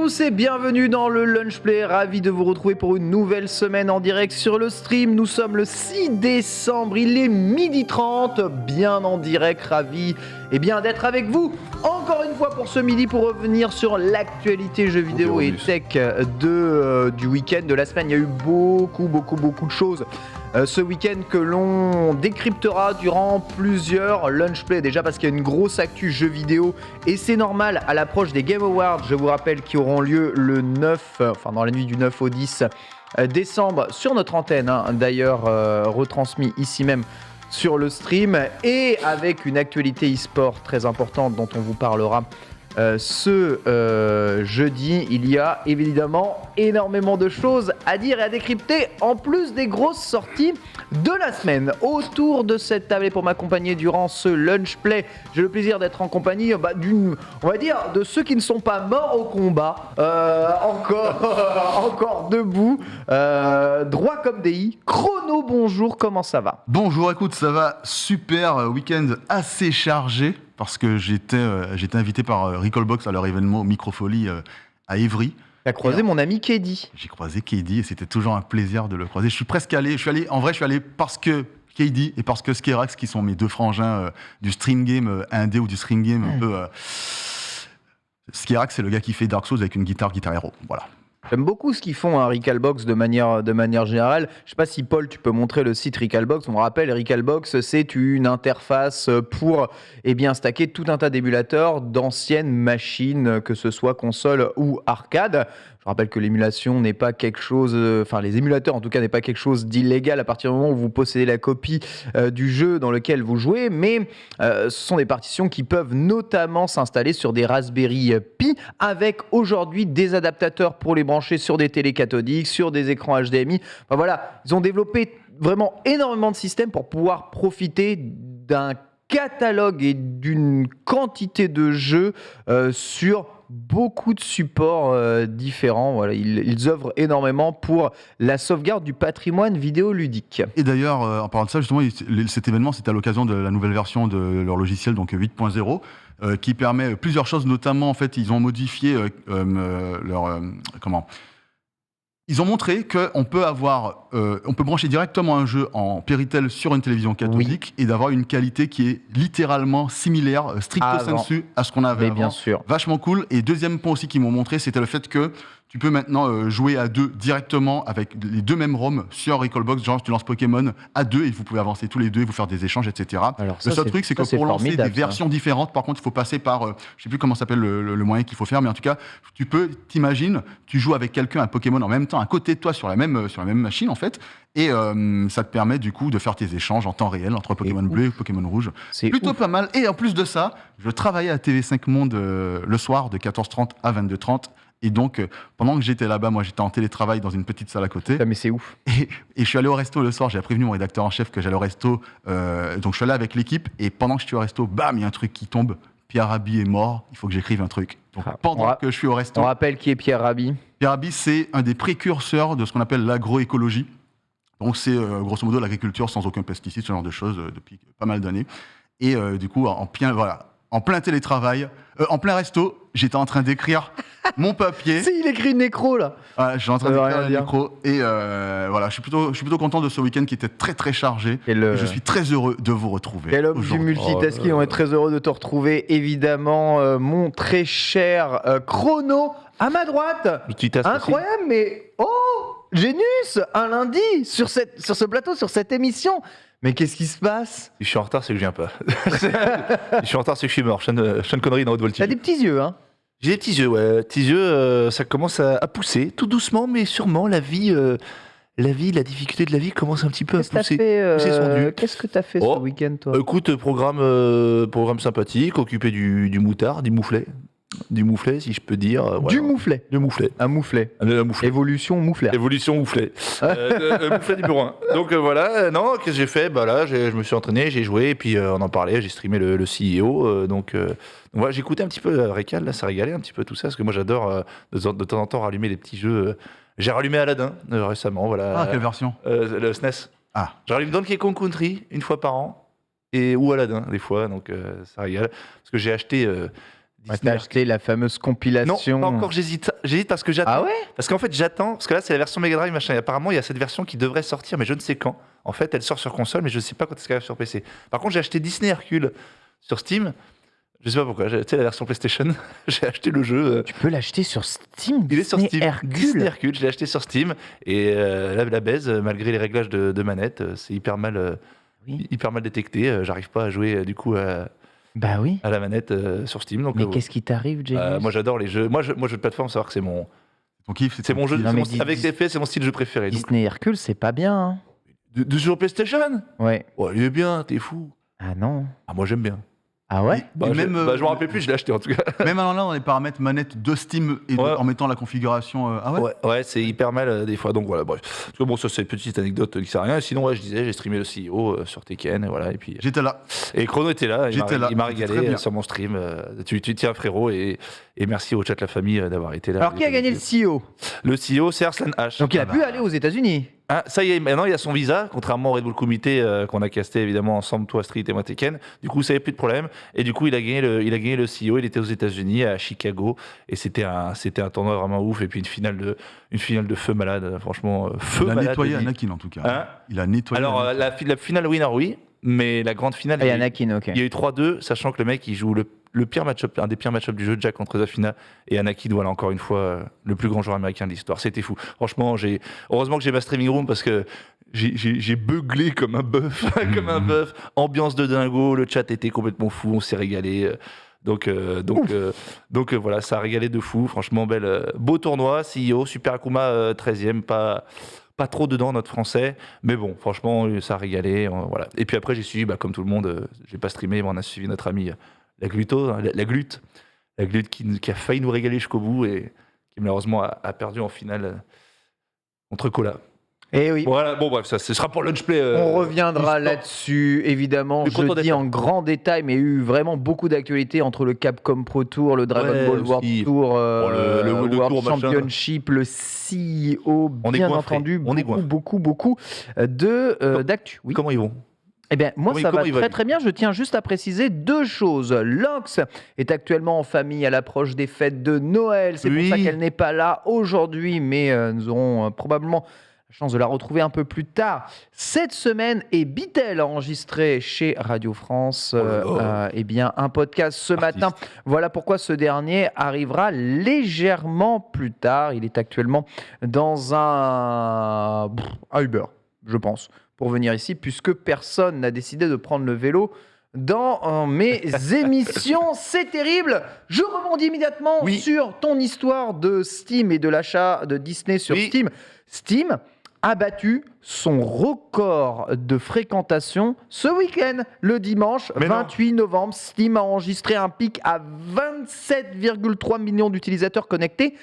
tous et bienvenue dans le Lunch Play, ravi de vous retrouver pour une nouvelle semaine en direct sur le stream. Nous sommes le 6 décembre, il est 12h30, bien en direct, ravi d'être avec vous encore une fois pour ce midi pour revenir sur l'actualité jeux vidéo et tech du week-end, de la semaine. Il y a eu beaucoup de choses ce week-end que l'on décryptera durant plusieurs Lunch Play. Déjà parce qu'il y a une grosse actu jeux vidéo et c'est normal à l'approche des Game Awards, je vous rappelle, qui auront lieu le 9, dans la nuit du 9 au 10 décembre sur notre antenne, d'ailleurs retransmis ici même sur le stream, et avec une actualité e-sport très importante dont on vous parlera ce jeudi. Il y a évidemment énormément de choses à dire et à décrypter, en plus des grosses sorties de la semaine. Autour de cette table et pour m'accompagner durant ce Lunch Play, j'ai le plaisir d'être en compagnie de ceux qui ne sont pas morts au combat, encore debout, droit comme des i. Chrono, bonjour, comment ça va ? Bonjour, écoute, ça va super, week-end assez chargé, parce que j'étais invité par Recallbox à leur événement Microfolie à Évry. T'as croisé mon ami Kedi. J'ai croisé Kedi et c'était toujours un plaisir de le croiser. Je suis presque allé, je suis allé parce que Kedi et parce que Skerax, qui sont mes deux frangins du stream game indé ou du stream game un peu... Skerax, c'est le gars qui fait Dark Souls avec une Guitar Hero, voilà. J'aime beaucoup ce qu'ils font à Recalbox de manière générale. Je ne sais pas si Paul, tu peux montrer le site Recalbox. On me rappelle, Recalbox, c'est une interface pour stacker tout un tas d'émulateurs d'anciennes machines, que ce soit console ou arcade. Je rappelle que l'émulation n'est pas quelque chose... les émulateurs, en tout cas, n'est pas quelque chose d'illégal à partir du moment où vous possédez la copie du jeu dans lequel vous jouez, mais ce sont des partitions qui peuvent notamment s'installer sur des Raspberry Pi, avec aujourd'hui des adaptateurs pour les brancher sur des télés cathodiques, sur des écrans HDMI. Ils ont développé vraiment énormément de systèmes pour pouvoir profiter d'un catalogue et d'une quantité de jeux sur beaucoup de supports différents. Voilà, ils œuvrent énormément pour la sauvegarde du patrimoine vidéoludique. Et d'ailleurs, en parlant de ça, justement, cet événement, c'était à l'occasion de la nouvelle version de leur logiciel, donc 8.0, qui permet plusieurs choses, notamment, en fait, ils ont modifié Ils ont montré qu'on peut on peut brancher directement un jeu en Péritel sur une télévision cathodique et d'avoir une qualité qui est littéralement similaire, stricto sensu, à ce qu'on avait avant. Bien sûr. Vachement cool. Et deuxième point aussi qu'ils m'ont montré, c'était le fait que tu peux maintenant jouer à deux directement avec les deux mêmes ROM sur Recallbox. Genre, tu lances Pokémon à deux et vous pouvez avancer tous les deux et vous faire des échanges, etc. Alors, le seul truc, c'est que pour lancer des versions différentes, par contre, il faut passer par, je sais plus comment s'appelle le moyen qu'il faut faire, mais en tout cas, t'imagines, tu joues avec quelqu'un un Pokémon en même temps à côté de toi sur la même machine, en fait. Et ça te permet du coup de faire tes échanges en temps réel entre Pokémon bleu et Pokémon rouge. C'est plutôt pas mal. Et en plus de ça, je travaillais à TV5 Monde le soir de 14h30 à 22h30. Et donc, pendant que j'étais là-bas, moi j'étais en télétravail dans une petite salle à côté. Ah, mais c'est ouf. Et je suis allé au resto le soir, j'ai prévenu mon rédacteur en chef que j'allais au resto. Donc je suis allé avec l'équipe et pendant que je suis au resto, bam, il y a un truc qui tombe. Pierre Rabhi est mort, il faut que j'écrive un truc. Donc pendant que je suis au resto... On rappelle qui est Pierre Rabhi. Pierre Rabhi, c'est un des précurseurs de ce qu'on appelle l'agroécologie. Donc c'est grosso modo l'agriculture sans aucun pesticide, ce genre de choses depuis pas mal d'années. Et du coup, en plein télétravail, en plein resto, j'étais en train d'écrire mon papier. Si, il écrit une nécro là. Ouais, je suis en train d'écrire la nécro. Et je suis plutôt content de ce week-end qui était très très chargé. Et je suis très heureux de vous retrouver. Quel homme du multitasking, on est très heureux de te retrouver. Évidemment, mon très cher Chrono, à ma droite. Incroyable, mais Génus, un lundi, sur ce plateau, sur cette émission. Mais qu'est-ce qui se passe ? Si je suis en retard, c'est que je viens pas. Si je suis en retard, c'est que je suis mort. Sean Connery dans haute voltige. T'as des petits yeux, hein ? J'ai des petits yeux, ouais. Petits yeux, ça commence à pousser, tout doucement, mais sûrement. La vie, la difficulté de la vie commence un petit peu à pousser son dû. Qu'est-ce que t'as fait ce week-end, toi ? Écoute, programme sympathique, occupé du moutard, du mouflet. Du mouflet, si je peux dire. Voilà. Du mouflet. Un mouflet. Évolution mouflet. Mouflet numéro 1. Donc voilà, qu'est-ce que j'ai fait ? Je me suis entraîné, j'ai joué, et puis on en parlait, j'ai streamé le CEO. Donc voilà, j'écoutais un petit peu Recal, là, ça régalait un petit peu tout ça, parce que moi j'adore de temps en temps rallumer les petits jeux. J'ai rallumé Aladdin récemment, voilà. Ah, quelle version ? Le SNES. Ah. Je rallume Donkey Kong Country une fois par an, ou Aladdin des fois, donc ça régale. Parce que j'ai acheté T'as acheté la fameuse compilation. Non, pas encore, j'hésite parce que j'attends. Ah ouais? Parce qu'en fait, j'attends, parce que là, c'est la version Mega Drive, machin. Et apparemment, il y a cette version qui devrait sortir, mais je ne sais quand. En fait, elle sort sur console, mais je ne sais pas quand est-ce qu'elle arrive sur PC. Par contre, j'ai acheté Disney Hercule sur Steam. Je ne sais pas pourquoi. Tu sais, la version PlayStation, j'ai acheté le jeu. Tu peux l'acheter sur Steam. Il est sur Steam. Hercule. Disney Hercule, je l'ai acheté sur Steam. Et la baise, malgré les réglages de manette, c'est hyper mal détecté. J'arrive pas à jouer, du coup, Bah oui. à la manette sur Steam. Donc, Mais qu'est-ce qui t'arrive, James? moi, j'adore les jeux. Moi, jeu de plateforme, savoir que c'est mon. Ton kiff, C'est mon jeu. Non, mais Avec les FPS, c'est mon style de jeu préféré. Donc, Disney Hercule, c'est pas bien. Hein. de sur PlayStation. Ouais. Oh, il est bien, t'es fou. Ah non. Ah, moi, j'aime bien. Ah ouais? Bah, Et je même, me rappelais plus, je l'ai acheté en tout cas. Même allant là dans les paramètres manette de Steam et Ouais. en mettant la configuration. Ah ouais. Ouais, c'est hyper mal des fois. Donc voilà, bref. En tout cas, bon, ça, c'est une petite anecdote qui sert à rien. Et sinon, ouais, je disais, j'ai streamé le CEO sur Tekken. Et voilà, et puis. J'étais là. Et Chrono était là. J'étais là, Il m'a c'était très régalé bien. sur mon stream. Tu tiens, frérot. Et merci au chat la famille d'avoir été là. Alors, qui a gagné le CEO? Le CEO, c'est Arslan H. Donc, il a Ah pu bah. aller aux États-Unis. Ah, ça y est, maintenant il a son visa, contrairement au Red Bull Comité qu'on a casté évidemment ensemble, toi Street et moi Tekken. Du coup, ça n'y avait plus de problème. Et du coup, il a gagné le CEO. Il était aux États-Unis, à Chicago. Et c'était un tournoi vraiment ouf. Et puis une finale de feu malade. Franchement, feu Il a malade. nettoyé je dis. Anakin en tout cas. Hein Il a nettoyé. Alors, Anakin. la finale winner, oui. Mais la grande finale, Et il y a eu- Anakin, ok. il y a eu 3-2, sachant que le mec, il joue le pire match-up, un des pires match-up du jeu, Jack contre Zafina. Et Anakin, voilà, encore une fois, le plus grand joueur américain de l'histoire. C'était fou. Franchement, heureusement que j'ai ma streaming room parce que j'ai beuglé comme un bœuf. comme un bœuf. Ambiance de dingo, le chat était complètement fou, on s'est régalé. Donc voilà, ça a régalé de fou. Franchement, beau tournoi. CEO, Super Akuma 13e, pas trop dedans, notre français. Mais bon, franchement, ça a régalé. Voilà. Et puis après, j'ai suivi, comme tout le monde, j'ai pas streamé, mais on a suivi notre ami la Gluto, hein, la Glute qui a failli nous régaler jusqu'au bout et qui malheureusement a perdu en finale contre Cola. Eh oui. Voilà, bon bref, ça ce sera pour Lunch Play. On reviendra e-sport. là-dessus, évidemment, Je suis content jeudi d'être en grand détail, mais il y a eu vraiment beaucoup d'actualités entre le Capcom Pro Tour, le Dragon Ouais, Ball World aussi. Tour, le World tour, machin. Championship, le CEO, On est bien goinfré, entendu, on est beaucoup d'actu. Oui. Comment ils vont? Eh bien, moi, ça va comment il va, très lui très bien. Je tiens juste à préciser deux choses. Lox est actuellement en famille à l'approche des fêtes de Noël. C'est Oui. pour ça qu'elle n'est pas là aujourd'hui, mais nous aurons probablement la chance de la retrouver un peu plus tard cette semaine. Et Bitel a enregistré chez Radio France eh bien, un podcast ce matin. Voilà pourquoi ce dernier arrivera légèrement plus tard. Il est actuellement dans un Uber, je pense, pour venir ici, puisque personne n'a décidé de prendre le vélo dans mes émissions. C'est terrible. Je rebondis immédiatement sur ton histoire de Steam et de l'achat de Disney sur Oui. Steam. Steam a battu son record de fréquentation ce week-end, le dimanche Mais 28 novembre. Steam a enregistré un pic à 27,3 millions d'utilisateurs connectés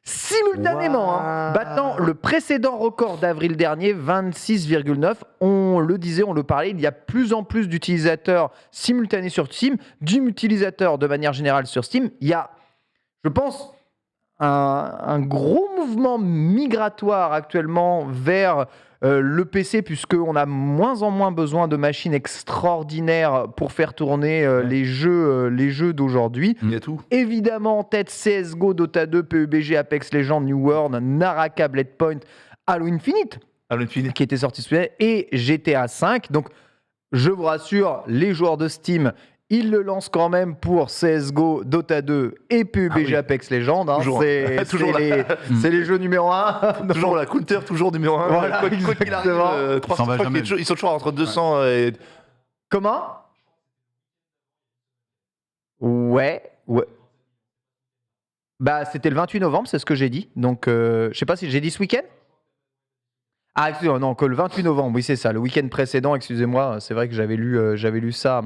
simultanément, hein, battant le précédent record d'avril dernier, 26,9. On le disait, on le parlait, il y a plus en plus d'utilisateurs simultanés sur Steam, d'utilisateurs de manière générale sur Steam. Il y a, je pense, un gros mouvement migratoire actuellement vers le PC, puisqu'on a moins en moins besoin de machines extraordinaires pour faire tourner les jeux d'aujourd'hui. Il y a tout. Évidemment, en tête CSGO, Dota 2, PUBG, Apex Legends, New World, Naraka, Blade Point, Halo Infinite, qui était sorti ce week-end, et GTA 5. Donc, je vous rassure, les joueurs de Steam, ils le lancent quand même pour CSGO, Dota 2 et PUBG, Apex Legends. Hein. Toujours. C'est les jeux numéro 1. Toujours la counter, toujours numéro 1. Voilà, Quoi qu'il arrive, exactement. ils sont toujours entre 200 et... Comment? Ouais. Bah, c'était le 28 novembre, c'est ce que j'ai dit. Donc, je sais pas si j'ai dit ce week-end. Ah, excusez-moi, non, que le 28 novembre, oui, c'est ça, le week-end précédent, excusez-moi, c'est vrai que j'avais lu ça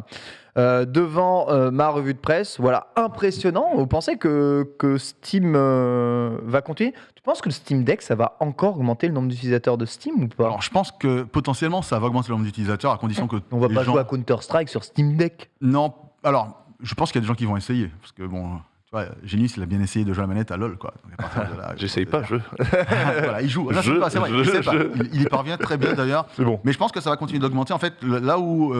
devant ma revue de presse. Voilà, impressionnant. Vous pensez que Steam va continuer? Tu penses que le Steam Deck, ça va encore augmenter le nombre d'utilisateurs de Steam ou pas? Alors, je pense que potentiellement, ça va augmenter le nombre d'utilisateurs à condition que. On va les pas gens- jouer à Counter-Strike sur Steam Deck. Non, alors, je pense qu'il y a des gens qui vont essayer. Parce que, bon, tu vois, Genius, il a bien essayé de jouer à la manette à LoL, quoi. Donc, à partir de là, J'essaye pas, je... Voilà, il joue. Non, c'est pas, c'est vrai, il sait pas. Il y parvient très bien, d'ailleurs. C'est bon. Mais je pense que ça va continuer d'augmenter. En fait, là où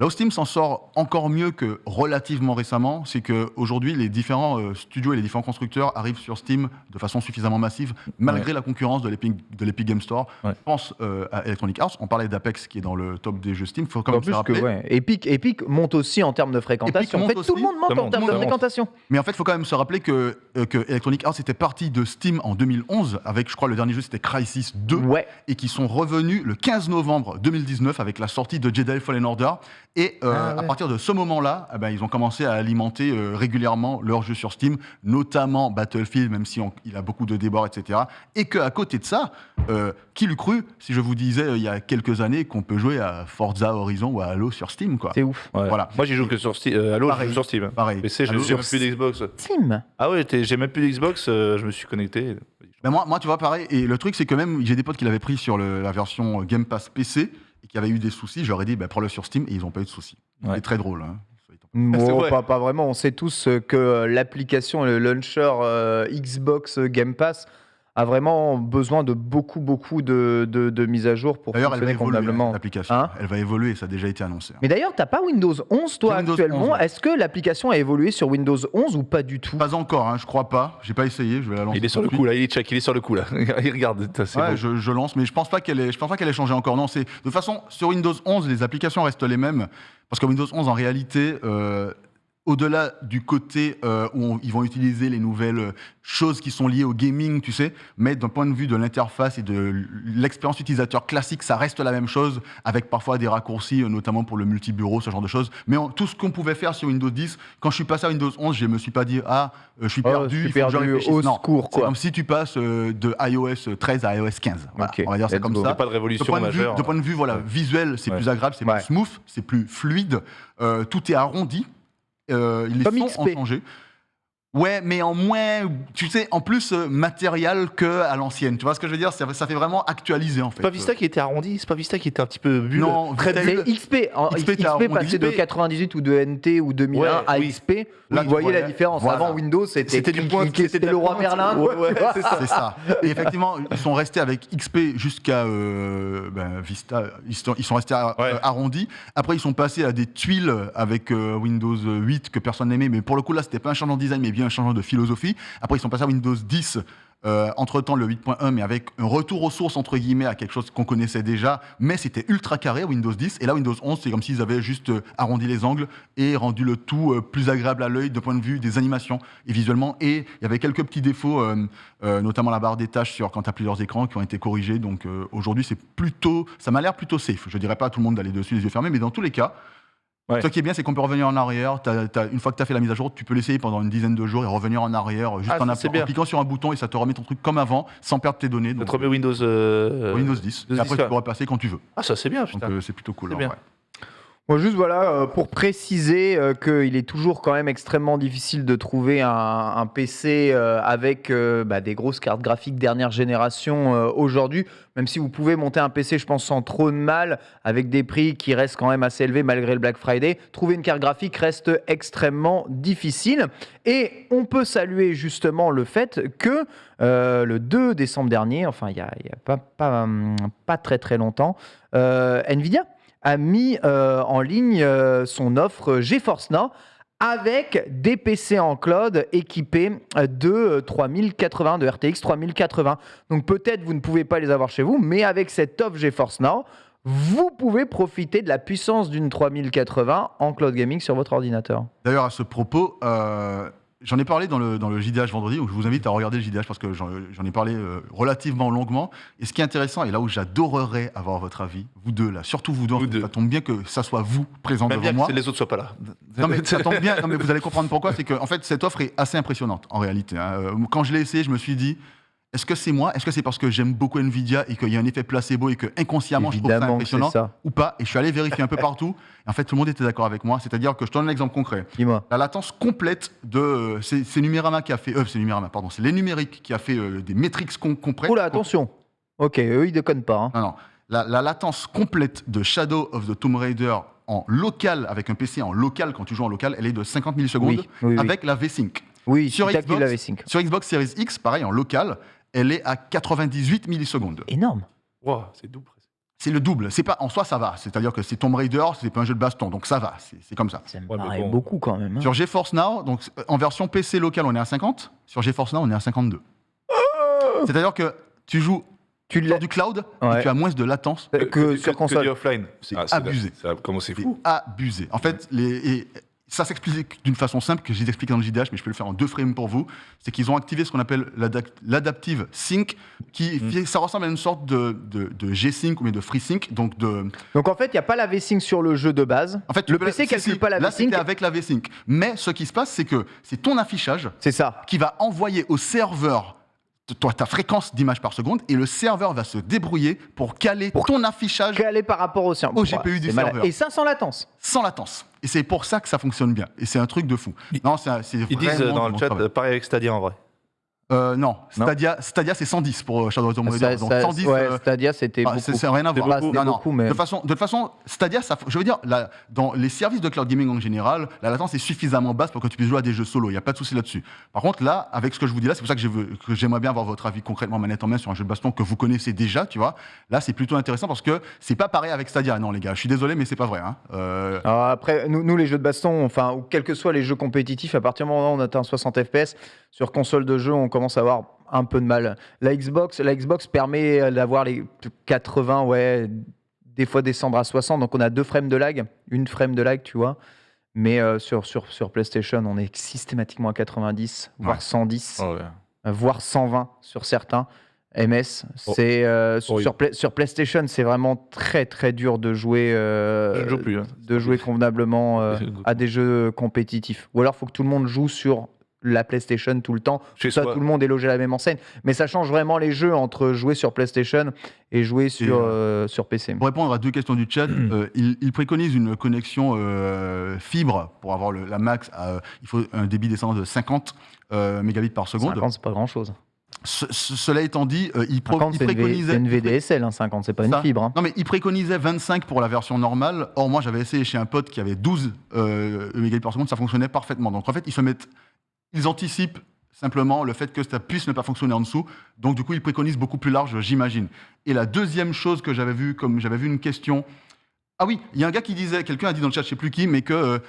Là où Steam s'en sort encore mieux que relativement récemment, c'est qu'aujourd'hui, les différents studios et les différents constructeurs arrivent sur Steam de façon suffisamment massive, malgré la concurrence de l'Epic Game Store. Je pense à Electronic Arts. On parlait d'Apex qui est dans le top des jeux Steam. Il faut quand même se rappeler. Epic monte aussi en termes de fréquentation. En fait, tout le monde monte en termes de fréquentation. Mais en fait, il faut quand même se rappeler que Electronic Arts était parti de Steam en 2011 avec, je crois, le dernier jeu, c'était Crysis 2. Et qui sont revenus le 15 novembre 2019 avec la sortie de Jedi Fallen Order. Et à partir de ce moment-là, ils ont commencé à alimenter régulièrement leurs jeux sur Steam, notamment Battlefield, même si il a beaucoup de débords, etc. Et qu'à côté de ça, qui l'eût cru si je vous disais il y a quelques années qu'on peut jouer à Forza Horizon ou à Halo sur Steam, quoi. C'est ouf. Voilà. Moi, j'y joue que sur Steam. Halo, je joue sur Steam. Pareil. PC, j'ai même plus d'Xbox. Steam. Ah ouais, j'ai même plus d'Xbox, je me suis connecté. Moi, tu vois, pareil. Et le truc, c'est que même, j'ai des potes qui l'avaient pris sur la version Game Pass PC et qui avaient eu des soucis. Je leur ai dit, prends-le sur Steam et ils n'ont pas eu de soucis. C'est très drôle. Hein. Bon, pas vraiment. On sait tous que l'application, le launcher Xbox Game Pass a vraiment besoin de beaucoup de mises à jour pour fonctionner convenablement. L'application, elle va évoluer, ça a déjà été annoncé. Mais d'ailleurs, tu n'as pas Windows 11, toi, actuellement. Est-ce que l'application a évolué sur Windows 11 ou pas du tout? Pas encore, je crois pas. J'ai pas essayé, je vais la lancer. Il est sur le coup, là, il est sur le coup, là. Il regarde. Ouais, je lance, mais je pense pas qu'elle ait changé encore. Non, de toute façon, sur Windows 11, les applications restent les mêmes. Parce que Windows 11, en réalité, au-delà du côté où ils vont utiliser les nouvelles choses qui sont liées au gaming, tu sais, mais d'un point de vue de l'interface et de l'expérience utilisateur classique, ça reste la même chose, avec parfois des raccourcis, notamment pour le multibureau, ce genre de choses. Mais tout ce qu'on pouvait faire sur Windows 10, quand je suis passé à Windows 11, je me suis pas dit, je suis perdu, il faut que je réfléchisse. Au secours, quoi. C'est comme si tu passes de iOS 13 à iOS 15. Voilà, on va dire ça comme ça. Pas de révolution majeure. De point de vue visuel, c'est plus agréable, c'est plus smooth, c'est plus fluide, tout est arrondi. Les sons ont changé. Ouais, mais en moins, tu sais, en plus matériel qu'à l'ancienne. Tu vois ce que je veux dire? Ça fait vraiment actualisé, en fait. C'est pas Vista qui était arrondi? C'est pas Vista qui était un petit peu bulle? Non, très bulle. XP passé de 98 ou de NT ou 2001 à XP. Là, vous voyez la différence. Voilà. Avant Windows, c'était du point, c'était le roi Merlin. C'est ça. Et effectivement, ils sont restés avec XP jusqu'à Vista. Ils sont restés arrondis. Après, ils sont passés à des tuiles avec Windows 8 que personne n'aimait. Mais pour le coup, là, c'était pas un changement de design, mais bien un changement de philosophie. Après, ils sont passés à Windows 10, entre-temps le 8.1, mais avec un retour aux sources, entre guillemets, à quelque chose qu'on connaissait déjà, mais c'était ultra carré, Windows 10. Et là, Windows 11, c'est comme s'ils avaient juste arrondi les angles et rendu le tout plus agréable à l'œil, de point de vue des animations et visuellement. Et il y avait quelques petits défauts, notamment la barre des tâches quand tu as plusieurs écrans, qui ont été corrigés. Donc aujourd'hui, ça m'a l'air plutôt safe. Je dirais pas à tout le monde d'aller dessus les yeux fermés, mais dans tous les cas, ce qui est bien, c'est qu'on peut revenir en arrière. Une fois que tu as fait la mise à jour, tu peux l'essayer pendant une dizaine de jours et revenir en arrière juste en cliquant sur un bouton et ça te remet ton truc comme avant, sans perdre tes données. Ça te remet Windows 10. Et après, tu peux repasser quand tu veux. Ah, ça c'est bien, putain. Donc c'est plutôt cool. C'est bien. Bon, juste pour préciser qu'il est toujours quand même extrêmement difficile de trouver un PC avec des grosses cartes graphiques dernière génération aujourd'hui, même si vous pouvez monter un PC, je pense, sans trop de mal, avec des prix qui restent quand même assez élevés malgré le Black Friday. Trouver une carte graphique reste extrêmement difficile. Et on peut saluer justement le fait que le 2 décembre dernier, enfin il y a pas très longtemps, Nvidia a mis en ligne son offre GeForce Now avec des PC en cloud équipés de 3080, de RTX 3080. Donc peut-être vous ne pouvez pas les avoir chez vous, mais avec cette offre GeForce Now, vous pouvez profiter de la puissance d'une 3080 en cloud gaming sur votre ordinateur. D'ailleurs, à ce propos, j'en ai parlé dans le JDH vendredi, donc je vous invite à regarder le JDH parce que j'en ai parlé relativement longuement. Et ce qui est intéressant, et là où j'adorerais avoir votre avis, vous deux là, surtout vous deux, ça tombe bien que ça soit vous présent même devant bien moi. Que les autres soient pas là. Non mais ça tombe bien, non, mais vous allez comprendre pourquoi, c'est que en fait cette offre est assez impressionnante en réalité. Quand je l'ai essayé, je me suis dit, est-ce que c'est moi? Est-ce que c'est parce que j'aime beaucoup Nvidia et qu'il y a un effet placebo et que inconsciemment je trouve ça impressionnant ou pas? Et je suis allé vérifier un peu partout. Et en fait, tout le monde était d'accord avec moi. C'est-à-dire que je te donne un exemple concret. Dis-moi. La latence complète de c'est Numérama qui a fait. C'est les numériques qui a fait des métriques complètes. Oula, attention. Ok, eux ils déconnent pas. Non. La latence complète de Shadow of the Tomb Raider en local avec un PC en local quand tu joues en local, elle est de 50 millisecondes avec la V-Sync. Oui, sur Xbox, la V-Sync. Sur Xbox Series X, pareil en local. Elle est à 98 millisecondes. Énorme. Wow, c'est double. C'est le double. C'est pas, en soi, ça va. C'est-à-dire que c'est Tomb Raider, c'est pas un jeu de baston, donc ça va. C'est comme ça. Ça me Ouais, mais paraît bon. beaucoup quand même. Hein. Sur GeForce Now, donc en version PC locale, on est à 50. Sur GeForce Now, on est à 52. C'est-à-dire que tu joues Tu sur du cloud Ouais. et tu as moins de latence. que sur console. du offline. C'est Ah, abusé. Comment c'est C'est fou. abusé. En fait, ça s'explique d'une façon simple que je vous explique dans le JDH, mais je peux le faire en 2 frames pour vous. C'est qu'ils ont activé ce qu'on appelle l'adaptive sync, ça ressemble à une sorte de G-Sync ou bien de FreeSync. Donc Donc en fait, il n'y a pas la V-Sync sur le jeu de base. en fait, tu le peux- PC si, calcule si, pas la là, V-Sync. c'était avec la V-Sync. Mais ce qui se passe, c'est que c'est ton affichage C'est ça. qui va envoyer au serveur ta fréquence d'images par seconde et le serveur va se débrouiller pour caler ton affichage Calé par rapport au serveur. Au GPU du C'est malade. serveur. Et ça sans latence. sans latence. Et c'est pour ça que ça fonctionne bien. Et c'est un truc de fou. Non, c'est Ils disent vraiment dans du le bon chat, travail. pareil avec Stadia en vrai. Non, Stadia c'est 110 pour Shadow of the Tomb Raider. Donc 110, ouais, Stadia, c'était ah, beaucoup. c'est rien à voir. Bah, c'était Non, non. beaucoup, mais... De toute façon, Stadia, je veux dire, dans les services de cloud gaming en général, la latence est suffisamment basse pour que tu puisses jouer à des jeux solo. Il n'y a pas de souci là-dessus. Par contre, là, avec ce que je vous dis là, c'est pour ça que j'aimerais bien avoir votre avis concrètement manette en main sur un jeu de baston que vous connaissez déjà, tu vois. Là, c'est plutôt intéressant parce que c'est pas pareil avec Stadia. Non, les gars, je suis désolé, mais c'est pas vrai. Hein. Alors après, nous, les jeux de baston, enfin, ou quels que soient les jeux compétitifs, à partir du moment où on atteint 60 FPS, sur console de jeu, on commence à avoir un peu de mal. La Xbox permet d'avoir les 80, ouais, des fois descendre à 60, donc on a 2 frames de lag, une frame de lag, tu vois. Mais sur PlayStation, on est systématiquement à 90, voire Ouais. 110, Oh, ouais. voire 120 sur certains. MS, Oh. c'est Horrible. sur PlayStation, c'est vraiment très très dur de jouer, Je ne joue plus. Hein. de jouer convenablement à des jeux compétitifs. Ou alors, il faut que tout le monde joue sur la PlayStation tout le temps. Chez Ça, soi. tout le monde est logé à la même enseigne. Mais ça change vraiment les jeux entre jouer sur PlayStation et jouer sur PC. Pour répondre à 2 questions du chat, il préconise une connexion fibre pour avoir la max. Il faut un débit descendant de 50 mégabits par seconde. 50, c'est pas grand-chose. Cela étant dit, il 50, c'est préconisait... une VDSL, hein, 50, c'est pas une Ça. fibre. Hein. Non, mais il préconisait 25 pour la version normale. Or, moi, j'avais essayé chez un pote qui avait 12 mégabits par seconde, ça fonctionnait parfaitement. Donc, en fait, ils anticipent simplement le fait que ça puisse ne pas fonctionner en dessous. Donc, du coup, ils préconisent beaucoup plus large, j'imagine. Et la deuxième chose que j'avais vue, comme j'avais vu une question... Ah oui, il y a un gars qui disait, quelqu'un a dit dans le chat, je sais plus qui, mais que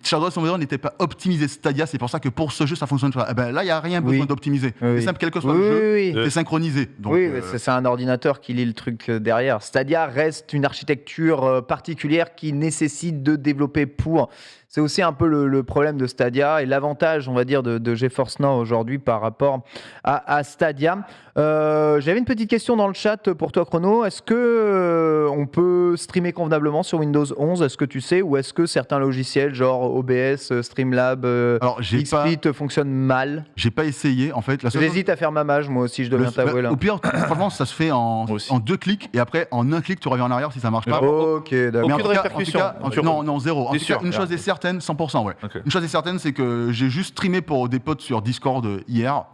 Shadow of the Tomb Raider n'était pas optimisé Stadia, c'est pour ça que pour ce jeu, ça fonctionne pas. Eh ben, là, il n'y a rien besoin d'optimiser. Oui. C'est simple, quel que soit Oui, le jeu, oui, oui. c'est synchronisé. Donc, Oui, mais c'est un ordinateur qui lit le truc derrière. Stadia reste une architecture particulière qui nécessite de développer pour. C'est aussi un peu le problème de Stadia et l'avantage, on va dire, de GeForce Now aujourd'hui par rapport à Stadia. J'avais une petite question dans le chat pour toi, Chrono. Est-ce que on peut streamer convenablement sur Windows 11? Est-ce que tu sais? Ou est-ce que certains logiciels, genre OBS, Streamlab, Alors, XSplit, fonctionnent mal? j'ai pas essayé, en fait. La seule chose- J'hésite à faire ma mage, moi aussi, je dois bien t'avouer là. Au pire, franchement, ça se fait en Moi aussi. 2 clics et après, en 1 clic, tu reviens en arrière si ça marche pas. Ok, d'accord. Mais en Aucune tout cas- répercussion. en tout cas, non, zéro. En T'es tout cas, sûr, une là. chose est certaine, 100%, ouais. Ok. Une chose est certaine, c'est que j'ai juste streamé pour des potes sur Discord hier,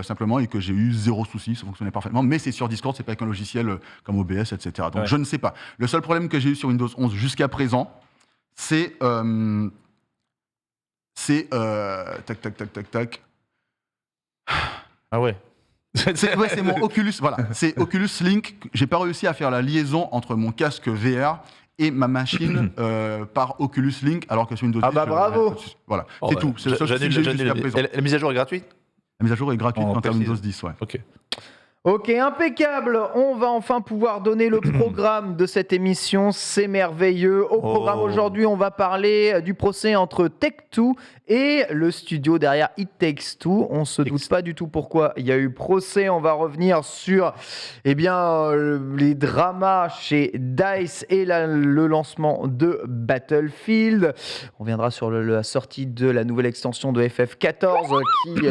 simplement, et que j'ai eu 0 souci, ça fonctionnait parfaitement. Mais c'est sur Discord, c'est pas avec un logiciel comme OBS, etc. Donc Ouais. je ne sais pas. Le seul problème que j'ai eu sur Windows 11 jusqu'à présent, c'est tac. Ah ouais. C'est mon Oculus, voilà. C'est Oculus Link. J'ai pas réussi à faire la liaison entre mon casque VR et ma machine par Oculus Link, alors que sur Windows 10, Ah bah bravo. Voilà, Oh, c'est ouais. tout. C'est le seul souci que j'ai eu jusqu'à présent. La mise à jour est gratuite? La mise à jour est gratuite Oh, quand tu as précise. Windows 10, ouais. Ok. Ok, impeccable. On va enfin pouvoir donner le programme de cette émission. C'est merveilleux. Au programme aujourd'hui, on va parler du procès entre Take-Two et le studio derrière It Takes Two. On se doute pas du tout pourquoi il y a eu procès. On va revenir sur les dramas chez DICE et le lancement de Battlefield. On viendra sur la sortie de la nouvelle extension de FF14 qui,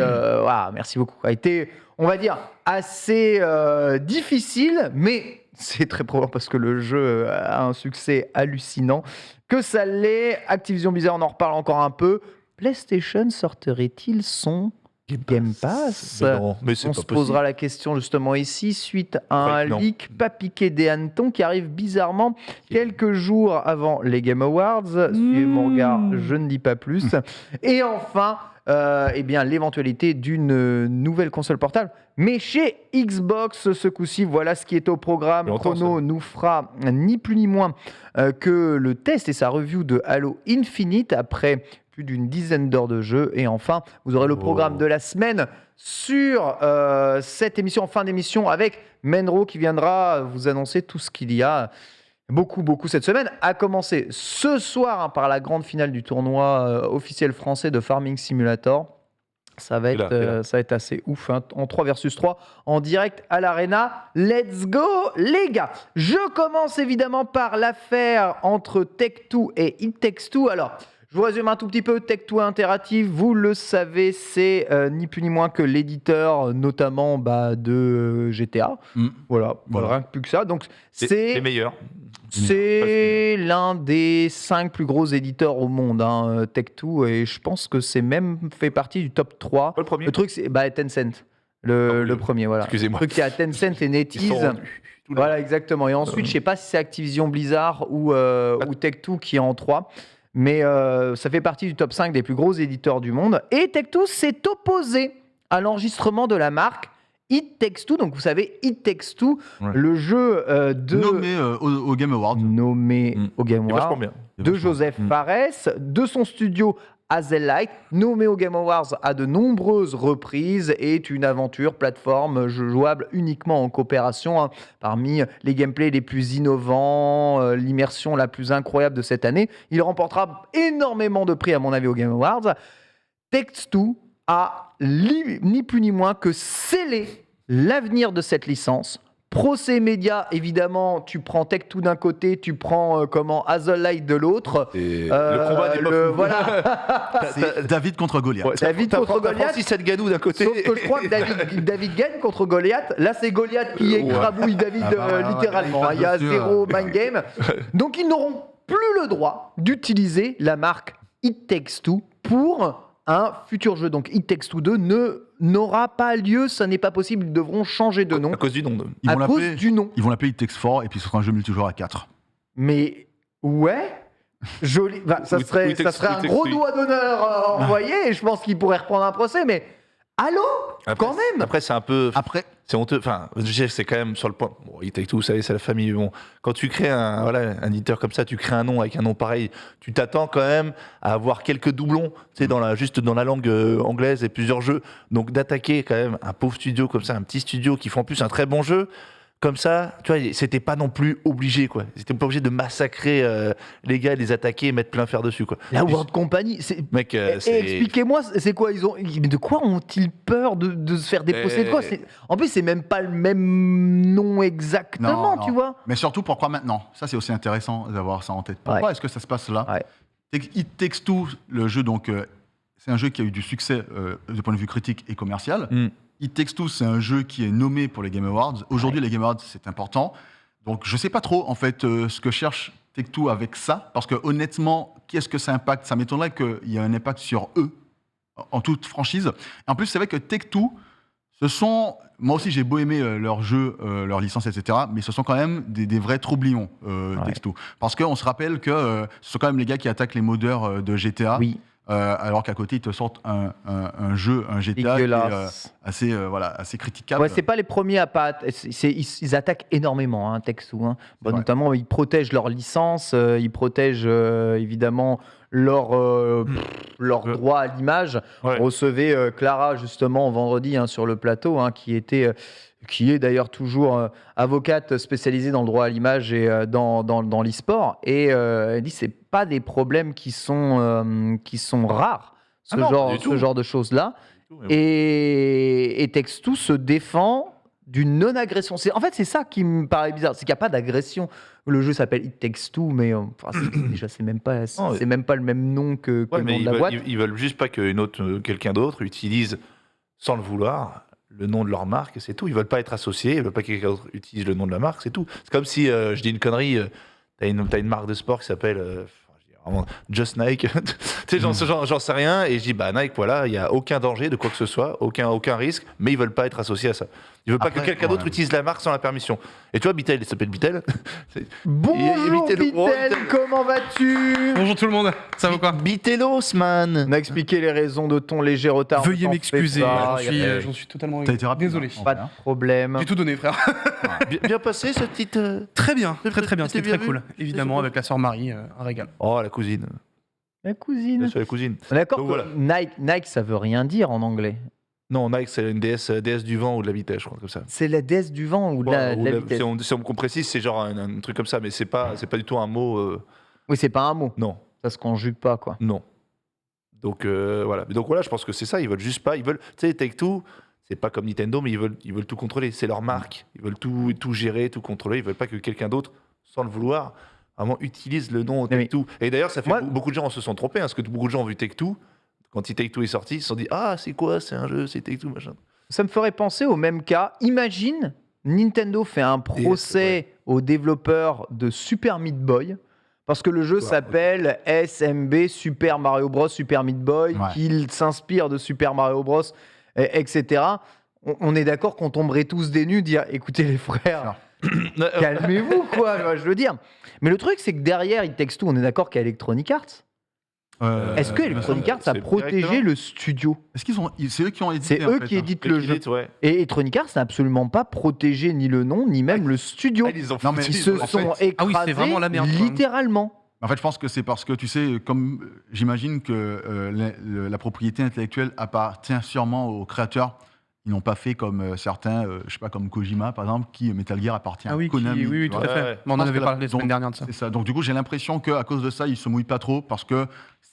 merci beaucoup, a été, on va dire, assez difficile, mais c'est très probable parce que le jeu a un succès hallucinant que ça l'est. Activision Blizzard, on en reparle encore un peu. PlayStation sortirait-il son Game Pass. Mais c'est On pas se possible. posera la question justement ici suite à un Non. leak pas piqué des hannetons qui arrive bizarrement quelques jours avant les Game Awards. Suivez mon regard, je ne dis pas plus. Et enfin, eh bien, l'éventualité d'une nouvelle console portable, mais chez Xbox ce coup-ci. Voilà ce qui est au programme. Longtemps, Chrono nous fera ni plus ni moins que le test et sa review de Halo Infinite après plus d'une dizaine d'heures de jeu. Et enfin, vous aurez le programme de la semaine sur cette émission, en fin d'émission, avec Menro qui viendra vous annoncer tout ce qu'il y a. Beaucoup cette semaine, à commencer ce soir par la grande finale du tournoi officiel français de Farming Simulator. Ça va être assez ouf, hein, en 3 versus 3, en direct à l'Arena. Let's go, les gars! Je commence évidemment par l'affaire entre Tech2 et It Takes Two. Alors, je vous résume un tout petit peu. Tech2 Interactive, vous le savez, c'est ni plus ni moins que l'éditeur, notamment de GTA. Voilà, rien que plus que ça. Donc, C'est les meilleurs. C'est l'un des 5 plus gros éditeurs au monde, hein, Tech2, et je pense que c'est même fait partie du top 3. Pas le premier. Le truc, c'est Tencent, le premier, voilà. Excusez-moi. Le truc, il y a Tencent et NetEase. Voilà, exactement. Et ensuite, je ne sais pas si c'est Activision Blizzard ou Tech2 qui est en 3, mais ça fait partie du top 5 des plus gros éditeurs du monde. Et Tech2 s'est opposé à l'enregistrement de la marque It Takes Two, donc vous savez, It Takes Two, le jeu nommé au Game Awards. Nommé au Game Awards, de Joseph Fares, de son studio Hazelight, nommé au Game Awards à de nombreuses reprises, est une aventure plateforme jouable uniquement en coopération, hein, parmi les gameplays les plus innovants, l'immersion la plus incroyable de cette année. Il remportera énormément de prix, à mon avis, au Game Awards. Takes Two a ni plus ni moins que scellé l'avenir de cette licence. Procès média, évidemment, tu prends Tech2 d'un côté, tu prends Hazelight de l'autre. Le combat n'est pas fou. Voilà. C'est David contre Goliath. Ouais, David contre Goliath. Francis Ngannou d'un côté. Sauf que je crois que David gagne contre Goliath. Là, c'est Goliath qui écrabouille David littéralement. Il y a zéro mind game. Donc, ils n'auront plus le droit d'utiliser la marque It Takes Two pour un futur jeu. Donc, It Takes Two 2 n'aura pas lieu, ça n'est pas possible, ils devront changer de nom. À cause du nom. Ils vont l'appeler It Takes 4 et puis ce sera un jeu multijoueur à 4. Mais ouais, joli. Ça serait un gros doigt d'honneur envoyé et je pense qu'il pourrait reprendre un procès, mais allô, quand même. Après, c'est un peu... C'est honteux. Enfin, je dirais que c'est quand même sur le point. Bon, It Takes Two, vous savez, c'est la famille. Bon, quand tu crées un éditeur comme ça, tu crées un nom avec un nom pareil, tu t'attends quand même à avoir quelques doublons, tu sais, juste dans la langue anglaise et plusieurs jeux. Donc, d'attaquer quand même un pauvre studio comme ça, un petit studio qui fait en plus un très bon jeu, comme ça, tu vois, c'était pas non plus obligé, quoi. C'était pas obligé de massacrer les gars, les attaquer et mettre plein fer dessus, quoi. La World Company, mec, expliquez-moi, c'est quoi mais de quoi ont-ils peur de se faire déposséder de quoi En plus, c'est même pas le même nom exactement, tu vois. Mais surtout, pourquoi maintenant? Ça, c'est aussi intéressant d'avoir ça en tête. Pourquoi est-ce que ça se passe là? It Takes Two, le jeu, donc, c'est un jeu qui a eu du succès du point de vue critique et commercial. It Takes Two, c'est un jeu qui est nommé pour les Game Awards. Aujourd'hui, les Game Awards, c'est important. Donc, je ne sais pas trop, en fait, ce que cherche Take-Two avec ça. Parce que, honnêtement, qu'est-ce que ça impacte? Ça m'étonnerait qu'il y ait un impact sur eux, en toute franchise. Et en plus, c'est vrai que Take-Two, moi aussi, j'ai beau aimer leur jeu, leur licence, etc. Mais ce sont quand même des vrais troublions, Take-Two. Parce qu'on se rappelle que ce sont quand même les gars qui attaquent les modeurs de GTA. Oui. Alors qu'à côté, ils te sortent un jeu, un GTA qui est assez critiquable. Ouais, c'est pas les premiers à pas. Ils attaquent énormément, hein, Tech2. Hein. Notamment, ils protègent leur licence, ils protègent évidemment leur droit à l'image. Ouais. Recevez Clara justement vendredi sur le plateau, qui est d'ailleurs toujours avocate spécialisée dans le droit à l'image et dans l'e-sport. Et elle dit que ce n'est pas des problèmes qui sont rares, ce genre de choses-là. Et Tech2 se défend d'une non-agression. En fait, c'est ça qui me paraît bizarre, c'est qu'il n'y a pas d'agression. Le jeu s'appelle It Takes Two, mais déjà, c'est même pas le même nom que le nom de la boîte. Ils veulent juste pas quelqu'un d'autre utilise, sans le vouloir, le nom de leur marque, c'est tout. Ils veulent pas être associés, ils veulent pas que quelqu'un d'autre utilise le nom de la marque, c'est tout. C'est comme si, je dis une connerie, t'as une marque de sport qui s'appelle, vraiment Just Nike. Tu sais, j'en sais rien. Et je dis, bah Nike, voilà, il n'y a aucun danger de quoi que ce soit, aucun risque, mais ils veulent pas être associés à ça. Ils veulent pas que quelqu'un d'autre utilise la marque sans la permission. Et tu vois, Bitel, il s'appelle Bitel. Bonjour Bitel, comment vas-tu? Bonjour tout le monde, ça va quoi? Bitelos, man. On a expliqué les raisons de ton léger retard. Veuillez m'excuser, j'en j'en suis totalement T'as été rapide, désolé. hein. Pas de problème. J'ai tout donné, frère. Bien passé, ce petit... Très bien, très bien, c'était bien très vu. cool. Évidemment, avec la sœur Marie, un régal. Oh, la cousine. La cousine. Bien sûr, la cousine. On est d'accord Donc, que voilà. Nike, ça veut rien dire en anglais. Non, Nike, c'est une déesse du vent ou de la vitesse, je crois, comme ça. C'est la déesse du vent ou de la vitesse. Si on précise, c'est genre un truc comme ça, mais c'est pas du tout un mot. Oui, c'est pas un mot. Non, Ça se conjugue pas, quoi. non. Donc voilà. Donc voilà, je pense que c'est ça. Ils veulent juste pas. Ils veulent. Tu sais, Take-Two, c'est pas comme Nintendo, mais ils veulent tout contrôler. C'est leur marque. Ils veulent tout gérer, tout contrôler. Ils veulent pas que quelqu'un d'autre, sans le vouloir, vraiment utilise le nom Take-Two. Et d'ailleurs, ça fait beaucoup de gens se sont trompés, parce que beaucoup de gens ont vu Take-Two. Quand Take-Two est sorti, ils se sont dit, ah, c'est quoi? C'est un jeu, c'est Take-Two, machin. Ça me ferait penser au même cas. Imagine, Nintendo fait un procès aux développeurs de Super Meat Boy parce que le jeu s'appelle SMB Super Mario Bros. Super Meat Boy, qu'il s'inspire de Super Mario Bros, etc. On est d'accord qu'on tomberait tous des nues, dire écoutez les frères, calmez-vous, quoi, je veux dire. Mais le truc, c'est que derrière It Takes Two, on est d'accord qu'il y a Electronic Arts. Est-ce que Electronic Arts a protégé le studio? Est-ce qu'ils ont. C'est eux qui ont édité. C'est eux qui éditent le jeu. Et Electronic Arts n'a absolument pas protégé ni le nom, ni même le studio. Ils se sont écrasés vraiment la merde, littéralement. En fait, je pense que c'est parce que, tu sais, comme j'imagine que la propriété intellectuelle appartient sûrement aux créateurs. Ils n'ont pas fait comme certains, je sais pas, comme Kojima, par exemple, qui Metal Gear appartient à Konami. Oui, tout à fait. On en avait parlé la semaine dernière de ça. C'est ça. Donc, du coup, j'ai l'impression qu'à cause de ça, ils se mouillent pas trop parce que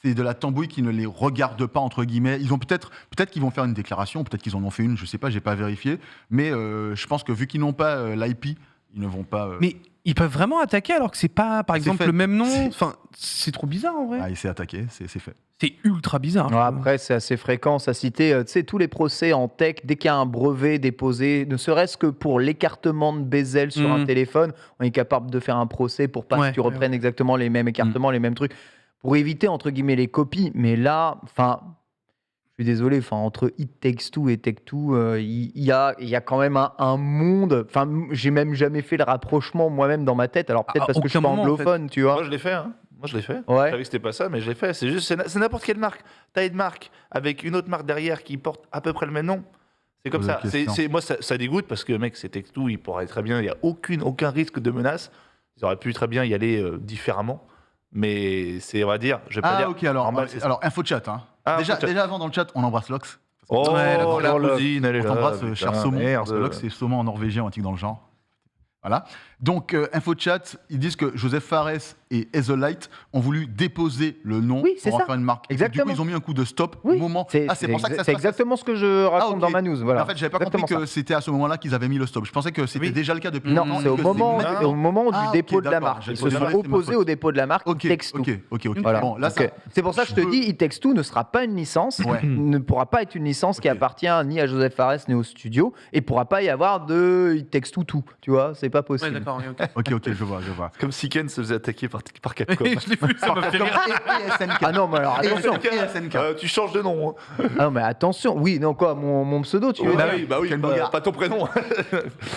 c'est de la tambouille qui ne les regarde pas, entre guillemets. Ils ont peut-être qu'ils vont faire une déclaration, peut-être qu'ils en ont fait une, je sais pas, j'ai pas vérifié. Mais je pense que vu qu'ils n'ont pas l'IP, ils ne vont pas. Mais ils peuvent vraiment attaquer alors que c'est pas, par exemple, fait. le même nom. Enfin, c'est trop bizarre en vrai. Ah, il s'est attaqué, c'est fait. C'est ultra bizarre. Non, après, c'est assez fréquent, ça citait, tu sais, tous les procès en tech, dès qu'il y a un brevet déposé, ne serait-ce que pour l'écartement de bezel sur un téléphone, on est capable de faire un procès pour pas que tu reprennes exactement les mêmes écartements, les mêmes trucs, pour éviter, entre guillemets, les copies. Mais là, enfin, je suis désolé, entre It Takes Two et Take-Two, il y a quand même un monde. Enfin, j'ai même jamais fait le rapprochement moi-même dans ma tête. Alors peut-être parce que je suis pas anglophone, tu vois. Moi, je l'ai fait, hein. Moi, je l'ai fait. Ouais. Je savais que c'était pas ça, mais je l'ai fait. C'est juste, c'est n'importe quelle marque. Taille de marque avec une autre marque derrière qui porte à peu près le même nom. C'est comme ça. Moi, ça dégoûte parce que, mec, c'est Take-Two, il pourrait très bien. Il n'y a aucun risque de menace. Ils auraient pu très bien y aller différemment. Mais c'est, on va dire, je vais pas dire. Ok, alors info chat. Hein. Déjà avant dans le chat, on embrasse Lox. Oh, la cousine, elle est là. On t'embrasse, cher saumon. Merde. Parce que Lox, c'est saumon en norvégien, un truc dans le genre. Voilà. Donc, info chat, ils disent que Joseph Fares et Hazelite ont voulu déposer le nom pour en faire une marque. Exactement. Du coup, ils ont mis un coup de stop au moment. C'est pour ça que ça se c'est passe. exactement ce que je raconte dans ma news. Voilà. En fait, j'avais pas compris que c'était à ce moment-là qu'ils avaient mis le stop. Je pensais que c'était déjà le cas depuis Non, longtemps. c'est au moment du dépôt de la d'accord. marque. Je Ils se sont c'est ma opposés faute. au dépôt de la marque It Takes Two. Ok. Voilà. Bon, là, C'est pour ça que je te dis, It Takes Two ne sera pas une licence, ne pourra pas être une licence qui appartient ni à Joseph Fares ni au studio, et pourra pas y avoir de It Takes Two tout. Tu vois, c'est pas Ouais, possible. d'accord, Ok, je vois. Comme si Ken se faisait attaquer par Capcom. je l'ai vu, ça m'a fait rire. Ah non, mais alors attention. SNK. Tu changes de nom. Ah non, mais attention. Oui, non, quoi, mon pseudo, tu veux dire Oui, Ken Bogard. pas ton prénom.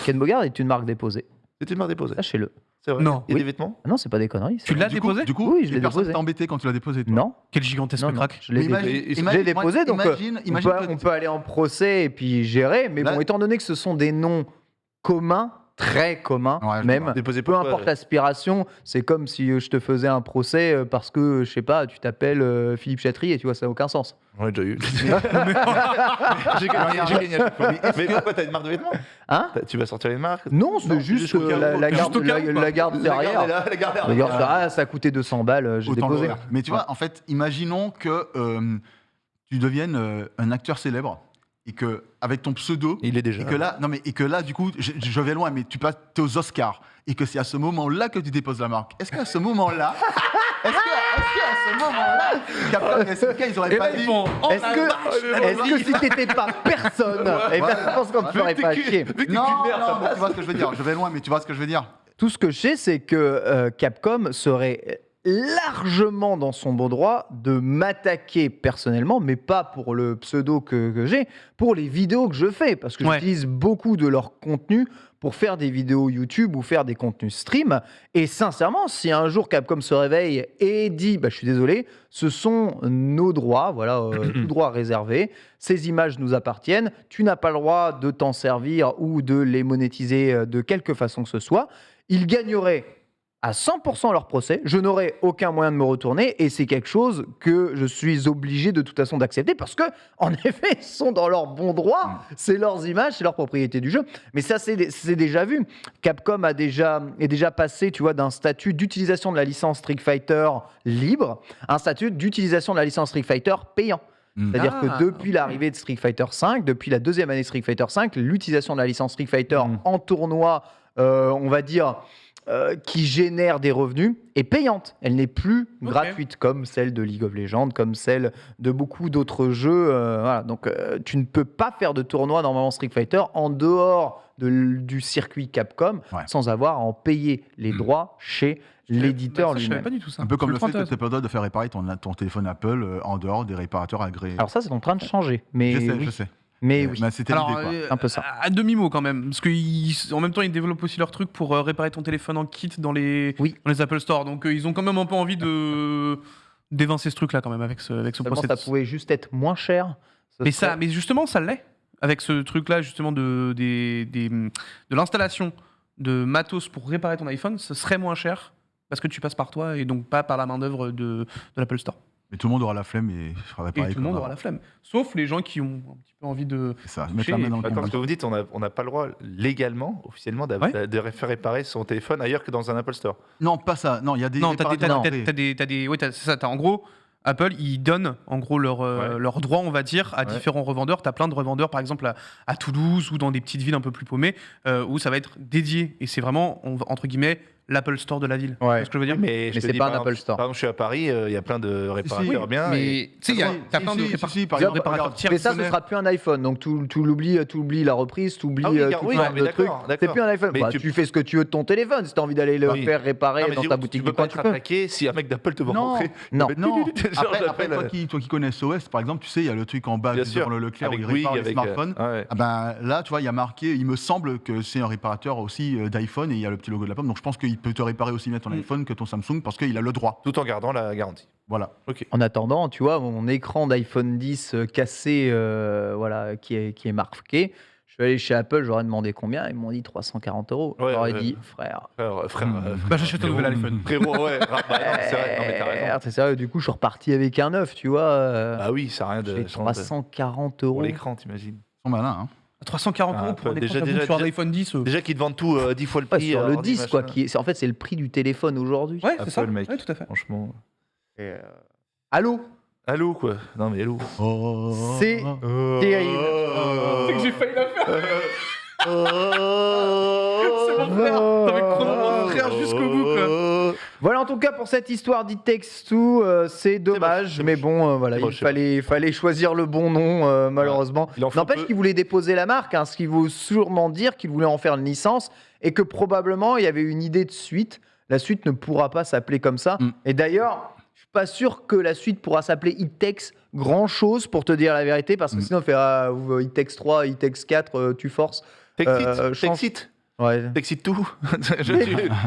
Ken Bogard est une marque déposée. C'est une marque déposée. Sachez-le. C'est vrai. Non. Il y a Oui. des vêtements. Ah non, c'est pas des conneries. Tu l'as déposé? Du coup, Oui, je l'ai personne déposé. t'a embêté quand tu l'as déposé, toi. Non. Quel gigantesque Non, crack. je l'ai déposé. Je l'ai déposé, donc on peut aller en procès et puis gérer. Mais bon, étant donné que ce sont des noms communs, très communs même, peu importe l'aspiration, c'est comme si je te faisais un procès parce que, je sais pas, tu t'appelles Philippe Chatrier, tu vois, ça n'a aucun sens. J'en ai déjà eu. J'ai gagné à chaque fois. Mais pourquoi t'as une marque de vêtements? Hein? Tu vas sortir une marque? Non, c'est juste la garde derrière. La garde derrière, ça a coûté 200 balles, j'ai déposé. Mais tu vois, en fait, imaginons que tu deviennes un acteur célèbre et que avec ton pseudo, il est déjà. Et que là, du coup, je vais loin, mais tu passes aux Oscars et que c'est à ce moment-là que tu déposes la marque. Est-ce qu'à ce moment-là, Capcom et SNK, ils auraient pas dit. Est-ce que si t'étais pas personne, je pense qu'on ne ferait pas chier. Non, tu vois ce que je veux dire. Je vais loin, mais tu vois ce que je veux dire. Tout ce que je sais, c'est que Capcom serait largement dans son bon droit de m'attaquer personnellement, mais pas pour le pseudo que j'ai, pour les vidéos que je fais, parce que Ouais. j'utilise beaucoup de leur contenu pour faire des vidéos YouTube ou faire des contenus stream. Et sincèrement, si un jour Capcom se réveille et dit je suis désolé, ce sont nos droits, voilà, tout droit réservé, ces images nous appartiennent, tu n'as pas le droit de t'en servir ou de les monétiser de quelque façon que ce soit, ils gagneraient à 100% leur procès, je n'aurai aucun moyen de me retourner et c'est quelque chose que je suis obligé de toute façon d'accepter parce que, en effet, ils sont dans leur bon droit, c'est leurs images, c'est leur propriété du jeu. Mais ça, c'est déjà vu. Capcom est déjà passé, tu vois, d'un statut d'utilisation de la licence Street Fighter libre à un statut d'utilisation de la licence Street Fighter payant. C'est-à-dire que depuis l'arrivée de Street Fighter V, depuis la deuxième année de Street Fighter V, l'utilisation de la licence Street Fighter en tournoi, on va dire, qui génère des revenus est payante. Elle n'est plus gratuite comme celle de League of Legends, comme celle de beaucoup d'autres jeux. Voilà. Donc, tu ne peux pas faire de tournoi normalement Street Fighter en dehors du circuit Capcom sans avoir à en payer les droits chez l'éditeur Je savais lui-même. pas du tout ça. Un peu comme le fait que intéressant. tu n'as pas le droit de faire réparer ton téléphone Apple en dehors des réparateurs agréés. Alors ça, c'est en train de changer. Mais Je sais. Mais oui. Mais c'était Alors, l'idée, quoi. Un peu ça. À demi-mot quand même, parce qu'en même temps, ils développent aussi leur truc pour réparer ton téléphone en kit dans les Apple Store. Donc, ils ont quand même un peu envie d'évincer ce truc-là quand même avec ce Seulement, procédé. ça pouvait juste être moins cher. Mais justement, ça l'est. Avec ce truc-là, justement, de l'installation de matos pour réparer ton iPhone, ce serait moins cher parce que tu passes par toi et donc pas par la main-d'œuvre de l'Apple Store. Mais tout le monde aura la flemme et fera réparer. Et tout le monde aura la flemme. Sauf les gens qui ont un petit peu envie de. C'est ça, toucher mettre la main et dans le puis- Attends, ce que cambouis. vous dites, on n'a pas le droit légalement, officiellement, de faire réparer son téléphone ailleurs que dans un Apple Store. Non, pas ça. Non, il y a des Non, t'as réparateurs des, agréés. c'est ça. En gros, Apple, ils donnent en gros leur droit, on va dire, à Ouais. différents revendeurs. T'as plein de revendeurs, par exemple à Toulouse ou dans des petites villes un peu plus paumées, où ça va être dédié. Et c'est vraiment, entre guillemets, l'Apple Store de la ville. Tu vois ce que je veux dire? Mais je te c'est dis, pas par un exemple, Apple Store. Par exemple, je suis à Paris, il y a plein de réparateurs bien. Mais tu sais, t'as plein de par exemple, réparateurs regarde, tiers. Mais ça, ce sera plus un iPhone. Donc, tu l'oublies la reprise, tu oublies Ah oui, tout oui, plein non, mais de d'accord, trucs. d'accord. C'est plus un iPhone. Mais Bah, tu fais ce que tu veux de ton téléphone. Si tu as envie d'aller le Oui. faire réparer Non, mais dans dis- ta boutique tu peux du pas coin, être tu peux. attaqué si un mec d'Apple te voit Non. rentrer. Non. Non, Genre, après, j'appelle, toi qui connais SOS, par exemple, tu sais, il y a le truc en bas Bien devant sûr. le Leclerc où Avec il Bouygues, répare les avec, smartphones. ouais. Ah ben, là, tu vois, il y a marqué, il me semble que c'est un réparateur aussi d'iPhone et il y a le petit logo de la pomme. Donc je pense qu'il peut te réparer aussi bien ton iPhone que ton Samsung parce qu'il a le droit. Tout en gardant la garantie. Voilà. En attendant, tu vois, mon écran d'iPhone 10 cassé, voilà, qui est marqué. Je suis allé chez Apple, j'aurais demandé combien. Ils m'ont dit 340 €. Ouais, J'aurais ouais. dit, frère. Frère, Bah, j'achète un nouvel iPhone. Frérot, ouais, c'est vrai, non mais t'as raison. C'est sérieux, du coup, je suis reparti avec un neuf, tu vois. Ah oui, ça n'a rien de. J'ai 340 Pour €. l'écran, t'imagines. Ils sont malins, hein. 340 Ah, € pour un déjà- écran déjà- sur un iPhone 10. Déjà qu'ils te vendent tout 10 fois le Ouais, prix. sur le ordi, 10, quoi. machin. En fait, c'est le prix du téléphone aujourd'hui. Ouais, c'est ça. Apple, mec. Ouais, tout à fait. Franchement. Allô. Allô, quoi. Non, mais allô. C'est terrible. C'est que j'ai failli la faire. C'est mon frère. T'avais chrono mon frère jusqu'au bout, quoi. Voilà, en tout cas, pour cette histoire d'It Takes Two, c'est dommage, c'est mais moche. bon, voilà, C'est il moche, c'est fallait choisir le bon nom, malheureusement. Il en faut N'empêche peu. qu'il voulait déposer la marque, ce qui veut sûrement dire qu'il voulait en faire une licence et que probablement il y avait une idée de suite. La suite ne pourra pas s'appeler comme ça. Et d'ailleurs, je suis pas sûr que la suite pourra s'appeler It Takes grand chose pour te dire la vérité, parce que sinon on fait It Takes 3, It Takes 4, tu forces. change- T'excites. Ouais. T'excites tout.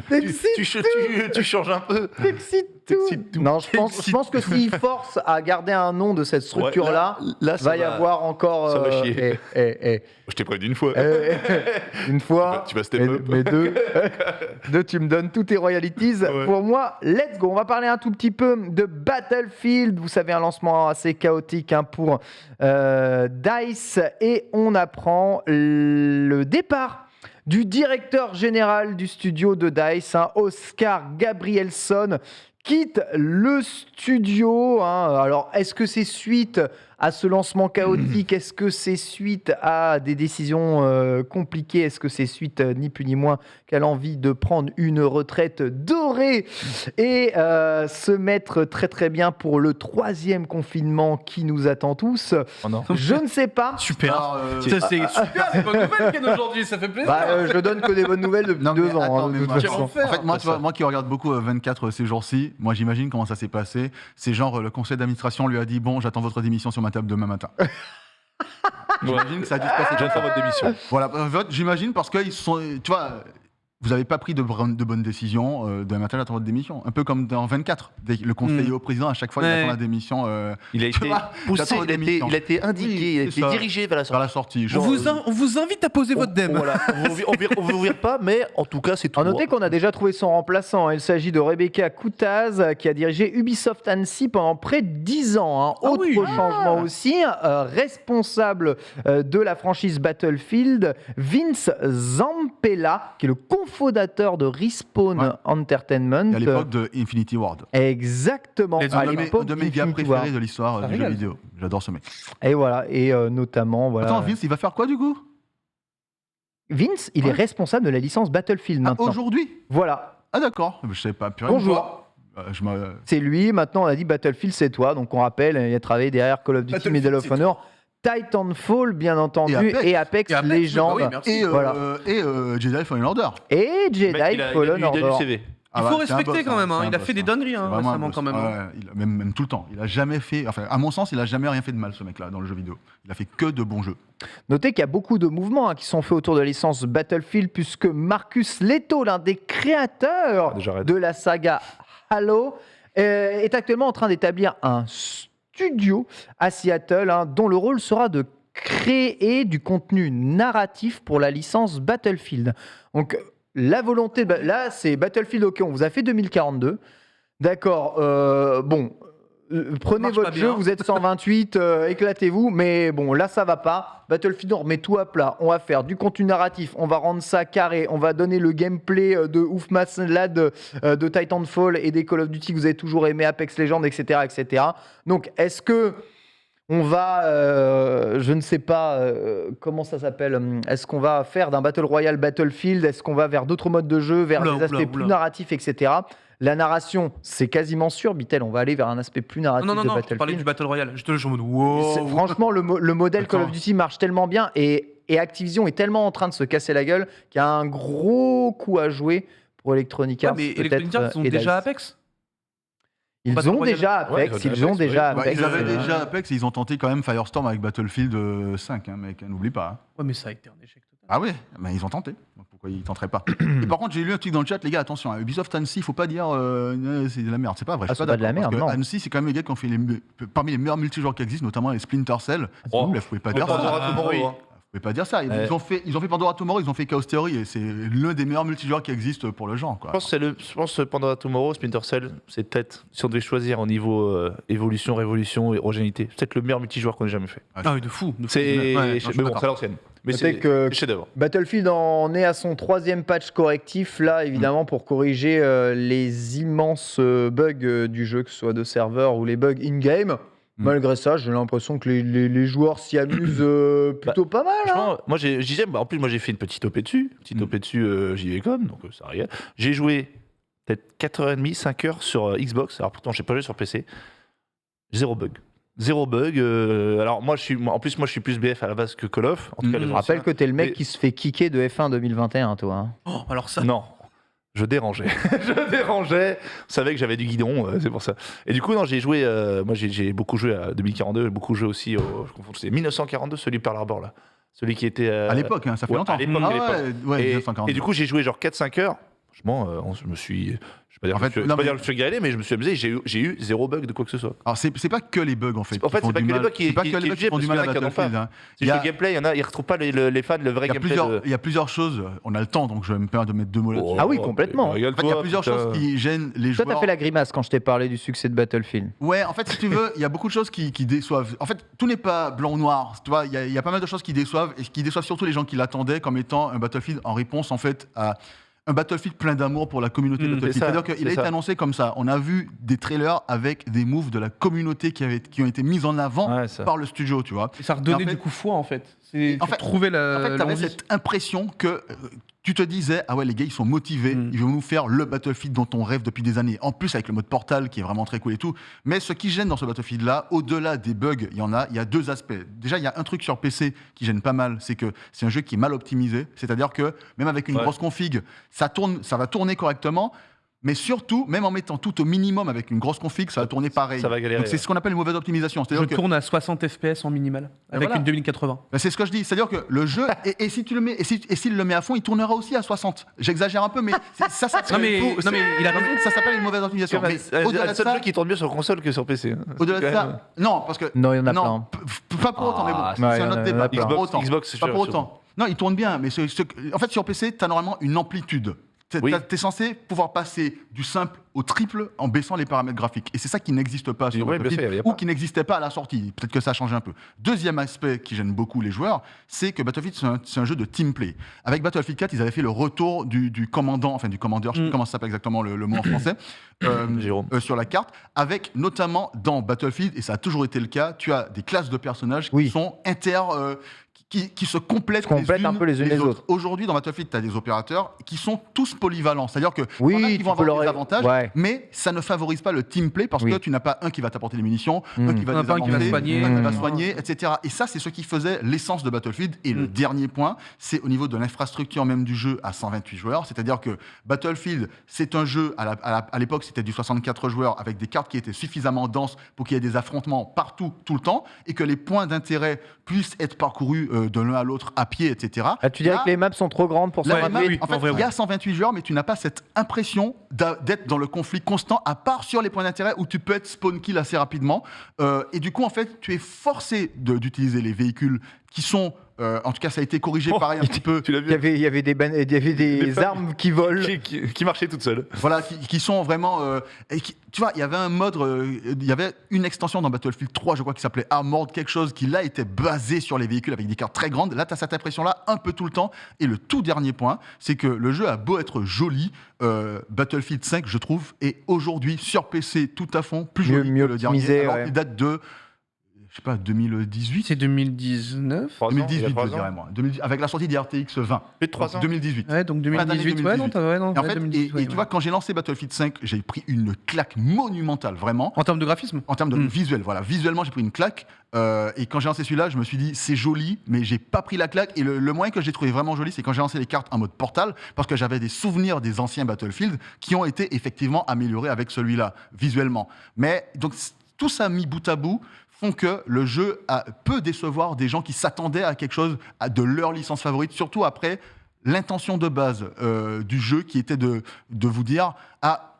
T'excites Tu changes un peu. T'excites T'excites tout. tout. Non, je pense que s'il force à garder un nom de cette structure-là, Là, ça va y avoir encore. ça va chier. eh, Je t'ai prévenu une fois. une fois, Tu vas step mais, up. mais deux, tu me donnes tous tes royalties. Ouais. Pour moi, let's go. On va parler un tout petit peu de Battlefield. Vous savez, un lancement assez chaotique pour DICE. Et on apprend le départ du directeur général du studio de DICE, Oscar Gabrielson, quitte le studio. Alors, est-ce que c'est suite à ce lancement chaotique? Est-ce que c'est suite à des décisions compliquées? Est-ce que c'est suite, ni plus ni moins, qu'à l'envie de prendre une retraite dorée et se mettre très très bien pour le 3e confinement qui nous attend tous? Oh non. Je ne sais pas. Super. Alors, Ça, c'est super, c'est bonne nouvelle Ken aujourd'hui, ça fait plaisir. Je donne que des bonnes nouvelles depuis Non, mais 2 ans. attends, hein, de mais toute moi, façon. en fait, moi qui regarde beaucoup 24 ces jours-ci, moi j'imagine comment ça s'est passé. C'est genre le conseil d'administration lui a dit bon, j'attends votre démission sur ma table demain matin. J'imagine que ça a dû se passer. J'attends votre démission. Voilà, en fait, j'imagine parce qu'ils sont, tu vois, vous n'avez pas pris de bonnes décisions demain matin, j'attends votre démission. Un peu comme dans 24, le conseiller au président à chaque fois il Ouais. attend la démission. Il a tu été vois, poussé, j'attends votre démission. il a été indiqué, Oui, il a c'est été ça. dirigé vers la Vers sortie. la sortie. On vous invite à poser votre dème. Voilà, on vous vire pas, mais en tout cas, c'est tout. À noter qu'on a déjà trouvé son remplaçant. Il s'agit de Rebecca Coutaz, qui a dirigé Ubisoft Annecy pendant près de 10 ans. Ah Autre oui. changement aussi, responsable de la franchise Battlefield, Vince Zampella, qui est le cofondateur de Respawn Ouais. Entertainment. Et à l'époque de Infinity Ward. Exactement. Les À Un l'époque de mes gars d'Infinity préférés Ward. de l'histoire Ça du jeu régale. vidéo. J'adore ce mec. Et voilà, et notamment, voilà. Attends, Vince, il va faire quoi du coup Vince, il est responsable de la licence Battlefield Ah, maintenant. aujourd'hui Voilà. Ah d'accord, je savais pas. Purée, Bonjour. C'est lui, maintenant on a dit Battlefield c'est toi, donc on rappelle, il a travaillé derrière Call of Duty, Battlefield, Medal of c'est Honor, Titanfall bien entendu, Et Apex. et Apex, Et Apex, Legends, bah oui, merci. Et, Voilà. Jedi Fallen Order. et Jedi Il a Fallen du Order. CV. Ah Il bah, faut c'est un respecter boss, quand même, c'est hein. un Il a boss, fait des dingueries, C'est hein, vraiment un récemment boss. quand même. Ouais, même tout le temps. Il a jamais fait, enfin, à mon sens, il a jamais rien fait de mal ce mec-là dans le jeu vidéo. Il a fait que de bons jeux. Notez qu'il y a beaucoup de mouvements qui sont faits autour de la licence Battlefield, puisque Marcus Leto, l'un des créateurs Ah, déjà, arrête. de la saga Halo, est actuellement en train d'établir un studio à Seattle, dont le rôle sera de créer du contenu narratif pour la licence Battlefield. Donc, la volonté, là, c'est Battlefield, ok, on vous a fait 2042. D'accord, prenez marche votre pas jeu, bien. vous êtes 128, éclatez-vous, mais bon, là, ça va pas. Battlefield, on remet tout à plat. On va faire du contenu narratif, on va rendre ça carré, on va donner le gameplay de ouf malade de Titanfall et des Call of Duty que vous avez toujours aimé, Apex Legends, etc., etc. Donc, est-ce que on va, je ne sais pas comment ça s'appelle, est-ce qu'on va faire d'un Battle Royale Battlefield, est-ce qu'on va vers d'autres modes de jeu, vers Oula, des aspects oula, plus oula. narratifs, etc. La narration, c'est quasiment sûr, Bitel, on va aller vers un aspect plus narratif Non, de je Battlefield. parlais du Battle Royale. Je te le jure en mode wow. Franchement, le modèle Call of Attends. Duty marche tellement bien et Activision est tellement en train de se casser la gueule qu'il y a un gros coup à jouer pour Electronic Ouais, Arts. mais peut-être, Electronic Arts, ils ont et déjà DICE. Apex. Ils Battle ont Royale. déjà Ouais, Apex, ils ont ils ont Apex, déjà oui. Bah, Apex. ils avaient déjà Apex et ils ont tenté quand même Firestorm avec Battlefield 5, hein, mec, n'oublie pas. Hein. Ouais, mais ça a été un échec total. Ah ouais, mais ils ont tenté. Donc pourquoi ils tenteraient pas Et par contre, j'ai lu un truc dans le chat, les gars, attention, hein, Ubisoft Annecy, il faut pas dire c'est de la merde. C'est pas vrai. Ah, je suis c'est pas de la d'accord, merde, parce que non. Annecy, c'est quand même les gars qui ont fait parmi les meilleurs multijoueurs qui existent, notamment les Splinter Cell. Oh. Vous pouvez pas dire ça. Pandora Tomorrow, oui. hein. Vous pouvez pas dire ça. Ouais. Ils ont fait Pandora Tomorrow, ils ont fait Chaos Theory et c'est l'un des meilleurs multijoueurs qui existent pour le genre. Quoi. Je pense que Pandora Tomorrow, Splinter Cell, c'est peut-être, si on devait choisir au niveau évolution, révolution et hétérogénéité, c'est peut-être le meilleur multijoueur qu'on ait jamais fait. Ah oui, de fou. de fou. C'est, Ouais, non, je suis mais bon, d'accord. c'est à l'ancienne. Mais Notez c'est que- chef-d'œuvre. Battlefield en est à son 3e patch correctif, là, évidemment, pour corriger les immenses bugs du jeu, que ce soit de serveur ou les bugs in-game. Malgré ça, j'ai l'impression que les joueurs s'y amusent plutôt pas mal. Hein. Franchement, moi, je disais, en plus, moi, j'ai fait une petite OP dessus. Petite OP dessus, j'y vais comme, donc ça regarde. J'ai joué peut-être 4h30, 5h sur Xbox. Alors pourtant, j'ai pas joué sur PC. Zéro bug. Zéro bug. Alors moi, en plus, moi, je suis plus BF à la base que Call of. En tout cas, les Je anciens. rappelle que t'es le mec Mais- qui se fait kicker de F1 2021, toi. Hein. Oh, alors ça. Non, je dérangeais. Je dérangeais. On savait que j'avais du guidon, c'est pour ça. Et du coup, non, j'ai joué. Moi, j'ai beaucoup joué à 2042, j'ai beaucoup joué aussi au. Je confonds, c'est 1942, celui Pearl Harbor, là. Celui qui était. À l'époque, hein, ça fait ouais, longtemps. à l'époque, Ah à l'époque. ouais, Et, 1942. et du coup, j'ai joué genre 4-5 heures. Franchement, je me suis. Je vais pas dire En que fait, je me non, suis- je vais pas mais- dire que je suis galéré, mais je me suis amusé. J'ai eu zéro bug de quoi que ce soit. Alors, c'est pas que les bugs, en fait. En fait, qui font c'est pas du que les mal. bugs qui- C'est pas qui- que les qui bugs qui jugent, font du parce mal à qu'il y en a qui en ont Battlefield. hein. C'est Il y juste a- le gameplay, ils retrouvent pas les fans, le vrai Il y a gameplay. plusieurs- de- il y a plusieurs choses. On a le temps, donc je vais me permettre de mettre deux mots là-dessus. Oh, Ah oui, complètement. En fait, il y a régale-toi, plusieurs putain. choses qui gênent les Toi, joueurs. t'as fait la grimace quand je t'ai parlé du succès de Battlefield. Ouais, en fait, si tu veux, il y a beaucoup de choses qui déçoivent. En fait, tout n'est pas blanc ou noir. Tu vois, il y a pas mal de choses qui déçoivent et qui déçoivent surtout les gens qui l'attendaient comme étant un Battlefield en réponse en fait à un Battlefield plein d'amour pour la communauté de Battlefield. c'est ça, C'est-à-dire qu'il a c'est été ça. annoncé comme ça. On a vu des trailers avec des moves de la communauté qui ont été mis en avant Ouais, ça. par le studio, tu vois. Et ça redonnait Et en fait- du coup foi en fait. C'est En fait- trouver En fait, tu avais l'envie. cette impression que tu te disais, ah ouais, les gars, ils sont motivés, ils vont nous faire le Battlefield dont on rêve depuis des années. En plus, avec le mode Portal qui est vraiment très cool et tout. Mais ce qui gêne dans ce Battlefield-là, il des bugs, il y a deux aspects. Déjà, il y a un truc sur PC qui gêne pas mal, c'est que c'est un jeu qui est mal optimisé. C'est-à-dire que même avec une Ouais. grosse config, ça va tourner correctement. Mais surtout, même en mettant tout au minimum avec une grosse config, ça va tourner pareil. ça va galérer, Donc c'est ouais. ce qu'on appelle une mauvaise optimisation. Je C'est-à-dire que tourne à 60 FPS en minimal avec voilà. une 2080. ben, c'est ce que je dis, c'est-à-dire que le jeu, et si tu le mets, et s'il le met à fond, il tournera aussi à 60. J'exagère un peu, mais ça Non mais il a raison. ça s'appelle une mauvaise optimisation. Mais C'est au-delà le de seul ça, jeu qui tourne mieux sur console que sur PC. au-delà de Quand même. ça, non, parce que Non, il y en a plein. pas pour autant, mais bon, Ah, c'est ouais, un autre il y en débat. a plein. Pas pour autant. Xbox, c'est Pas sûr, pour surtout. autant. Non, il tourne bien, mais en fait, sur PC, tu as normalement une amplitude. Oui. Tu es censé pouvoir passer du simple au triple en baissant les paramètres graphiques. Et c'est ça qui n'existe pas sur Oui, bien Battlefield, sûr, il y a ou pas. qui n'existait pas à la sortie. Peut-être que ça a changé un peu. Deuxième aspect qui gêne beaucoup les joueurs, c'est que Battlefield, c'est un jeu de team play. Avec Battlefield 4, ils avaient fait le retour du commandant, enfin du commandeur, je sais plus comment ça s'appelle exactement le mot en français, Jérôme. sur la carte, avec notamment dans Battlefield, et ça a toujours été le cas, tu as des classes de personnages Oui. qui sont qui se complètent, Se complètent un peu les unes les autres. Aujourd'hui, dans Battlefield, tu as des opérateurs qui sont tous polyvalents. C'est-à-dire que Oui, y en a qui tu vont peux avoir leur- des avantages, ouais. mais ça ne favorise pas le team play parce Oui. que tu n'as pas un qui va t'apporter les munitions, un qui va Un qui va désamorcer, soigner. un qui va Mmh. soigner, etc. Et ça, c'est ce qui faisait l'essence de Battlefield. Et le dernier point, c'est au niveau de l'infrastructure même du jeu à 128 joueurs. C'est-à-dire que Battlefield, c'est un jeu, à l'époque, c'était du 64 joueurs avec des cartes qui étaient suffisamment denses pour qu'il y ait des affrontements partout, tout le temps, et que les points d'intérêt puissent être parcourus de l'un à l'autre à pied, etc. Ah, tu dirais Là, que les maps sont trop grandes pour là, ça. les maps, oui, en fait, en vrai, il y a ouais. 128 joueurs, mais tu n'as pas cette impression d'être dans le conflit constant, à part sur les points d'intérêt où tu peux être spawn kill assez rapidement. Et du coup, en fait, tu es forcé d'utiliser les véhicules qui sont, en tout cas, ça a été corrigé Oh, pareil un petit peu. Tu l'as vu Il y avait des femmes armes qui volent. qui marchait toute seule. Voilà, qui sont vraiment. Tu vois, il y avait un mode, il y avait une extension dans Battlefield 3, je crois, qui s'appelait Armored quelque chose, qui là était basé sur les véhicules avec des cartes très grandes. Là, tu as cette impression-là un peu tout le temps. Et le tout dernier point, c'est que le jeu a beau être joli, Battlefield 5, je trouve, est aujourd'hui sur PC tout à fond, plus joli Mieux que le dernier, optimisé, alors ouais. qu'il date de, je sais pas, 2018. C'est 2019. 2018, je dirais moi. Avec la sortie des RTX 20. Plus de 3 ans. 2018. Ouais, donc Fin d'année 2018. Ouais, non, 2018. ouais, non, Et en ouais, fait, 2018, ouais, tu vois, quand j'ai lancé Battlefield 5, j'ai pris une claque monumentale, vraiment. En termes de graphisme. En termes de visuel, voilà. Visuellement, j'ai pris une claque. Et quand j'ai lancé celui-là, je me suis dit, c'est joli, mais j'ai pas pris la claque. Et le moyen que j'ai trouvé vraiment joli, c'est quand j'ai lancé les cartes en mode Portal, parce que j'avais des souvenirs des anciens Battlefield qui ont été effectivement améliorés avec celui-là, visuellement. Mais donc, tout ça mis bout à bout font que le jeu peut décevoir des gens qui s'attendaient à quelque chose de leur licence favorite, surtout après l'intention de base du jeu qui était de vous dire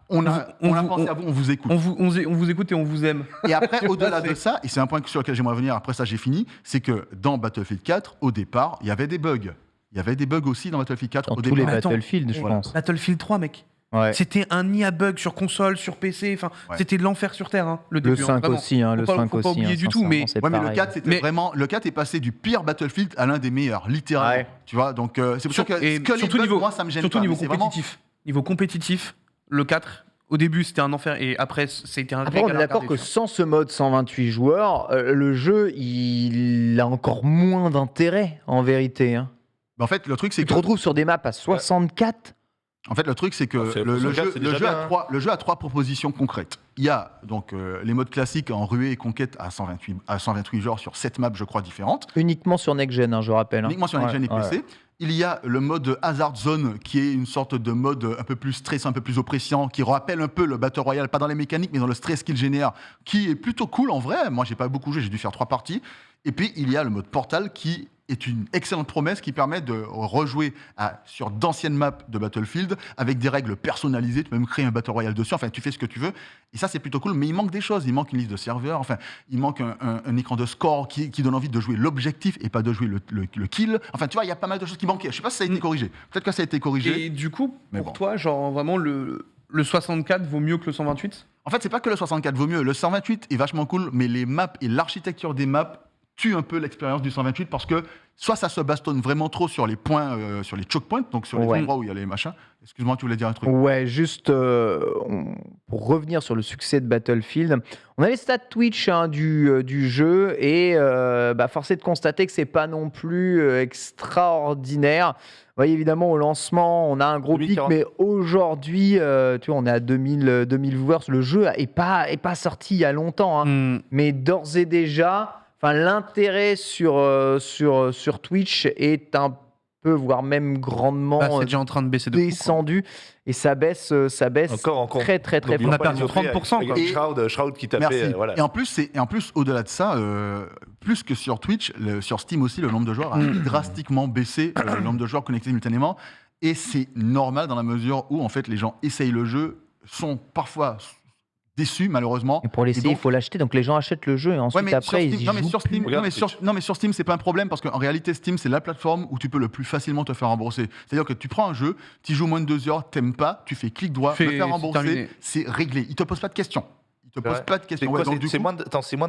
on a pensé à vous, on vous écoute. On vous écoute et on vous aime. Et après, au-delà de ça, et c'est un point sur lequel j'aimerais revenir, après ça j'ai fini, c'est que dans Battlefield 4, au départ, il y avait des bugs. Il y avait des bugs aussi dans Battlefield 4 Dans au tous les départ. Attends, Battlefield, je pense. Battlefield 3, mec. Ouais. C'était un nid à bugs sur console, sur PC. Enfin, Ouais. c'était de l'enfer sur Terre. Hein, le Le début. 5 vraiment. aussi, hein, le Faut pas- 5 faut aussi. pas oublier hein, du tout, mais- sincèrement, c'est Ouais, mais le pareil. 4, c'était Mais- vraiment. Le 4 est passé du pire Battlefield à l'un des meilleurs, littéralement. Ouais. Tu vois, donc c'est pour ça que, Et que les surtout bugs, niveau, moi, ça me gêne surtout pas. niveau mais c'est vraiment- compétitif. Niveau compétitif, le 4, au début, c'était un enfer et après, c'était un Après, on est régal à d'accord regarder, que tu sans ce mode 128 joueurs, le jeu, il a encore moins d'intérêt, en vérité. Hein. Mais en fait, le truc, c'est Tu que. te retrouves sur des maps à 64. En fait, le truc, c'est que Ah, c'est- le 64, jeu, c'est le déjà jeu bien, hein. le jeu a trois propositions concrètes. Il y a donc les modes classiques en ruée et conquête à 128 joueurs sur 7 maps, je crois, différentes. Uniquement sur Next Gen, hein, je rappelle. hein. Uniquement sur next-gen et Ouais, PC. ouais. Il y a le mode Hazard Zone, qui est une sorte de mode un peu plus stressant, un peu plus oppressant, qui rappelle un peu le Battle Royale, pas dans les mécaniques, mais dans le stress qu'il génère, qui est plutôt cool en vrai. Moi, j'ai pas beaucoup joué, j'ai dû faire 3 parties. Et puis, il y a le mode Portal, qui est une excellente promesse qui permet de rejouer sur d'anciennes maps de Battlefield avec des règles personnalisées. Tu peux même créer un Battle Royale dessus. Enfin, tu fais ce que tu veux. Et ça, c'est plutôt cool. Mais il manque des choses. Il manque une liste de serveurs. Enfin, il manque un écran de score qui donne envie de jouer l'objectif et pas de jouer le kill. Enfin, tu vois, il y a pas mal de choses qui manquaient. Je sais pas si ça a été corrigé. Peut-être que ça a été corrigé. Et du coup, Mais pour bon. toi, genre vraiment, le 64 vaut mieux que le 128 ? En fait, c'est pas que le 64 vaut mieux. Le 128 est vachement cool, mais les maps et l'architecture des maps tue un peu l'expérience du 128 parce que soit ça se bastonne vraiment trop sur les points, sur les choke points, donc sur les endroits où il y a les machins. Excuse-moi, tu voulais dire un truc? Ouais, juste pour revenir sur le succès de Battlefield, on a les stats Twitch du jeu et force est de constater que c'est pas non plus extraordinaire. Vous voyez, évidemment, au lancement, on a un gros pic, 2040. mais aujourd'hui, tu vois, on est à 2000 viewers. Le jeu est pas sorti il y a longtemps, hein. Mais d'ores et déjà, l'intérêt sur Twitch est un peu, voire même grandement c'est déjà en train de baisser de descendu. Et ça baisse Encore. très très très Donc, fort. a perdu 30%, Avec quoi. Shroud qui Merci. tapait. Voilà. Et en plus, au-delà de ça, plus que sur Twitch, sur Steam aussi, le nombre de joueurs a drastiquement baissé, le nombre de joueurs connectés simultanément. Et c'est normal dans la mesure où, en fait, les gens essayent le jeu, sont parfois déçus, malheureusement. Et pour l'essayer, Et il donc- faut l'acheter. Donc les gens achètent le jeu et ensuite après, ils y jouent. sur Steam, Regarde mais sur Steam, c'est pas un problème parce qu'en réalité, Steam, c'est la plateforme où tu peux le plus facilement te faire rembourser. C'est-à-dire que tu prends un jeu, tu joues moins de 2 heures, t'aimes pas, tu fais clic droit, Fais- me faire c'est rembourser, terminé. c'est réglé. Il te pose pas de questions. Il te pose vrai. pas de C'est questions. quoi, Ouais, donc, du c'est coup, moins de 2 heures c'est moins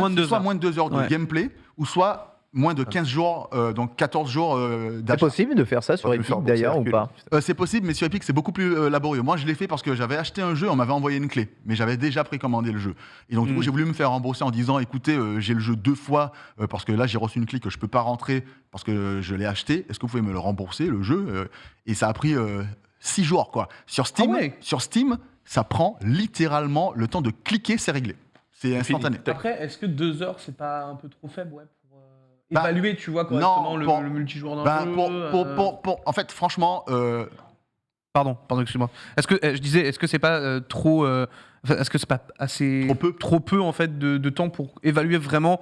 de 2 soit heures. moins de 2 heures de Ouais. gameplay, ou soit moins de 15 jours, donc 14 jours C'est d'achat. possible de faire ça sur On peut le Epic faire d'ailleurs ou rembourser pas? Hercule. C'est possible, mais sur Epic, c'est beaucoup plus laborieux. Moi, je l'ai fait parce que j'avais acheté un jeu, on m'avait envoyé une clé, mais j'avais déjà précommandé le jeu. Et donc, du coup, j'ai voulu me faire rembourser en disant, écoutez, j'ai le jeu 2 fois, parce que là, j'ai reçu une clé que je peux pas rentrer parce que je l'ai acheté. Est-ce que vous pouvez me le rembourser, le jeu? Et ça a pris 6 jours, quoi. Sur Steam, ça prend littéralement le temps de cliquer, c'est réglé. C'est instantané. Tac. Après, est-ce que 2 heures, c'est pas un peu trop faible, pour Bah, évaluer, tu vois, correctement non, le pour- multijoueur d'un Ben, jeu en fait, franchement, Pardon, excuse-moi. Est-ce que je disais, est-ce que c'est pas trop, est-ce que c'est pas assez Trop peu. en fait de temps pour évaluer vraiment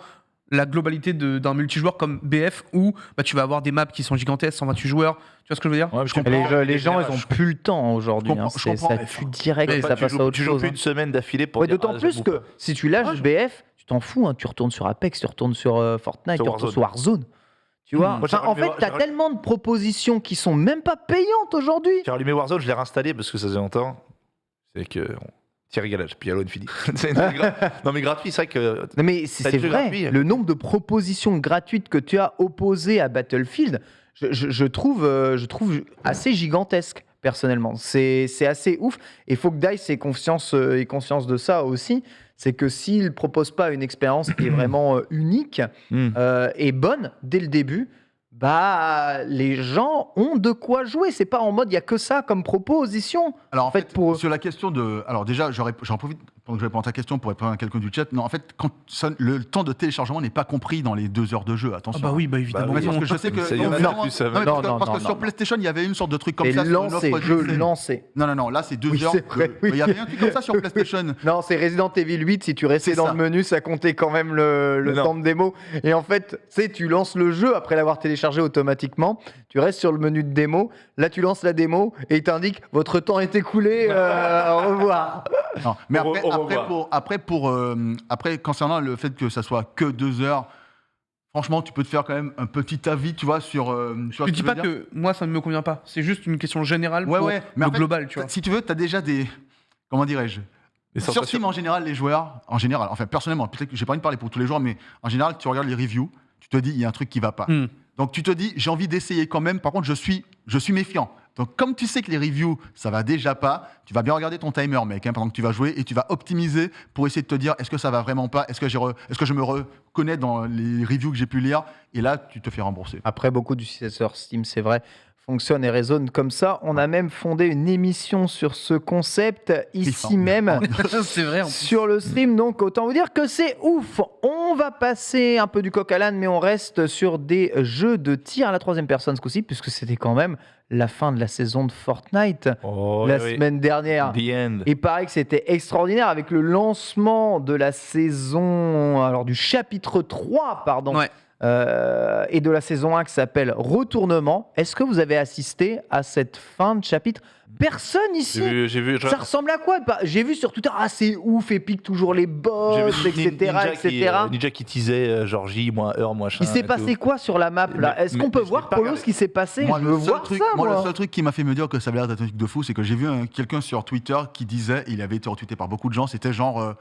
la globalité d'un multijoueur comme BF où tu vas avoir des maps qui sont gigantesques, 128 joueurs. Tu vois ce que je veux dire? Ouais, je Et comprends. les gens, ils ont plus le temps aujourd'hui. Je comprends, je comprends, Ça mais tue direct, Ouais, ça passe à autre tu joues chose. plus une semaine d'affilée pour Ouais, dire, d'autant ah, plus j'avoue que pas. si tu lâches BF, tu t'en fous, hein, tu retournes sur Apex, tu retournes sur Fortnite, Sur tu retournes Warzone. sur Warzone. Tu vois? Moi, j'ai En fait, rallumé- tu as j'ai- tellement de propositions qui sont même pas payantes aujourd'hui. J'ai rallumé Warzone, je l'ai réinstallé parce que ça faisait longtemps. C'est que. Petit régalage, puis Halo Infinite. Non, mais gratuit, c'est vrai que. Non, mais T'as c'est des jeux vrai, gratuits. le nombre de propositions gratuites que tu as opposées à Battlefield, je trouve assez gigantesque, personnellement. C'est assez ouf. Et il faut que DICE ait conscience de ça aussi. C'est que s'il ne propose pas une expérience qui est vraiment unique et bonne dès le début, les gens ont de quoi jouer. C'est pas en mode il y a que ça comme proposition. Alors en fait, fait, pour- sur la question de... Alors déjà, j'en profite pendant que je réponds à ta question pour répondre à quelqu'un du chat. Non, en fait, le temps de téléchargement n'est pas compris dans les 2 heures de jeu, Ah attention. bah oui, évidemment. Bah oui, Parce que je sais que... Ça y en a non, plus, ça va. mais Non, parce que non, sur non. PlayStation, il y avait une sorte de truc comme C'est ça. sur une lancé, offre jeu d'essai. lancé. Non, là, c'est 2 Oui, heures. c'est vrai, oui. Il y avait un truc comme ça sur PlayStation. Non, c'est Resident Evil 8. Si tu restais C'est dans ça. le menu, ça comptait quand même le Non. temps de démo. Et en fait, tu lances le jeu après l'avoir téléchargé automatiquement. Tu restes sur le menu de démo. Là, tu lances la démo et il t'indique votre temps est écoulé. Au revoir. Non, mais Au revoir. après, concernant le fait que ça soit que 2 heures, franchement, tu peux te faire quand même un petit avis, tu vois, sur. Je dis pas que moi ça ne me convient pas. C'est juste une question générale Ouais, pour ouais, mais le en fait, global, tu vois. Si tu veux, tu as déjà des. Comment dirais-je? Les Sur sensations. Steam, en général, les joueurs, enfin personnellement, peut-être que j'ai pas envie de parler pour tous les joueurs, mais en général, tu regardes les reviews, tu te dis, il y a un truc qui va pas. Donc tu te dis, j'ai envie d'essayer quand même. Par contre, je suis méfiant. Donc comme tu sais que les reviews, ça va déjà pas, tu vas bien regarder ton timer, mec, hein, pendant que tu vas jouer, et tu vas optimiser pour essayer de te dire, est-ce que ça va vraiment pas? Est-ce que je me reconnais dans les reviews que j'ai pu lire? Et là, tu te fais rembourser. Après, beaucoup d'utilisateurs Steam, c'est vrai, fonctionnent et raisonnent comme ça. On a même fondé une émission sur ce concept ici Flippant. même. C'est vrai. en plus. Sur le stream, donc autant vous dire que c'est ouf. On va passer un peu du coq à l'âne, mais on reste sur des jeux de tir à la troisième personne ce coup-ci, puisque c'était quand même la fin de la saison de Fortnite Oh, la oui. semaine dernière. The End. Il paraît que c'était extraordinaire avec le lancement de la saison, alors du chapitre 3, pardon, Ouais. et de la saison 1 qui s'appelle Retournement. Est-ce que vous avez assisté à cette fin de chapitre? Personne ici. J'ai vu. Ça ressemble à quoi? J'ai vu sur Twitter, c'est ouf, Epic toujours les boss, etc. Ninja qui teasait genre J, moins heure, moins Il s'est passé quoi sur la map là? Est-ce qu'on peut je l'ai voir, pas Polo, regardé. ce qui s'est passé? Moi, Je veux voir ça, le moi. seul truc qui m'a fait me dire que ça avait l'air d'être un truc de fou, c'est que j'ai vu quelqu'un sur Twitter qui disait, il avait été retweeté par beaucoup de gens, c'était genre,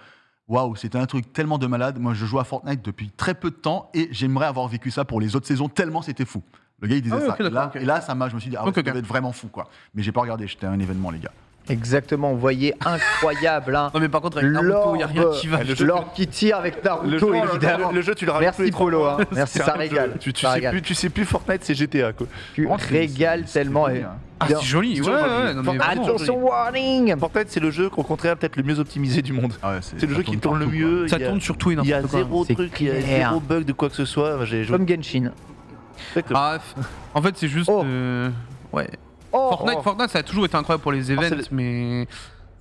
Waouh, c'était un truc tellement de malade. Moi, je joue à Fortnite depuis très peu de temps et j'aimerais avoir vécu ça pour les autres saisons tellement c'était fou. Le gars, il disait Ah oui, ça. ok, d'accord, ok. Et là, je me suis dit, ah ouais, Ok, ça ok. devait être vraiment fou, quoi. Mais j'ai pas regardé, j'étais à un événement, les gars. Exactement, vous voyez, incroyable. Hein. Non, mais par contre, avec Naruto, il n'y a rien qui va. L'orbe qui tire avec Naruto, évidemment. Le jeu, tu le rajoutes Merci Polo, hein. Merci, ça régale. Tu Ça sais régale. plus, tu sais plus Fortnite, c'est GTA quoi. Tu régales tellement. joli, Et... hein. Ah, c'est joli, ouais, ouais, non, mais vraiment. Attention, warning. Fortnite, c'est le jeu qu'au contraire peut-être le mieux optimisé du monde. Ah ouais, C'est le ça jeu qui tourne le partout, mieux. Ça il y a- tourne sur tout et Il y a n'importe quoi. zéro C'est truc, il y a clair. zéro bug de quoi que ce soit. Moi, j'ai joué. Comme Genshin. Exactement. Ah, en fait, c'est juste. Oh. Ouais. Oh, Fortnite, ça a toujours été incroyable pour les c'est events, le- mais.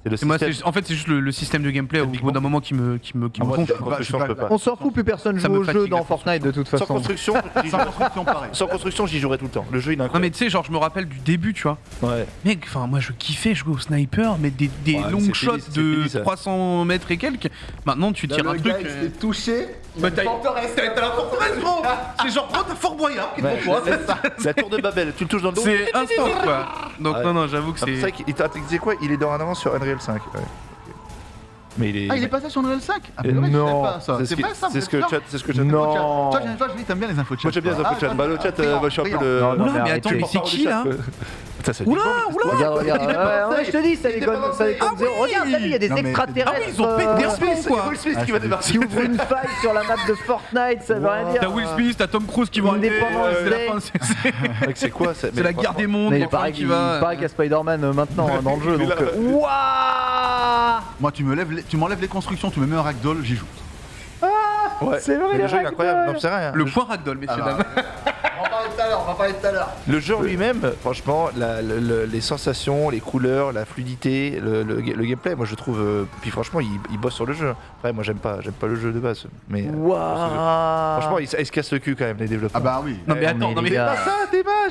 C'est le Et moi, système. en fait, c'est juste le système de gameplay au bout d'un moment qui me Ah, moi, gonfle. sans construction, je peux pas. on s'en fout, plus personne Ça joue me au jeu fatigue, dans la Fortnite de toute Sans façon. construction, Sans construction, pareil. sans construction, j'y jouerai tout le temps. Le jeu, il est Non, incroyable. mais tu sais, genre, je me rappelle du début, tu vois. Ouais. Mec, enfin, moi, je kiffais jouer au sniper, mais des Ouais, long c'est shots fini, c'est de fini, ça. 300 mètres et quelques. Maintenant, tu tires un truc. touché. Bah, t'as la forteresse, gros. C'est genre, oh, t'as Fort Boyard qui est Ouais, devant toi. La tour de Babel, tu le touches dans le dos. C'est instant, quoi. Donc, Ouais. non, j'avoue que Ah, c'est c'est. vrai qu'il t'a disait quoi? Il est dorénavant sur Unreal 5. Ouais. Mais il est. Ah, il est passé sur Unreal 5. Ah, Et mais je non. savais pas ça. C'est C'est ce vrai que- ça. c'est ce que vous êtes chat, c'est ce que chat. Non. Toi, je dis, t'aimes bien les infos de chat. Moi j'aime bien les infos de chat. Bah le chat, moi je suis un peu brillant. le. Non, non, Oula, mais arrêtez. attends, mais c'est qui là Ça, c'est Oula, oula. Regarde, regarde. Il est pas Ouais, je te dis, ça Il est déconne, pas ça déconne Ah zéro. oui. Regarde, t'as vu, il y a des Non, mais- extraterrestres. Ah oui, ils ont pété des plombs, quoi. Will Smith Ah, qui va c'est débarquer. qui ouvrent une faille sur la map de Fortnite, ça veut rien dire. T'as Will Smith, t'as Tom Cruise qui vont arriver. Indépendance C'est la Day. fin, Mec, c'est quoi ça? c'est la guerre des mondes. Mais il enfin, paraît qui qu'il va. paraît qu'il y a Spider-Man maintenant hein, dans le jeu. Mais Donc, là- Waouh. Moi, tu m'enlèves les constructions, tu me mets un ragdoll, j'y joue. Ouais. C'est vrai, Mais les le jeu est ragdolls. incroyable. Non, c'est rien. Le point ragdoll, messieurs, Ah, dames. On va parler tout à l'heure. Le jeu en lui-même, franchement, les sensations, les couleurs, la fluidité, le gameplay, moi je trouve. Puis franchement, il bosse sur le jeu. Après, moi j'aime pas le jeu de base. Mais Waouh. franchement, ils se cassent le cul quand même, les développeurs. Ah bah oui. Non, mais Mais attends, non, les mais. gars,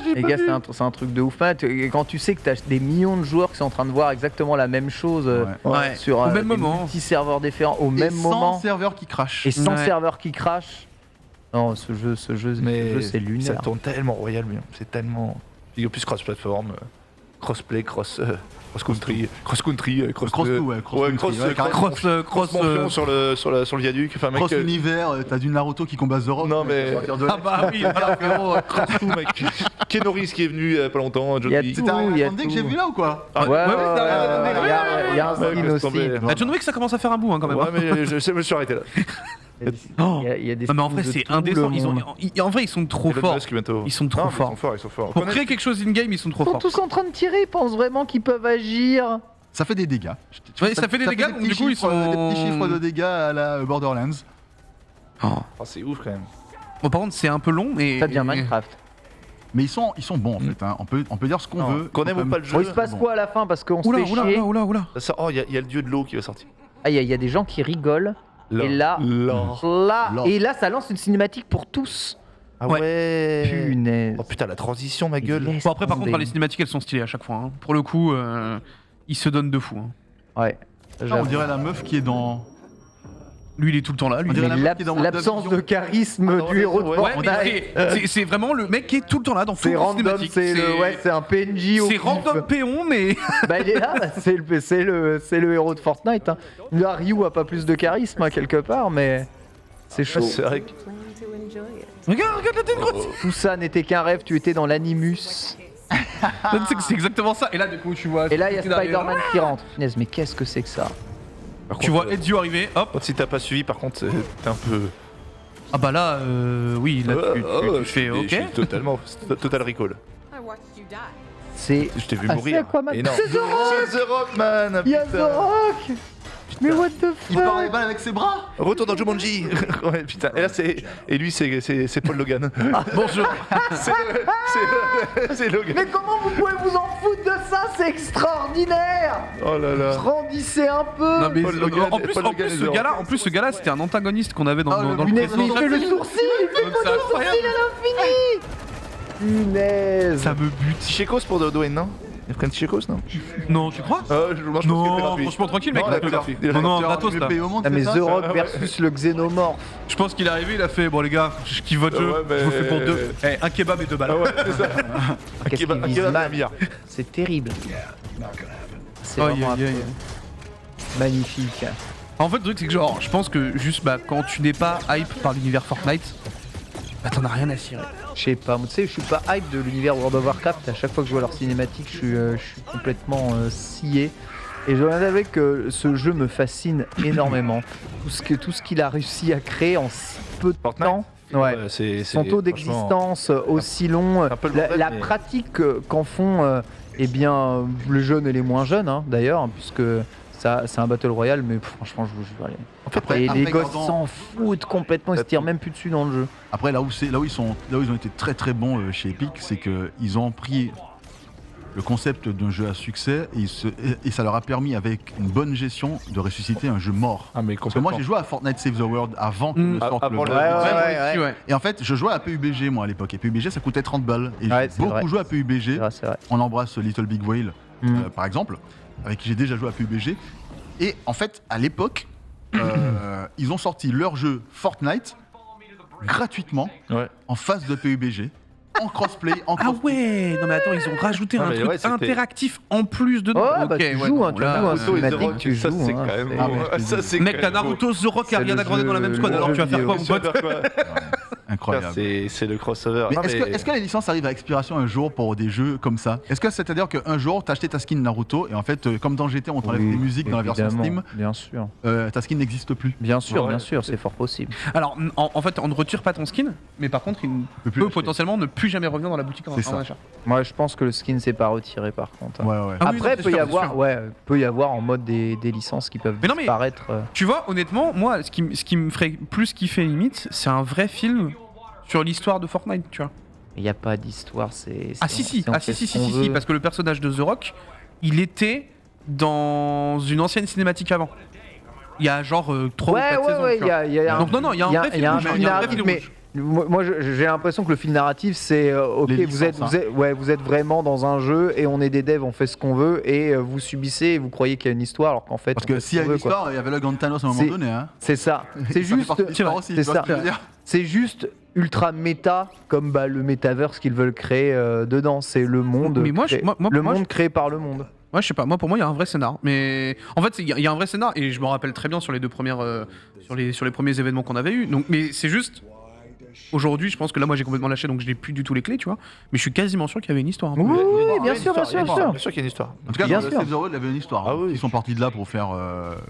j'ai les gars, c'est un truc de ouf. Hein. Quand tu sais que t'as des millions de joueurs qui sont en train de voir exactement la même chose Ouais. sur Au même des moment. multi-serveurs différents au Et même sans moment serveur qui crache. et sans Ouais. serveur qui crash. Non, ce jeu, Mais c'est ça lunaire. tourne tellement royal, bien. C'est tellement. Et en plus, cross-platform, crossplay, cross-country, cross-country, Cross tout, ouais. cross, ouais, carrément. Cross. mention sur le viaduc. Enfin, mec, Cross univers, t'as du Naruto qui combat The Rock. Non, mais- à partir de Ah là, bah oui, voilà, frérot. cross tout, mec. Ken Norris qui est venu il y a pas longtemps, Il y a Johnny. tout. C'était un il y a Grande que tout. j'ai vu là ou quoi Ouais, ouais, ouais, t'as raison, ouais, il y a un Ouais, skin laisse aussi. tomber. Ah, John Wick, ça commence à faire un bout hein, quand même. Ouais, mais je me suis arrêté là. Il y a des Non, mais en skins vrai, de c'est tout indécent. le monde. En vrai, ils sont trop Elon forts. Musk, bientôt. Ils sont trop Non, mais forts. Ils sont forts. Pour créer quelque chose in-game, ils sont trop Ils sont forts. tous en train de tirer, ils pensent vraiment qu'ils peuvent agir. Ça fait des dégâts. Ouais, ça fait des dégâts, donc du coup, ils sont- Des petits chiffres de dégâts à la Borderlands. Oh, c'est ouf quand même. Bon, par contre, c'est un peu long, mais. Ça devient Minecraft. Mais ils sont bons en fait. Hein. On peut dire ce qu'on Non, veut. qu'on aime ou pas le jeu. Bon, il se passe Bon. quoi à la fin parce qu'on se Oula, fait oula, chier. oula, oula. Ça, oh, il y a le dieu de l'eau qui va sortir. Ah, il y a des gens qui rigolent. Et là, Là. et là, ça lance une cinématique pour tous. Ah ouais. Punaise. Oh putain, la transition, ma gueule. Laisse Bon, après, par tomber. contre, les cinématiques, elles sont stylées à chaque fois. hein. Pour le coup, ils se donnent de fou. hein. Ouais. Ah, on j'avoue. dirait la meuf qui est dans. Lui, il est tout le temps là. Lui. On dirait Mais la meuf qui est dans l'absence WandaVision. de charisme Ah, du héros de ouais, Ouais, Fortnite. mais c'est vraiment le mec qui est tout le temps là dans toutes C'est les random, cinématiques. c'est un PNJ au C'est pif. random péon, mais. Bah il est là, bah, c'est le héros de Fortnite. Hein. Là, Ryu a pas plus de charisme hein, quelque part, mais c'est chaud. C'est vrai que. Regarde la tête grosse. Tout ça n'était qu'un rêve, tu étais dans l'animus. C'est exactement ça. Et là, du coup, tu vois. Et là, il y a qui arrive. Spider-Man qui rentre. Punaise, mais qu'est-ce que c'est que ça? Par Tu contre, vois Ezio arriver, hop. si t'as pas suivi, par contre, t'es un peu. Ah bah là, oui, là, tu fais Je ok. suis totalement. Total recall. I watched you die. C'est. Je t'ai vu Ah, mourir. c'est Aquaman. Et non. C'est The Rock. C'est The Rock, man. Il y a The putain. Rock. Mais what the Il part les fuck? balles avec ses bras. Retour dans Jumanji. Ouais, putain. Et là, et lui, c'est Paul Logan. Bonjour. c'est Logan. Mais comment vous pouvez vous en foutre de ça? C'est extraordinaire! Oh là là. Grandissez un peu! Non, mais Paul Logan, en plus, Paul Logan ce et The Rock. gars-là, c'était un antagoniste qu'on avait dans, Oh, dans le Punaise, mais précédent il fait le chapitre. sourcil! Il fait Donc le c'est sourcil incroyable. à l'infini! Punaise! Ça me bute. Tichekos pour Dwayne, non? Ils prennent Tichekos, non? Non, tu crois? Moi, je pense qu'il est Non, gratuit. franchement tranquille, mec. Non, il a pas gratuit. Il a Non, non, Acteur gratos le là. mieux payé au monde, Ah, mais c'est ça The Rock versus le Xénomorphe. Je pense qu'il est arrivé, il a fait bon les gars, je kiffe votre jeu, Ouais, mais- je vous fais pour deux. Eh, un kebab et 2 balles. Ah ouais, c'est ça. Qu'est-ce qu'il Un vise kebab, un mal? milliard. C'est terrible. C'est Aïe, vraiment aïe, aïe. affreux. Magnifique. En fait, le truc, c'est que genre, je pense que juste quand tu n'es pas hype par l'univers Fortnite, t'en as rien à cirer. Je sais pas, tu sais, je suis pas hype de l'univers World of Warcraft. À chaque fois que je vois leur cinématique, je suis complètement scié. Et je dois avouer que ce jeu me fascine énormément. Tout ce qu'il a réussi à créer en si peu de Fortnite. temps. Ouais. Son taux franchement, d'existence aussi long, un peu le bordel, la mais- pratique qu'en font les jeunes et les moins jeunes d'ailleurs, puisque ça c'est un battle royale, mais franchement je vous jure, Après, et les gosses regardant- s'en foutent complètement, ils se tirent même plus dessus dans le jeu. Après, là où ils ont été très très bons chez Epic, c'est qu'ils ont pris le concept d'un jeu à succès et ça leur a permis, avec une bonne gestion, de ressusciter un jeu mort. Ah, mais Parce que moi, j'ai joué à Fortnite Save the World avant qu'il ne sorte Avant le le- Ouais. Ouais. Et en fait, je jouais à PUBG moi à l'époque. Et PUBG, ça coûtait 30 balles. Et Ouais, j'ai c'est beaucoup vrai. joué à PUBG. C'est vrai. On embrasse Little Big Whale, Mm. par exemple, avec qui j'ai déjà joué à PUBG. Et en fait, à l'époque, ils ont sorti leur jeu Fortnite gratuitement Ouais. en face de PUBG, en crossplay, Ah ouais, non mais attends, ils ont rajouté Non, un mais truc ouais, c'était- interactif en plus dedans. Ouais, bah, Ok, tu ouais, joues, non, hein, tu là, joues, hein, Naruto et The cinématique, Rock, tu ça joues, c'est hein, quand même c'est- Ah, mais beau. Ça, c'est Mec, quand t'as même beau. Naruto, The Rock et C'est Ariana le Grande dans la même jeu- squad, le alors jeu tu vas faire vidéo. quoi mon pote? incroyable. C'est le crossover. Mais Non, est-ce que la licence arrive à expiration un jour pour des jeux comme ça? Est-ce que c'est-à-dire qu'un jour, t'as acheté ta skin Naruto et en fait, comme dans GT, on t'enlève Oui, des musiques dans la version évidemment, Steam, bien sûr. ta skin n'existe plus? Bien sûr, Ouais. c'est fort possible. Alors, en fait, on ne retire pas ton skin, mais par contre, il Peut plus peut l'acheter. potentiellement ne plus jamais revenir dans la boutique en C'est ça. achat. Moi, je pense que le skin s'est pas retiré par contre. Ouais, ouais. Ah oui, Après, non, c'est peut y sûr, c'est avoir, sûr. peut y avoir en mode des licences qui peuvent Mais non, mais- disparaître. Tu vois, honnêtement, moi, ce qui me ferait plus kiffer limite, c'est un vrai film sur l'histoire de Fortnite, tu vois. Il n'y a pas d'histoire, c'est. Ah si, on fait ce qu'on si, veut. parce que le personnage de The Rock, il était dans une ancienne cinématique avant. Il y a genre 3 ou 4 saisons, tu vois. il y a un- Donc non, il y a un vrai il y a un film rouge, fil il y a un vrai narratif, fil mais rouge. moi, j'ai l'impression que le fil narratif, c'est ok, Les vous êtes, licences, vous êtes vraiment dans un jeu et on est des devs, on fait ce qu'on veut et vous subissez et vous croyez qu'il y a une histoire alors qu'en fait, Parce on que fait ce s'il y a qu'on une veut, quoi. histoire, il y avait le Grand Thanos à un moment C'est- donné. Hein. C'est ça. C'est Ça fait juste, partie de l'histoire aussi, c'est tu vois ça. ce que je veux dire? C'est juste ultra méta comme le metaverse qu'ils veulent créer dedans. C'est le monde, Mais moi, créé, moi, le moi, monde créé par le monde. Ouais, je sais pas. Moi, pour moi, il y a un vrai scénar. Mais en fait, il y a un vrai scénar et je me rappelle très bien sur les deux premières, sur les premiers événements qu'on avait eu. Donc, mais c'est juste. Aujourd'hui, je pense que là, moi, j'ai complètement lâché, donc je n'ai plus du tout les clés, tu vois. Mais je suis quasiment sûr qu'il y avait une histoire. Oui, Il y a une bien histoire, sûr, bien sûr, bien sûr. Bien sûr qu'il y a une histoire. En tout cas, Bien dans sûr. Save the World, il y avait une histoire. Ah oui. Ils sont partis de là pour faire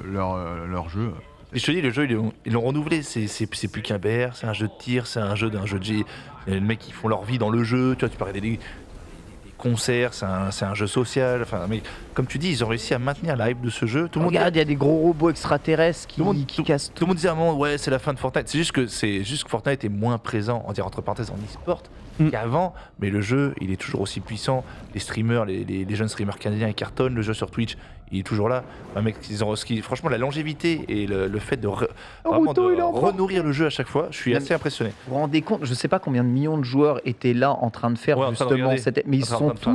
leur jeu. Et je te dis, le jeu, ils l'ont renouvelé. C'est plus qu'un BR, c'est un jeu de tir, c'est un jeu de G. Les mecs qui font leur vie dans le jeu. Tu vois, tu parlais des concerts, c'est un jeu social. Enfin, mais comme tu dis, ils ont réussi à maintenir la hype de ce jeu. Tout le monde, Regarde, il y a des gros robots extraterrestres qui, Tout le monde- qui cassent tout tout. le monde disait à un moment, ouais, c'est la fin de Fortnite. C'est juste que Fortnite est moins présent, on dirait entre parenthèses, en e-sport qu'avant. Mais le jeu, il est toujours aussi puissant. Les streamers, les jeunes streamers canadiens, ils cartonnent. Le jeu sur Twitch, il est toujours là. Un mec, franchement, la longévité et le fait de, vraiment Naruto, de il est encore- renourrir le jeu à chaque fois, je suis Même- assez impressionné. Vous vous rendez compte, je sais pas combien de millions de joueurs étaient là en train de faire Ouais, en train de justement regarder. cette. Mais ils En train sont de faire.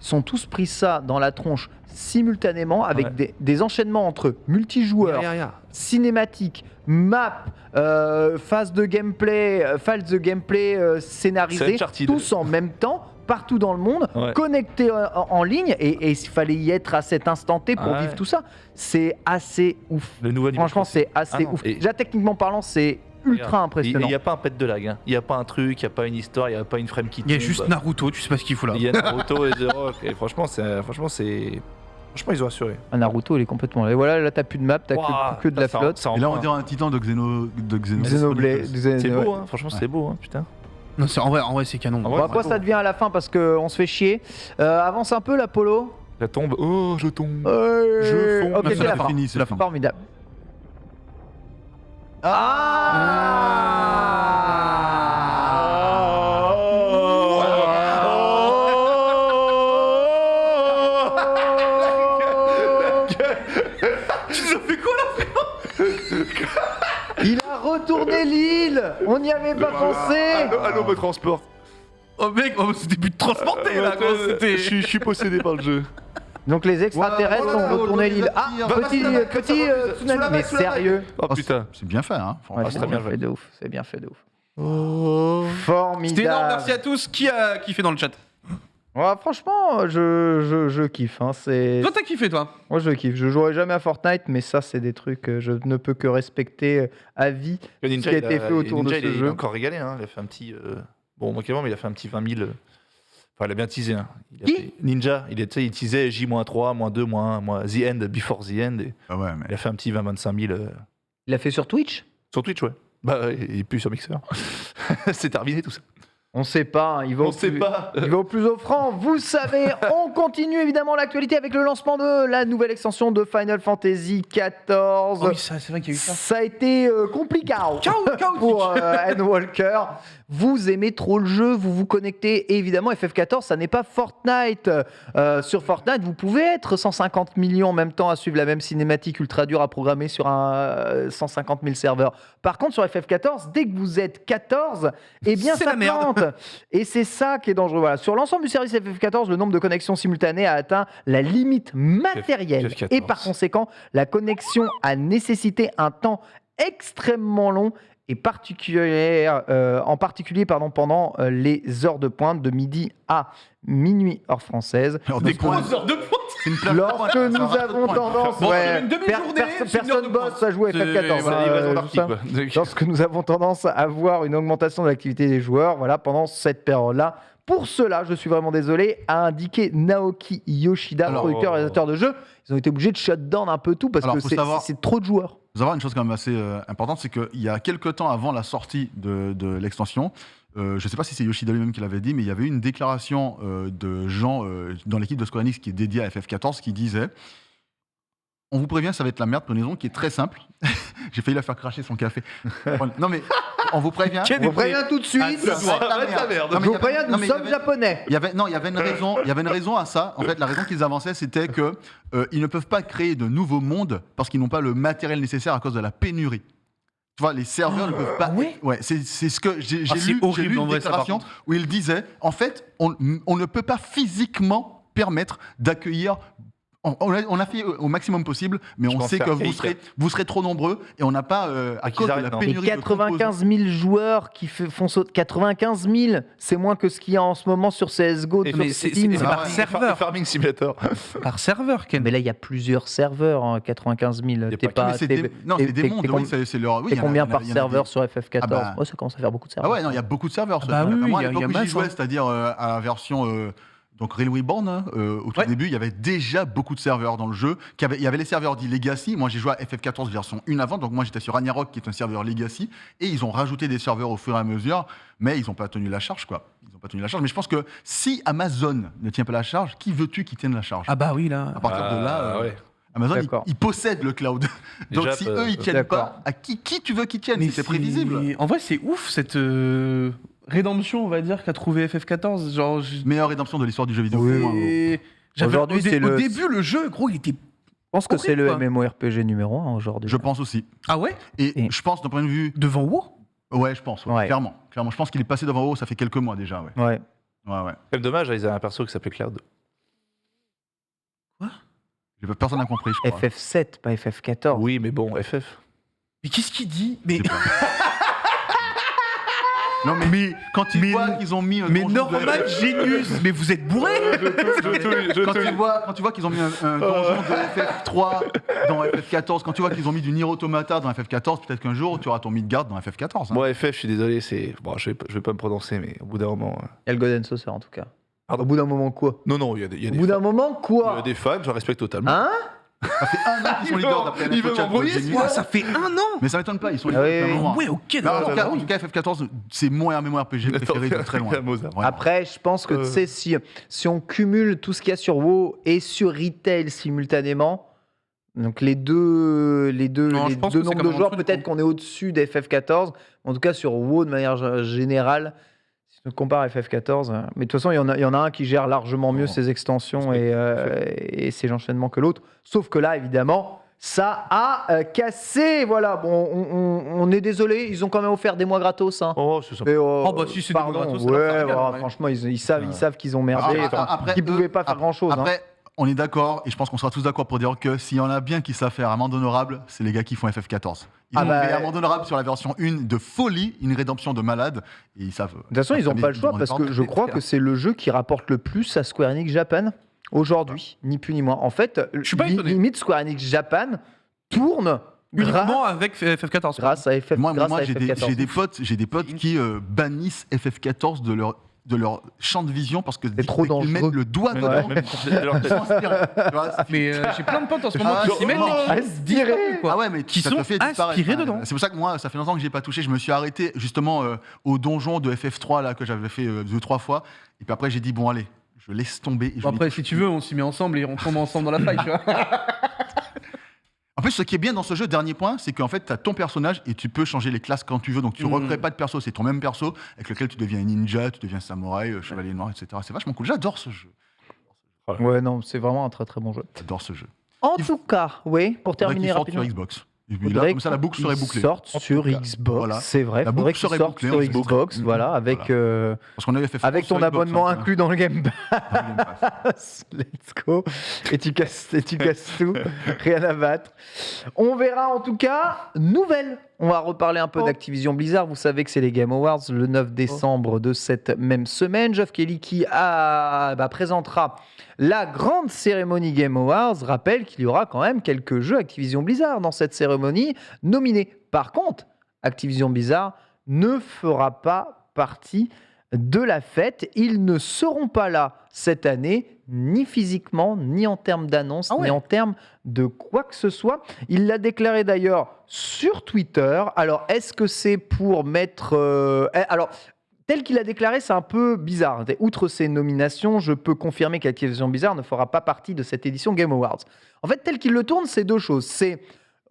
sont tous pris ça dans la tronche simultanément avec Ouais. des enchaînements entre multijoueurs, cinématiques, maps, phases de gameplay, scénarisées, C'est Uncharted. tous en même temps, partout dans le monde, Ouais. connectés en ligne, et il fallait y être à cet instant T pour Ouais. vivre tout ça. C'est assez ouf. Le nouveau niveau Franchement, c'est assez Ah non, ouf. et- Déjà, techniquement parlant, c'est ultra Il impressionnant. n'y a pas un pet de lag, hein. Il n'y a pas un truc, il n'y a pas une histoire, il n'y a pas une frame qui Il y a tombe. juste Naruto, tu sais pas ce qu'il fout là. Il y a Naruto et The Rock. Et franchement, ils ont assuré. Un Naruto, il est complètement. Et voilà, là, t'as plus de map, t'as Ouah, que de la ça- flotte. ça en Et là, on prend, dirait un titan de Xenoblade. C'est ouais. beau, hein. Franchement, c'est beau, hein. Putain. Non, en vrai, c'est canon. Ah ouais, Bon, après, ça devient à la fin parce qu'on se fait chier. Avance un peu, l'Apollo. La tombe. Oh, je tombe. Je fonds. Ok, Non, c'est la fin. fini, c'est la fin. Formidable. Il a retourné l'île. On n'y avait pas pensé. Allô, me transporte. Oh mec, c'était plus de transporter là, quoi. C'était. Je suis possédé par le jeu. Donc les extraterrestres Voilà, ont retourné l'eau, l'île. les Ah, attire. petit tsunami. Mais sérieux. Oh putain. C'est bien fait, hein. Ouais, c'est c'est très bien bien fait fait. de ouf. C'est bien fait de ouf. Oh. C'était énorme, Formidable. merci à tous. Qui a kiffé dans le chat? Ouais, franchement, je kiffe. Hein, Toi, t'as kiffé, toi? Moi, je kiffe. Je jouerai jamais à Fortnite, mais ça, c'est des trucs que je ne peux que respecter à vie. Ninja, Ce qui a été fait autour Ninja, de ce il jeu. a encore régalé. Hein. Il a fait un petit. Bon, manquément, mais il a fait un petit 20 000. Enfin, il a bien teasé. Hein. Qui Ninja, il teasait J-3, -2, The End, Before the End. Et Ah ouais, mais... il a fait un petit 20-25 000 Il l'a fait sur Twitch? sur Twitch, ouais. Bah, il est plus sur Mixer. C'est terminé tout ça. On sait pas, hein, il va au plus offrant. Vous savez, on continue évidemment l'actualité avec le lancement de la nouvelle extension de Final Fantasy XIV. Oh oui, c'est vrai qu'il y a eu ça. Ça a été compliqué pour Endwalker. Vous aimez trop le jeu, vous vous connectez. Et évidemment, FF14, ça n'est pas Fortnite. Sur Fortnite, vous pouvez être 150 millions en même temps à suivre la même cinématique ultra dure à programmer sur 150 000 serveurs. Par contre, sur FF14, dès que vous êtes 14, eh bien, C'est ça la merde. plante. Et c'est ça qui est dangereux. Voilà. Sur l'ensemble du service FF14, le nombre de connexions simultanées a atteint la limite matérielle. FF14. Et par conséquent, la connexion a nécessité un temps extrêmement long et en particulier pendant les heures de pointe de midi à minuit heure française. Des Grosses heures de pointe. C'est une plage Lorsque de pointe, nous c'est un avons point. tendance, Bon, ouais, une demi-journée, c'est une heure de personne bosse pointe. à jouer à FF14. Voilà, hein, il va je être parti, sens- quoi. Lorsque nous avons tendance à avoir une augmentation de l'activité des joueurs, voilà, pendant cette période-là. Pour cela, je suis vraiment désolé, a indiqué Naoki Yoshida, Alors, producteur et réalisateur de jeux. Ils ont été obligés de shut down un peu tout parce Alors, que faut c'est savoir- c'est trop de joueurs. Il faut savoir une chose quand même assez importante, c'est qu'il y a quelques temps avant la sortie de l'extension, je ne sais pas si c'est Yoshida lui-même qui l'avait dit, mais il y avait eu une déclaration de gens dans l'équipe de Square Enix qui est dédiée à FF14 qui disait « On vous prévient, ça va être la merde pour une raison qui est très simple. » J'ai failli la faire cracher son café. Non mais, on vous prévient. On vous prévient tout de suite. ça va être la merde. Je Non, mais vous il y avait- préviens, non, nous mais il y sommes avait- japonais. Il y avait une raison à ça. En fait, la raison qu'ils avançaient, c'était que ils ne peuvent pas créer de nouveaux mondes parce qu'ils n'ont pas le matériel nécessaire à cause de la pénurie. Tu vois, les serveurs ne peuvent pas. ouais c'est ce que j'ai Ah, c'est lu. horrible, J'ai lu en une vrai, ça, par déclaration où il disait, en fait, on ne peut pas physiquement permettre d'accueillir. On a fait au maximum possible, mais Je on pense sait faire que eight. vous serez trop nombreux et on n'a pas, à qu'ils cause de arrêtent, la non. Mais pénurie de 95 000 joueurs qui font sauter. 95 000, c'est moins que ce qu'il y a en ce moment sur CSGO. Et sur mais Steam. c'est Ah par ouais. serveur. Farming Simulator. Par serveur, Ken. Mais là, il y a plusieurs serveurs, hein, 95 000. a T'es pas- pas. Mais c'est t'es- des, non, t'es- c'est des t'es- mondes. t'es Oui, com- c'est leur. Oui, t'es il y en a- combien il y en a- par il y en a serveur des- sur FF14 Ah bah- Ouais, ça commence à faire beaucoup de Ah serveurs. ouais, non, il y a beaucoup de serveurs. Bah oui, Moi, il y à a l'époque où masse, j'y jouais, hein. c'est-à-dire à la version donc Realm Reborn, hein, au tout Ouais. début, il y avait déjà beaucoup de serveurs dans le jeu. Il y avait les serveurs dits Legacy. Moi, j'ai joué à FF14 version 1 avant, donc moi j'étais sur Ragnarok, qui est un serveur Legacy, et ils ont rajouté des serveurs au fur et à mesure, mais ils n'ont pas tenu la charge, quoi. Ils n'ont pas tenu la charge. Mais je pense que si Amazon ne tient pas la charge, qui veux-tu qui tienne la charge Ah bah oui, là. À partir de là, ouais. Amazon, D'accord. ils possèdent le cloud. Donc Déjà, si eux, ils tiennent d'accord. pas, à qui tu veux qu'ils tiennent Mais si c'est prévisible. En vrai, c'est ouf cette rédemption, on va dire, qu'a trouvé FF14. Genre, Meilleure rédemption de l'histoire du jeu vidéo. Oui. pour moi. Et Aujourd'hui, au, c'est au le- début, le jeu, gros, il était. Je pense que c'est Horrible, le quoi. MMORPG numéro 1 aujourd'hui. Je pense aussi. Ah ouais? Et Et- je pense d'un point de vue. Devant WoW? Ouais, je pense, ouais, Ouais. clairement. Je pense qu'il est passé devant WoW, ça fait quelques mois déjà. Ouais. Ouais. Ouais. C'est même dommage, ils avaient un perso qui s'appelait Cloud. Personne n'a compris, je crois. FF7, pas FF14. Oui, mais bon, FF. Mais qu'est-ce qu'il dit? Mais. Je sais pas. Non, mais quand tu mais- vois qu'ils ont mis un Mais donjon de Norman FF Genius! Mais vous êtes bourré! quand tu vois qu'ils ont mis un donjon de FF3 dans FF14, quand tu vois qu'ils ont mis du Nier Automata dans FF14, peut-être qu'un jour tu auras ton Midgard dans FF14. hein. Moi, FF, je suis désolé, c'est. Bon, je vais pas me prononcer, mais au bout d'un moment. Il y a le Golden Saucer en tout cas. Pardon Au bout d'un moment, quoi Non, non, il y a des. Au bout d'un moment, Il y quoi a des fans, je respecte totalement. Hein Ça fait un an qu'ils sont leaders d'après Il veut Infochat, m'embrouiller, Genius. ce Ouais, ça fait 1 an! Mais ça m'étonne pas, ils sont Ah leaders oui, depuis un oui. moment. Ouais, ok, Non, d'accord. en tout cas, FF14, c'est mon MMORPG préféré de très loin. Mozart. Vraiment. Après, je pense que tu sais, si on cumule tout ce qu'il y a sur WoW et sur Retail simultanément, donc les deux Non, je pense que c'est nombres quand de même un joueurs, truc, peut-être quoi. qu'on est au-dessus d'FF14. En tout cas, sur WoW de manière générale, si on compare à FF14, mais de toute façon, il y en a un qui gère largement mieux Oh. ses extensions et ses enchaînements que l'autre. Sauf que là, évidemment, ça a cassé. Voilà, bon, on est désolé, ils ont quand même offert des mois gratos. Hein. Oh, c'est sympa. Mais, Oh, bah, si c'est des mois pardon, gratos, ça leur fait ouais, régal, voilà, ouais. franchement, ils savent qu'ils ont merdé. Après, Ils ne pouvaient pas faire grand-chose. hein. Après, on est d'accord, et je pense qu'on sera tous d'accord pour dire que s'il y en a bien qui savent faire amende honorable, c'est les gars qui font FF14. Ils ont fait amende honorable sur la version 1 de folie, une rédemption de malade. Et ils savent. De toute façon, ils n'ont pas le choix parce que je crois que c'est le jeu qui rapporte le plus à Square Enix Japan aujourd'hui, ni plus ni moins. En fait, Je suis pas étonné. limite Square Enix Japan tourne Uniquement avec FF14. grâce à FF14. Moi, j'ai des potes qui bannissent FF14 de leur champ de vision parce que trop dangereux. ils mettent le doigt dedans. Même de leur tête. Mais j'ai plein de potes en ce moment qui s'y mettent et qui se aspirés, disent quoi. Ah ouais, mais Qui ça sont te fait disparaître. aspirés dedans. C'est pour ça que moi, ça fait longtemps que j'ai pas touché. Je me suis arrêté justement au donjon de FF3 là que j'avais fait 2-3 fois. Et puis après, j'ai dit bon allez, je laisse tomber. Et je Bon, n'y après, touche si tu plus. veux, on s'y met ensemble et on tombe ensemble dans la faille, tu vois. En plus, ce qui est bien dans ce jeu, dernier point, c'est qu'en fait, tu as ton personnage et tu peux changer les classes quand tu veux. Donc, tu ne recrées pas de perso, c'est ton même perso avec lequel tu deviens ninja, tu deviens samouraï, chevalier noir, etc. C'est vachement cool. J'adore ce jeu. Ouais, non, c'est vraiment un très très bon jeu. J'adore ce jeu. En tout cas, oui, pour Faudrait terminer qu'il sorte sur rapidement. Xbox. Et puis là, comme ça, la boucle serait bouclée. Sorte sur tout cas. Xbox, Voilà. c'est vrai. La Faudrait boucle qu'il serait sorte bouclée, sur on se boucle. Xbox, voilà, avec Parce qu'on avait fait avec ton abonnement inclus dans le Game Pass. Let's go. Et tu casses tout. Rien à battre. On verra en tout cas. Nouvelle. On va reparler un peu d'Activision Blizzard. Vous savez que c'est les Game Awards le 9 décembre de cette même semaine. Geoff Keighley qui présentera la grande cérémonie Game Awards. Rappelle qu'il y aura quand même quelques jeux Activision Blizzard dans cette cérémonie nominés. Par contre, Activision Blizzard ne fera pas partie de la fête. Ils ne seront pas là cette année, ni physiquement, ni en termes d'annonce, ni en termes de quoi que ce soit. Il l'a déclaré d'ailleurs sur Twitter. Alors, est-ce que c'est pour mettre... tel qu'il a déclaré, c'est un peu bizarre. Outre ces nominations, je peux confirmer qu'Activision Blizzard ne fera pas partie de cette édition Game Awards. En fait, tel qu'il le tourne, c'est deux choses. C'est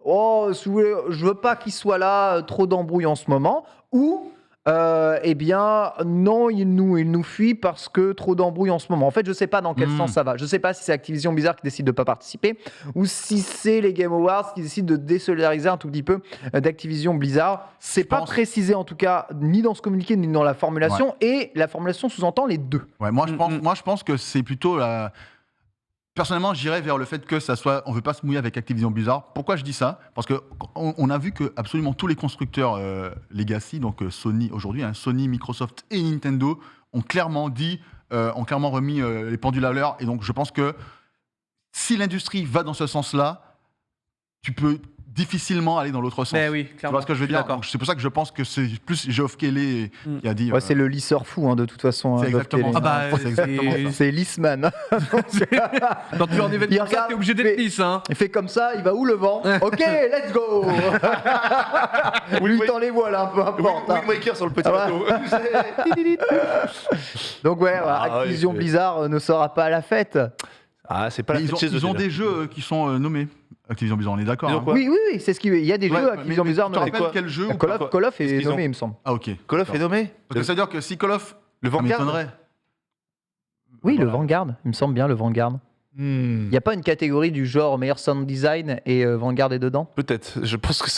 « Oh, si vous voulez, je veux pas qu'il soit là, trop d'embrouilles en ce moment », ou eh bien, non, il nous fuit parce que trop d'embrouilles en ce moment. En fait, je sais pas dans quel sens ça va. Je sais pas si c'est Activision Blizzard qui décide de pas participer ou si c'est les Game Awards qui décident de désolidariser un tout petit peu d'Activision Blizzard. C'est pas précisé en tout cas ni dans ce communiqué ni dans la formulation et la formulation sous-entend les deux. Ouais, moi, je pense que c'est plutôt la... Personnellement, j'irais vers le fait que ça soit, on veut pas se mouiller avec Activision Blizzard. Pourquoi je dis ça ? Parce que on a vu que absolument tous les constructeurs legacy, donc Sony aujourd'hui, Sony, Microsoft et Nintendo, ont clairement remis les pendules à l'heure. Et donc, je pense que si l'industrie va dans ce sens-là, tu peux difficilement aller dans l'autre sens. Mais oui, Tu clairement. vois ce que je veux dire ? Donc, c'est pour ça que je pense que c'est plus Geoff Keighley qui a dit. Ouais, c'est le lisseur fou de toute façon. C'est exactement ça. Ah bah, C'est exactement ça. C'est Lissman. Quand tu es en événement, t'es obligé d'être lisse. Hein. Il fait comme ça, il va où le vent ? Ok, let's go. Lui tend les voiles, peu importe. Wind Waker sur le petit bateau. Donc ouais, Activision Blizzard ne sera pas à la fête. Ah, c'est pas la fête chez eux. Ils ont des jeux qui sont nommés. Activision Blizzard, on est d'accord. Quoi Oui, c'est ce qu'il y a des jeux Activision Blizzard Tu te nommés. rappelles quel jeu ou Call pas of est nommé, il me semble. Ah, ok. Call of est nommé. Parce que ça veut dire que si Call of. Le Ça Vanguard. m'étonnerait. Oui, le Voilà. Vanguard, il me semble bien, le Vanguard. Il n'y a pas une catégorie du genre meilleur sound design et Vanguard est dedans ? Peut-être. Je pense que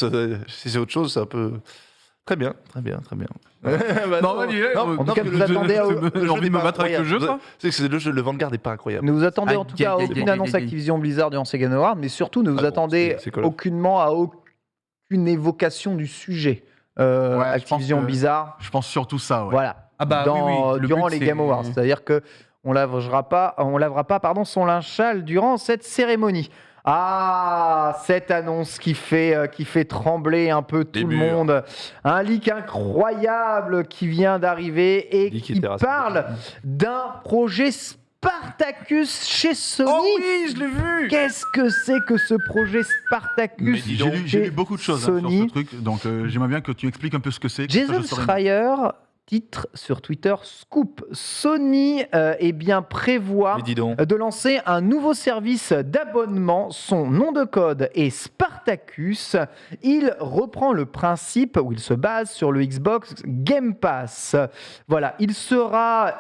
si c'est autre chose, c'est un peu. Très bien. Non, En tout cas, vous attendez à... J'ai envie de me battre avec le jeu, quoi. C'est que le Vanguard n'est pas incroyable. Ne vous attendez en Aïe, tout cas à aïe, aucune aïe, annonce aïe, aïe. Activision Blizzard durant ces Game Awards, mais surtout ne vous Ah bon, attendez c'est Call of. aucunement à aucune évocation du sujet. Activision pense que- Blizzard, Je pense surtout ça, ouais. voilà, Ah bah oui, le durant but, les c'est- Game Awards. C'est-à-dire que on lavera pas son linge sale durant cette cérémonie. Ah, cette annonce qui fait trembler un peu tout le murs. monde. Un leak incroyable qui vient d'arriver et Leak qui terrasse. parle d'un projet Spartacus chez Sony. Oh oui, je l'ai vu. Qu'est-ce que c'est que ce projet Spartacus dis J'ai donc, lu chez beaucoup de choses sur Sony. ce truc, donc j'aimerais bien que tu expliques un peu ce que c'est. Jason Comme ça, je saurais- Schreier titre sur Twitter Scoop. Sony prévoit Mais dis donc. de lancer un nouveau service d'abonnement. Son nom de code est Spartacus. Il reprend le principe où il se base sur le Xbox Game Pass. Voilà, il sera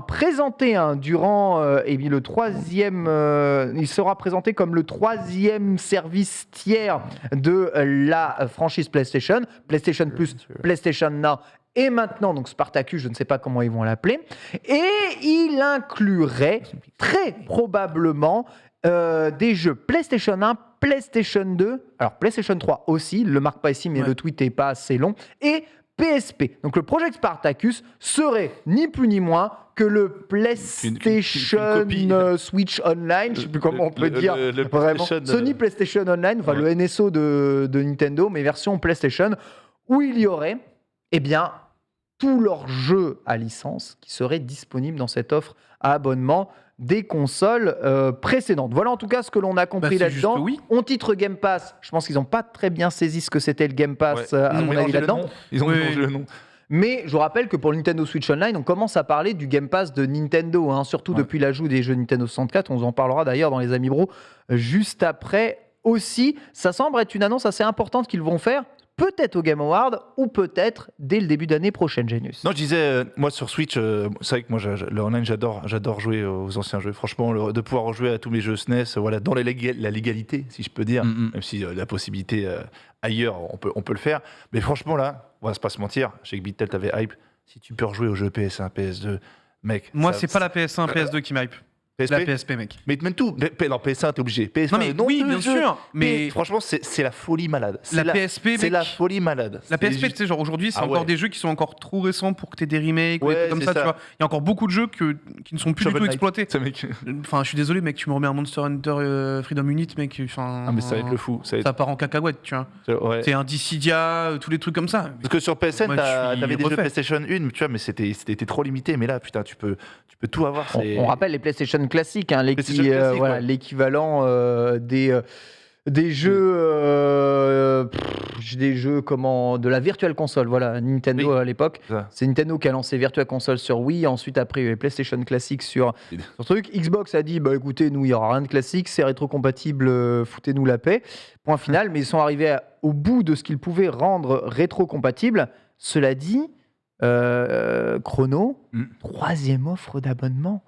présenté durant le troisième. Il sera présenté comme le troisième service tiers de la franchise PlayStation. PlayStation Plus, PlayStation Now. Et maintenant, donc Spartacus, je ne sais pas comment ils vont l'appeler, et il inclurait très probablement des jeux PlayStation 1, PlayStation 2, alors PlayStation 3 aussi, il le marque pas ici, mais le tweet n'est pas assez long, et PSP. Donc le Project Spartacus serait ni plus ni moins que le PlayStation Switch Online, je sais plus comment on peut dire, vraiment. Sony PlayStation Online, enfin le NSO de Nintendo, mais version PlayStation, où il y aurait, eh bien, tous leurs jeux à licence qui seraient disponibles dans cette offre à abonnement des consoles précédentes. Voilà en tout cas ce que l'on a compris là-dedans. On titre Game Pass, je pense qu'ils n'ont pas très bien saisi ce que c'était le Game Pass à mon avis là-dedans. Ils ont mélangé le nom. Mais je vous rappelle que pour le Nintendo Switch Online, on commence à parler du Game Pass de Nintendo, surtout depuis l'ajout des jeux Nintendo 64. On en parlera d'ailleurs dans les Amis Bro juste après aussi. Ça semble être une annonce assez importante qu'ils vont faire. Peut-être au Game Award ou peut-être dès le début d'année prochaine, Genius. Non, je disais, moi sur Switch, c'est vrai que moi le online, j'adore jouer aux anciens jeux. Franchement, de pouvoir rejouer à tous mes jeux SNES, dans la légalité, si je peux dire, même si la possibilité ailleurs, on peut le faire. Mais franchement, là, on va pas se mentir, je sais que BitTel t'avait hype. Si tu peux rejouer aux jeux PS1, PS2, mec. Moi, c'est pas la PS1, PS2 qui m'hype. PSP? La PSP, mec. Mais même tout. Non, PS1, t'es obligé. PS1, non, mais oui, bien sûr. Mais franchement, c'est la folie malade. La PSP, c'est la folie malade. La PSP, tu sais, genre aujourd'hui, c'est encore des jeux qui sont encore trop récents pour que t'aies des remakes ou des trucs comme ça, tu vois. Il y a encore beaucoup de jeux qui ne sont plus du tout exploités. Enfin, je suis désolé, mec, tu me remets un Monster Hunter Freedom Unit, mec. Ah, mais ça va être le fou. Ça part en cacahuète, tu vois. C'est un Dissidia, tous les trucs comme ça. Parce que sur PSN, t'avais des jeux PlayStation 1, tu vois, mais c'était trop limité. Mais là, putain, tu peux tout avoir. On rappelle les PlayStation classiques, l'équivalent des jeux de la Virtual Console, voilà, Nintendo à l'époque. C'est Nintendo qui a lancé Virtual Console sur Wii, ensuite après il y a eu les PlayStation classiques sur truc. Xbox a dit écoutez, nous il y aura rien de classique, c'est rétro-compatible, foutez-nous la paix. Point final, mais ils sont arrivés au bout de ce qu'ils pouvaient rendre rétro-compatible. Cela dit, Chrono, troisième offre d'abonnement.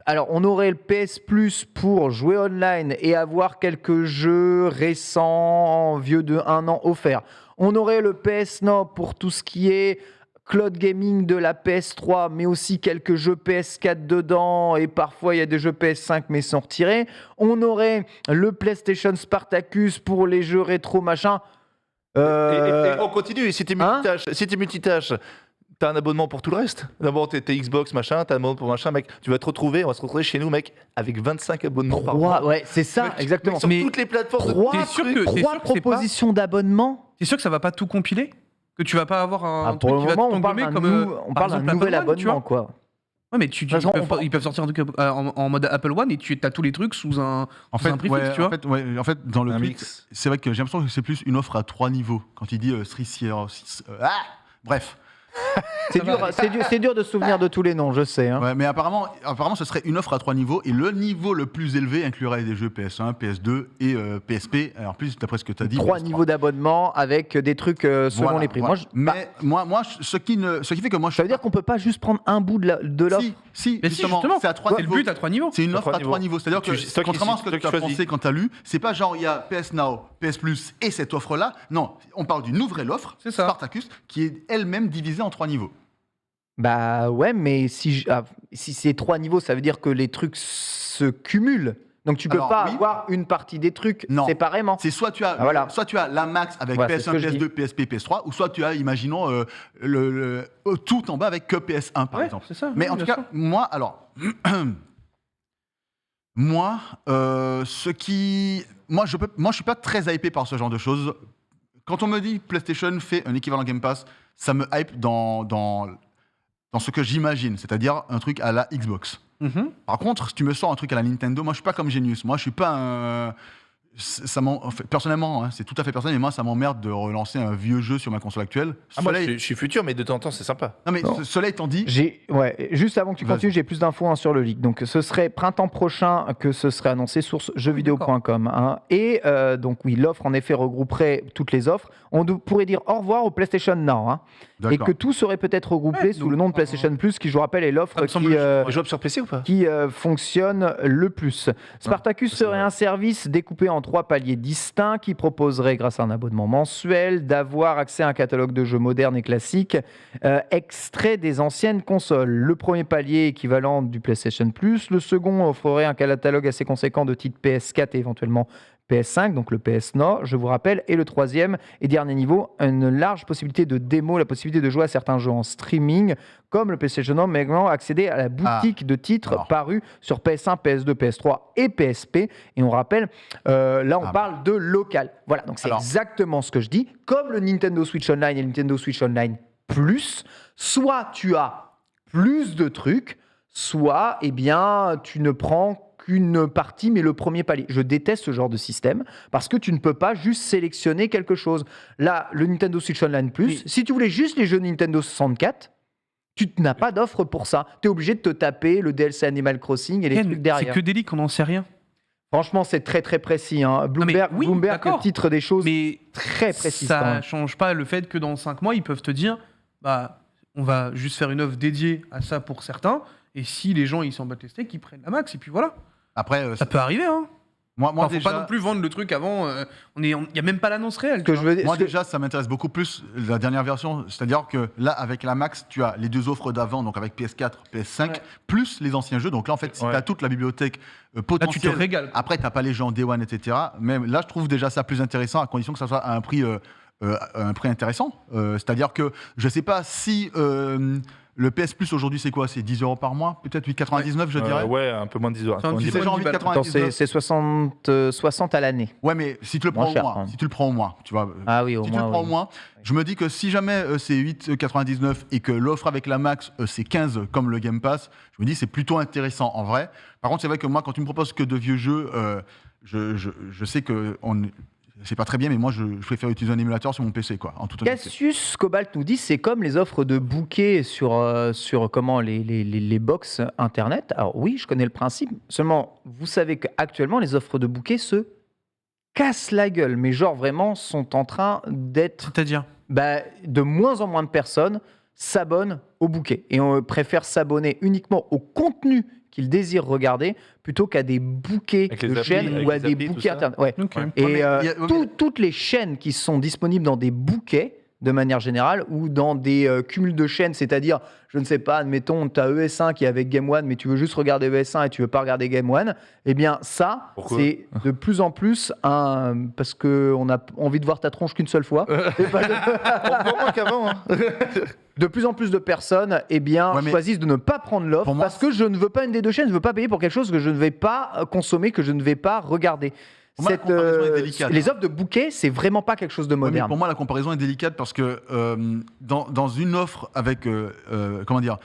Alors, on aurait le PS Plus pour jouer online et avoir quelques jeux récents, vieux de 1 an offerts. On aurait le PS Now pour tout ce qui est cloud gaming de la PS3, mais aussi quelques jeux PS4 dedans, et parfois il y a des jeux PS5 mais sans retirer. On aurait le PlayStation Spartacus pour les jeux rétro machin. Et on continue, si t'es multitâche, t'as un abonnement pour tout le reste. D'abord, t'es Xbox, machin, t'as un abonnement pour machin, mec. Tu vas te retrouver, on va se retrouver chez nous, mec, avec 25 abonnements par mois. Ouais, c'est ça, mec, exactement. Sur toutes les plateformes. Trois propositions d'abonnement. T'es sûr que ça va pas tout compiler? Que tu vas pas avoir un truc qui va t'engommer comme on parle d'un nouvel abonnement, quoi. Ouais, mais ils peuvent sortir un truc en mode Apple One et tu as tous les trucs sous un prix fixe, tu vois. En fait, dans le tweet, c'est vrai que j'ai l'impression que c'est plus une offre à 3 niveaux. Quand il dit 6 bref. C'est dur de se souvenir de tous les noms, je sais. Ouais, mais apparemment, ce serait une offre à 3 niveaux. Et le niveau le plus élevé inclurait des jeux PS1, PS2 et PSP. Alors, plus, d'après ce que tu as dit. 3 niveaux d'abonnement avec des trucs selon les prix. Voilà. Ce qui fait que moi. Ça veut dire qu'on peut pas juste prendre un bout de l'offre. Si, justement. C'est à 3 niveaux. C'est le but à 3 niveaux. C'est une offre à 3 niveaux. C'est-à-dire que, contrairement à ce que tu as pensé quand tu as lu, c'est pas genre il y a PS Now, PS Plus et cette offre-là. Non, on parle d'une nouvelle offre, Spartacus, qui est elle-même divisée en 3 niveaux. Bah ouais, mais si c'est 3 niveaux, ça veut dire que les trucs se cumulent. Donc tu peux pas avoir une partie des trucs séparément. C'est soit tu as la max avec PS1, PS2, PSP, PS3, ou soit tu as, imaginons, tout en bas avec que PS1 par exemple. C'est ça, mais en tout cas, moi, je suis pas très hypé par ce genre de choses. Quand on me dit PlayStation fait un équivalent Game Pass, ça me hype dans ce que j'imagine, c'est-à-dire un truc à la Xbox. Par contre, si tu me sors un truc à la Nintendo, moi je suis pas comme Genius. Moi je suis pas un. Personnellement, c'est tout à fait personnel, mais moi ça m'emmerde de relancer un vieux jeu sur ma console actuelle. Moi je suis futur, mais de temps en temps c'est sympa. Non mais cela étant dit. Juste avant que tu continues, j'ai plus d'infos sur le leak. Donc ce serait printemps prochain que ce serait annoncé, source jeuxvideo.com. Et donc oui, l'offre en effet regrouperait toutes les offres. On pourrait dire au revoir au PlayStation Now. Et que tout serait peut-être regroupé sous le nom de PlayStation Plus, qui je vous rappelle est l'offre jouable sur PC ou pas qui fonctionne le plus. Spartacus serait un service découpé en 3 paliers distincts qui proposerait, grâce à un abonnement mensuel, d'avoir accès à un catalogue de jeux modernes et classiques extraits des anciennes consoles. Le premier palier équivalent du PlayStation Plus, le second offrirait un catalogue assez conséquent de titres PS4 et éventuellement PS5, donc le PS Nord, je vous rappelle, et le troisième et dernier niveau, une large possibilité de démo, la possibilité de jouer à certains jeux en streaming, comme le PlayStation Now, mais également accéder à la boutique de titres parus sur PS1, PS2, PS3 et PSP. Et on rappelle, là on parle de local. Voilà, donc c'est exactement ce que je dis. Comme le Nintendo Switch Online et le Nintendo Switch Online Plus, soit tu as plus de trucs, soit eh bien, tu ne prends qu'une partie, mais le premier palier. Je déteste ce genre de système parce que tu ne peux pas juste sélectionner quelque chose. Là, le Nintendo Switch Online Plus, si tu voulais juste les jeux Nintendo 64, tu n'as pas d'offre pour ça. Tu es obligé de te taper le DLC Animal Crossing et les trucs derrière. C'est que des leaks, on n'en sait rien. Franchement, c'est très très précis. Hein. Bloomberg titre des choses très précises. Ça ne change pas le fait que dans 5 mois, ils peuvent te dire on va juste faire une offre dédiée à ça pour certains. Et si les gens ils s'en battent les steaks, ils prennent la max. Et puis voilà. Après, ça peut arriver. Hein. Moi faut déjà, pas non plus vendre le truc avant. Il n'y a même pas l'annonce réelle. Déjà, ça m'intéresse beaucoup plus la dernière version. C'est-à-dire que là, avec la Max, tu as les deux offres d'avant, donc avec PS4, PS5, plus les anciens jeux. Donc là, en fait, si tu as toute la bibliothèque potentielle, là, tu te régales. Après, tu n'as pas les jeux en Day One, etc. Mais là, je trouve déjà ça plus intéressant, à condition que ça soit à un prix intéressant. C'est-à-dire que je ne sais pas si... le PS Plus aujourd'hui, c'est quoi? C'est 10 € par mois? Peut-être 8,99 je dirais? Ouais, un peu moins de 10 €. C'est genre 8,99. C'est 60 à l'année. Ouais, mais si tu le prends cher, au mois, hein. si tu le prends au mois, tu vois. Ah oui, au si moins, tu le prends au mois, je me dis que si jamais c'est 8,99 et que l'offre avec la Max, c'est 15 comme le Game Pass, je me dis c'est plutôt intéressant en vrai. Par contre, c'est vrai que moi, quand tu me proposes que de vieux jeux, je sais que c'est pas très bien, mais moi, je préfère utiliser un émulateur sur mon PC, quoi. En toute honnêteté. Cassius Cobalt nous dit, c'est comme les offres de bouquets sur comment les box internet. Alors oui, je connais le principe. Seulement, vous savez qu'actuellement, les offres de bouquets se cassent la gueule, mais genre vraiment sont en train d'être. C'est-à-dire de moins en moins de personnes s'abonnent au bouquet et on préfère s'abonner uniquement au contenu qu'ils désirent regarder plutôt qu'à des bouquets de chaînes ou à des bouquets internet. Ouais. Okay. Et toutes les chaînes qui sont disponibles dans des bouquets de manière générale ou dans des cumuls de chaînes, c'est-à-dire, je ne sais pas, admettons, tu as ES1 qui est avec Game One, mais tu veux juste regarder ES1 et tu veux pas regarder Game One, eh bien ça, c'est de plus en plus parce qu'on a envie de voir ta tronche qu'une seule fois. Moins qu'avant. De plus en plus de personnes choisissent de ne pas prendre l'offre parce que je ne veux pas une des deux chaînes, je ne veux pas payer pour quelque chose que je ne vais pas consommer, que je ne vais pas regarder. Moi, la comparaison est délicate. Les offres de bouquets, c'est vraiment pas quelque chose de moderne. Mais pour moi, la comparaison est délicate parce que dans une offre avec, comment dire,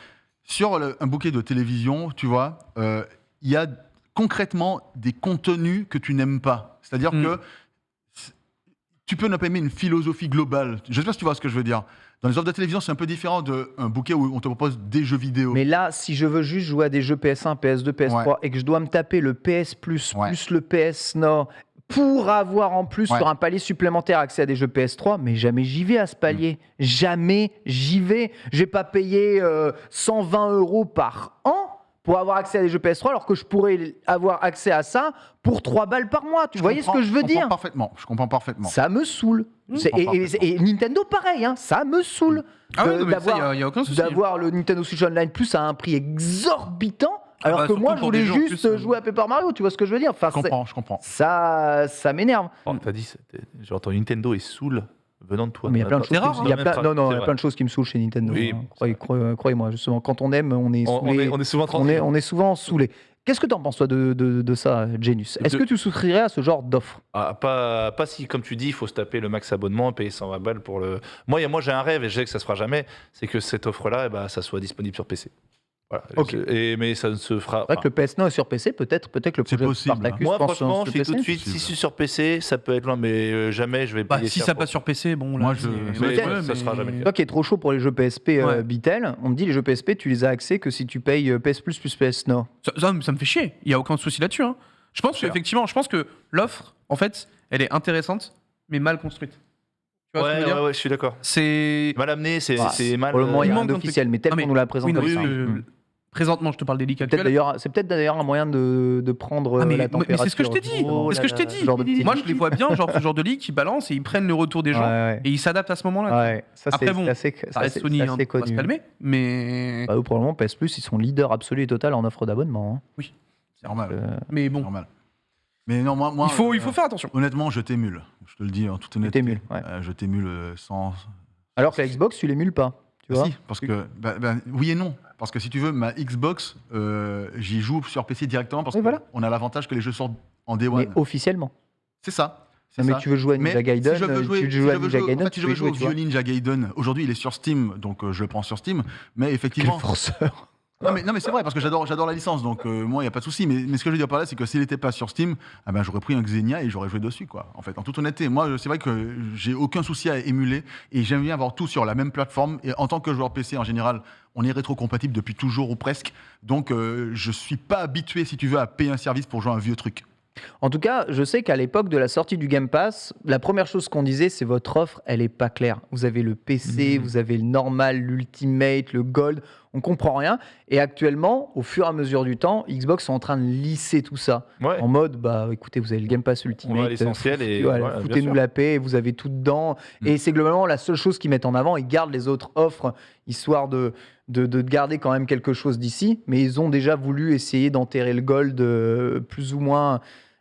sur un bouquet de télévision, tu vois, il y a concrètement des contenus que tu n'aimes pas. C'est-à-dire que tu peux ne pas aimer une philosophie globale. Je ne sais pas si tu vois ce que je veux dire. Dans les offres de télévision, c'est un peu différent d'un bouquet où on te propose des jeux vidéo. Mais là, si je veux juste jouer à des jeux PS1, PS2, PS3 et que je dois me taper le PS Plus plus le PS Nord pour avoir en plus sur un palier supplémentaire accès à des jeux PS3, mais jamais j'y vais à ce palier. Jamais j'y vais. Je vais pas payer 120 € par an pour avoir accès à des jeux PS3 alors que je pourrais avoir accès à ça pour 3 balles par mois. Tu voyez ce que je veux dire? Je comprends parfaitement. Ça me saoule. Et Nintendo, pareil, hein, ça me saoule. Il y a aucun souci. D'avoir le Nintendo Switch Online Plus à un prix exorbitant, alors que moi, je voulais juste jouer à Paper Mario. Tu vois ce que je veux dire? Enfin, je comprends. Ça m'énerve. T'as dit, genre ton Nintendo est saoul venant de toi. Mais il y a plein de choses. Il y a plein de choses qui me saoulent chez Nintendo. Oui, croyez-moi, justement, quand on aime, on est saoulé. On est souvent on est souvent saoulé. Qu'est-ce que tu en penses, toi, de ça, Genius? Est-ce que tu souscrirais à ce genre d'offre? Pas si, comme tu dis, il faut se taper le max abonnement, payer 120 balles pour le... Moi, j'ai un rêve, et je sais que ça se fera jamais, c'est que cette offre-là, ça soit disponible sur PC. Voilà. Okay. Mais ça ne se fera... C'est vrai que le PS Now est sur PC, peut-être que le projet possible, Spartacus Moi, pense franchement, sur je dis tout de suite, PC. si c'est sur PC, ça peut être loin, mais jamais je vais payer si cher ça pour- passe sur PC, bon, là, Moi, ça sera jamais le cas. Toi qui es trop chaud pour les jeux PSP Bitel, on me dit les jeux PSP, tu les as accès que si tu payes PS Plus plus PS Now. Ça me fait chier. Il n'y a aucun souci là-dessus. Hein. Je pense que l'offre, en fait, elle est intéressante, mais mal construite. Tu vois ce que je veux dire? Ouais, je suis d'accord. C'est Mal amené, c'est mal... Pour le moment, il y a il un manque un officiel, mais tel Ah, mais- qu'on nous l'a présenté. oui, comme non, ça. présentement, je te parle des leaks actuels. C'est peut-être d'ailleurs un moyen de prendre Mais la température. c'est ce que je t'ai dit. justement. C'est ce que je t'ai dit. Ce genre de petits Moi, je les vois bien, genre ce genre de leaks, ils balancent et ils prennent le retour des gens Ouais. et ils s'adaptent à ce moment-là. Ouais, ça Après, bon, c'est assez, Ça reste Sony, c'est hein, assez on va se connu. calmer. Mais Bah, eux, pour le moment, PS Plus, ils sont leaders absolus et total en offre d'abonnement. Hein. C'est normal. mais bon. Normal. Mais non, moi Il faut faire attention. honnêtement, je t'émule. Je te le dis en toute honnêteté. t'émules, ouais. Je t'émule sans. Alors que la Xbox, tu l'émules pas. Tu vois Si, parce que oui et non. Parce que si tu veux, ma Xbox, j'y joue sur PC directement parce Oui, qu'on voilà. a l'avantage que les jeux sortent en Day Mais One. officiellement. C'est ça. C'est Non, mais ça. tu veux jouer à Ninja Gaiden, si je veux jouer, tu si joues à je veux Ninja jouer- Gaiden, en fait, tu si je peux veux y jouer au jouer, tu vois. vieux Ninja Gaiden, aujourd'hui il est sur Steam, donc je le prends sur Steam. Mais Quel effectivement, forceur. non mais c'est vrai parce que j'adore la licence, donc moi il y a pas de souci. Mais ce que je veux dire par là, c'est que s'il n'était pas sur Steam, ah ben, j'aurais pris un Xenia et j'aurais joué dessus, quoi. En fait, en toute honnêteté, moi c'est vrai que j'ai aucun souci à émuler et j'aime bien avoir tout sur la même plateforme. Et en tant que joueur PC en général, on est rétro-compatible depuis toujours ou presque, donc je suis pas habitué, si tu veux, à payer un service pour jouer à un vieux truc. En tout cas, je sais qu'à l'époque de la sortie du Game Pass, la première chose qu'on disait, c'est votre offre, elle est pas claire. Vous avez le PC, vous avez le normal, l'Ultimate, le Gold, on comprend rien. Et actuellement, au fur et à mesure du temps, Xbox sont en train de lisser tout ça. Ouais. En mode, bah écoutez, vous avez le Game Pass Ultimate, On va à l'essentiel et voilà, bien foutez-nous sûr. la paix, vous avez tout dedans. Et c'est globalement la seule chose qu'ils mettent en avant. Ils gardent les autres offres, histoire de garder quand même quelque chose d'ici. Mais ils ont déjà voulu essayer d'enterrer le Gold plus ou moins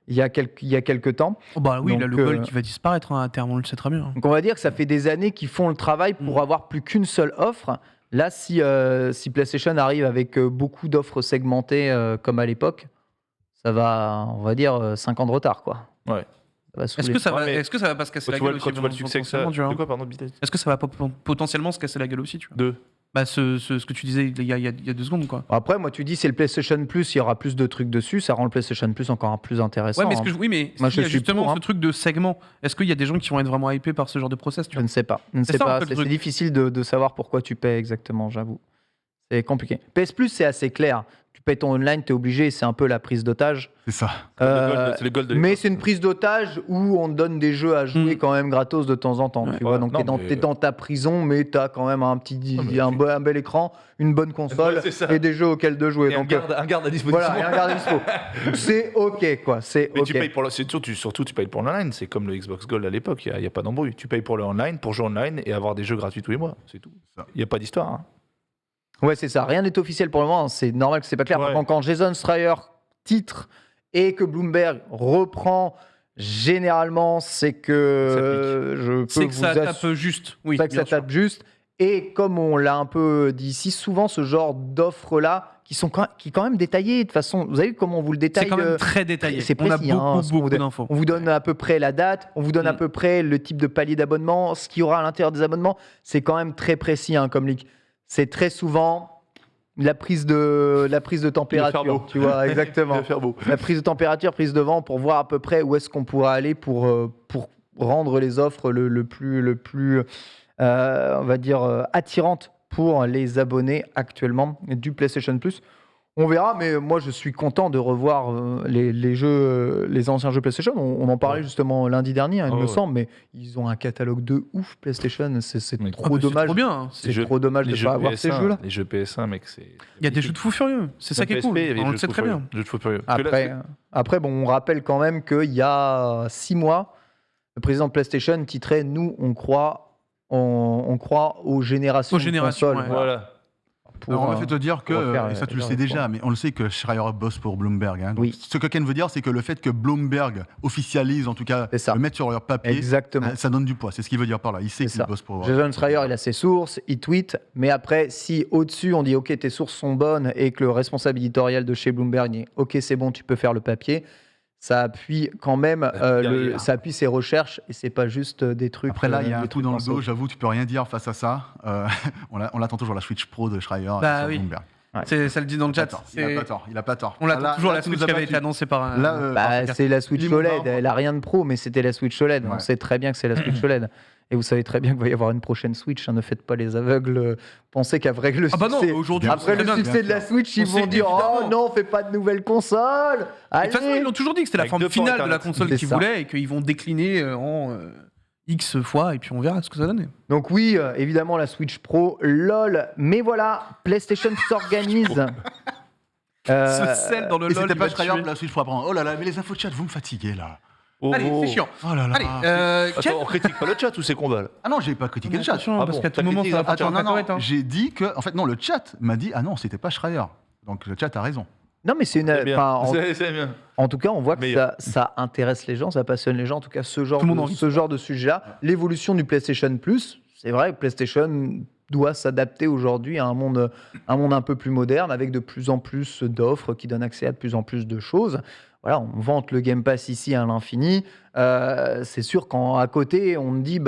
il y a quelques temps. Oh bah oui, Donc, là, le Gold qui va disparaître à terme, on le sait très bien. Donc on va dire que ça fait des années qu'ils font le travail pour avoir plus qu'une seule offre. Là, si PlayStation arrive avec beaucoup d'offres segmentées comme à l'époque, ça va, on va dire, 5 ans de retard, quoi. Ouais. Ça va Est-ce saouler. que ça va, Ouais, mais est-ce que ça va pas se casser Quand la tu vois, gueule quand aussi tu vois le succès que ça. potentiellement, tu vois De quoi, pardon, Bitel Est-ce que ça va potentiellement se casser la gueule aussi, tu vois Deux. Bah ce que tu disais il y a 2 secondes, quoi. Après, moi, tu dis, c'est le PlayStation Plus, il y aura plus de trucs dessus, ça rend le PlayStation Plus encore plus intéressant. Ouais, mais hein. oui, mais Moi, s'il y je a suis justement pour, hein. ce truc de segment, est-ce qu'il y a des gens qui vont être vraiment hypés par ce genre de process, tu Je vois ne sais pas. Je ne C'est sais ça, en pas. fait, le C'est truc. difficile de savoir pourquoi tu paies exactement, j'avoue. C'est compliqué. PS Plus, c'est assez clair. Tu payes ton online, tu es obligé, c'est un peu la prise d'otage. C'est ça. C'est le gold de Mais l'époque. c'est une prise d'otage où on te donne des jeux à jouer quand même gratos de temps en temps. Ouais. Tu vois, Ouais, donc non, t'es dans ta prison, mais t'as quand même un mais bel écran, une bonne console Ouais, c'est ça. et des jeux auxquels de jouer. Et Donc un garde à disposition. voilà, et un garde dispo. C'est ok, quoi. C'est Mais ok. tu payes pour surtout tu payes pour l'online, c'est comme le Xbox Gold à l'époque, il n'y a pas d'embrouille. Tu payes pour le online, pour jouer online et avoir des jeux gratuits tous les mois, c'est tout. Ça. Il n'y a pas d'histoire. Hein. Ouais, c'est ça. Rien n'est officiel pour le moment. C'est normal que c'est pas clair. Ouais. Par contre, quand Jason Schreier titre et que Bloomberg reprend, généralement, c'est que je peux C'est que ça vous tape juste. Oui, c'est que ça bien sûr. tape juste. Et comme on l'a un peu dit ici, souvent ce genre d'offres-là, qui quand même détaillées, de toute façon, vous avez vu comment on vous le détaille C'est quand même très détaillé. c'est On a précis, hein, ce qu'on beaucoup vous donne. d'infos. On vous donne à peu près la date, on vous donne à peu près le type de palier d'abonnement, ce qu'il y aura à l'intérieur des abonnements. C'est quand même très précis hein, comme leak. C'est très souvent la prise de faire température, beau. tu vois, exactement. Il va faire beau. La prise de température, prise de vent, pour voir à peu près où est-ce qu'on pourra aller pour rendre les offres le plus on va dire, attirantes pour les abonnés actuellement du PlayStation Plus. On verra, mais moi je suis content de revoir les jeux, les anciens jeux PlayStation. On en parlait Ouais. justement lundi dernier, hein, il Oh, me ouais. semble, mais ils ont un catalogue de ouf PlayStation. C'est Mais trop C'est dommage. trop bien. hein. C'est trop dommage de ne pas avoir ces jeux-là. Les jeux PS1, mec, c'est. Il y a des jeux de fous furieux. C'est ça qui est cool. On le sait très bien. Jeux de fou furieux. Parce que là, Après, bon, on rappelle quand même qu'il y a 6 mois, le président de PlayStation titrait « Nous, on croit aux générations Aux générations, de consoles. ouais. Voilà. Pour, Alors, on va fait te dire que, pour refaire, et ça tu le leur sais effort. déjà, mais on le sait que Schreier bosse pour Bloomberg. Hein. Donc, Oui. ce que Ken veut dire, c'est que le fait que Bloomberg officialise, en tout cas, C'est ça. le mette sur leur papier, Exactement. ça donne du poids. C'est ce qu'il veut dire par là. Il sait C'est qu'il ça. bosse pour. Jason Schreier, il a ses sources, il tweet, mais après, si au-dessus on dit ok, tes sources sont bonnes et que le responsable éditorial de chez Bloomberg dit ok, c'est bon, tu peux faire le papier, ça appuie quand même, derrière. ça appuie ses recherches et c'est pas juste des trucs. Après là, il y a un des coup trucs dans le pensés. dos, j'avoue, tu peux rien dire face à ça. On attend toujours la Switch Pro de Schreier Bah sur oui. Bloomberg. Ça le dit dans le Il a chat. pas tort, il a pas tort, il a pas tort. On l'attend Là, toujours là, la tu nous Switch as qui avait battu. été annoncée par un. Là, Bah, c'est la Switch il est OLED, mort. elle a rien de pro, mais c'était la Switch OLED. On Ouais. sait très bien que c'est la Switch OLED. Et vous savez très bien qu'il va y avoir une prochaine Switch. hein, ne faites pas les aveugles. Pensez qu'après le Ah bah non, succès, aujourd'hui, on après sait le bien. succès de la Switch, ils On sait vont dire évidemment. oh non, fais pas de nouvelle console. De Allez. toute façon, ils l'ont toujours dit que c'était la Avec forme 2 ports finale de la Internet. console C'est qu'ils ça. voulaient et qu'ils vont décliner en X fois et puis on verra ce que ça donne. Donc oui, évidemment la Switch Pro, lol. Mais voilà, PlayStation s'organise. Ce sel dans le Et LOL. c'était il pas va Schreier tuer. de la Switch Pro apprendre. Oh là là, mais les infos de chat, vous me fatiguez là. Oh, Allez, c'est chiant. Oh là là. Allez, Ken. Attends, on critique pas le chat ou c'est qu'on va Ah non, j'ai pas critiqué le chat. Attention, Ah parce bon, qu'à tout t'as moment, critiqué ça va les partir en Attends, non, non, cacahuète. hein. j'ai dit que, en fait, non, le chat m'a dit, ah non, c'était pas Schreier. Donc le chat a raison. Non, mais c'est une. C'est bien. enfin, C'est bien. En tout cas, on voit que Meilleur. ça intéresse les gens, ça passionne les gens. En tout cas, ce genre, Tout le monde a envie de ce genre de sujet-là. L'évolution du PlayStation Plus, c'est vrai que PlayStation doit s'adapter aujourd'hui à un monde un peu plus moderne, avec de plus en plus d'offres qui donnent accès à de plus en plus de choses. Voilà, on vante le Game Pass ici à l'infini. C'est sûr qu'à côté, on me dit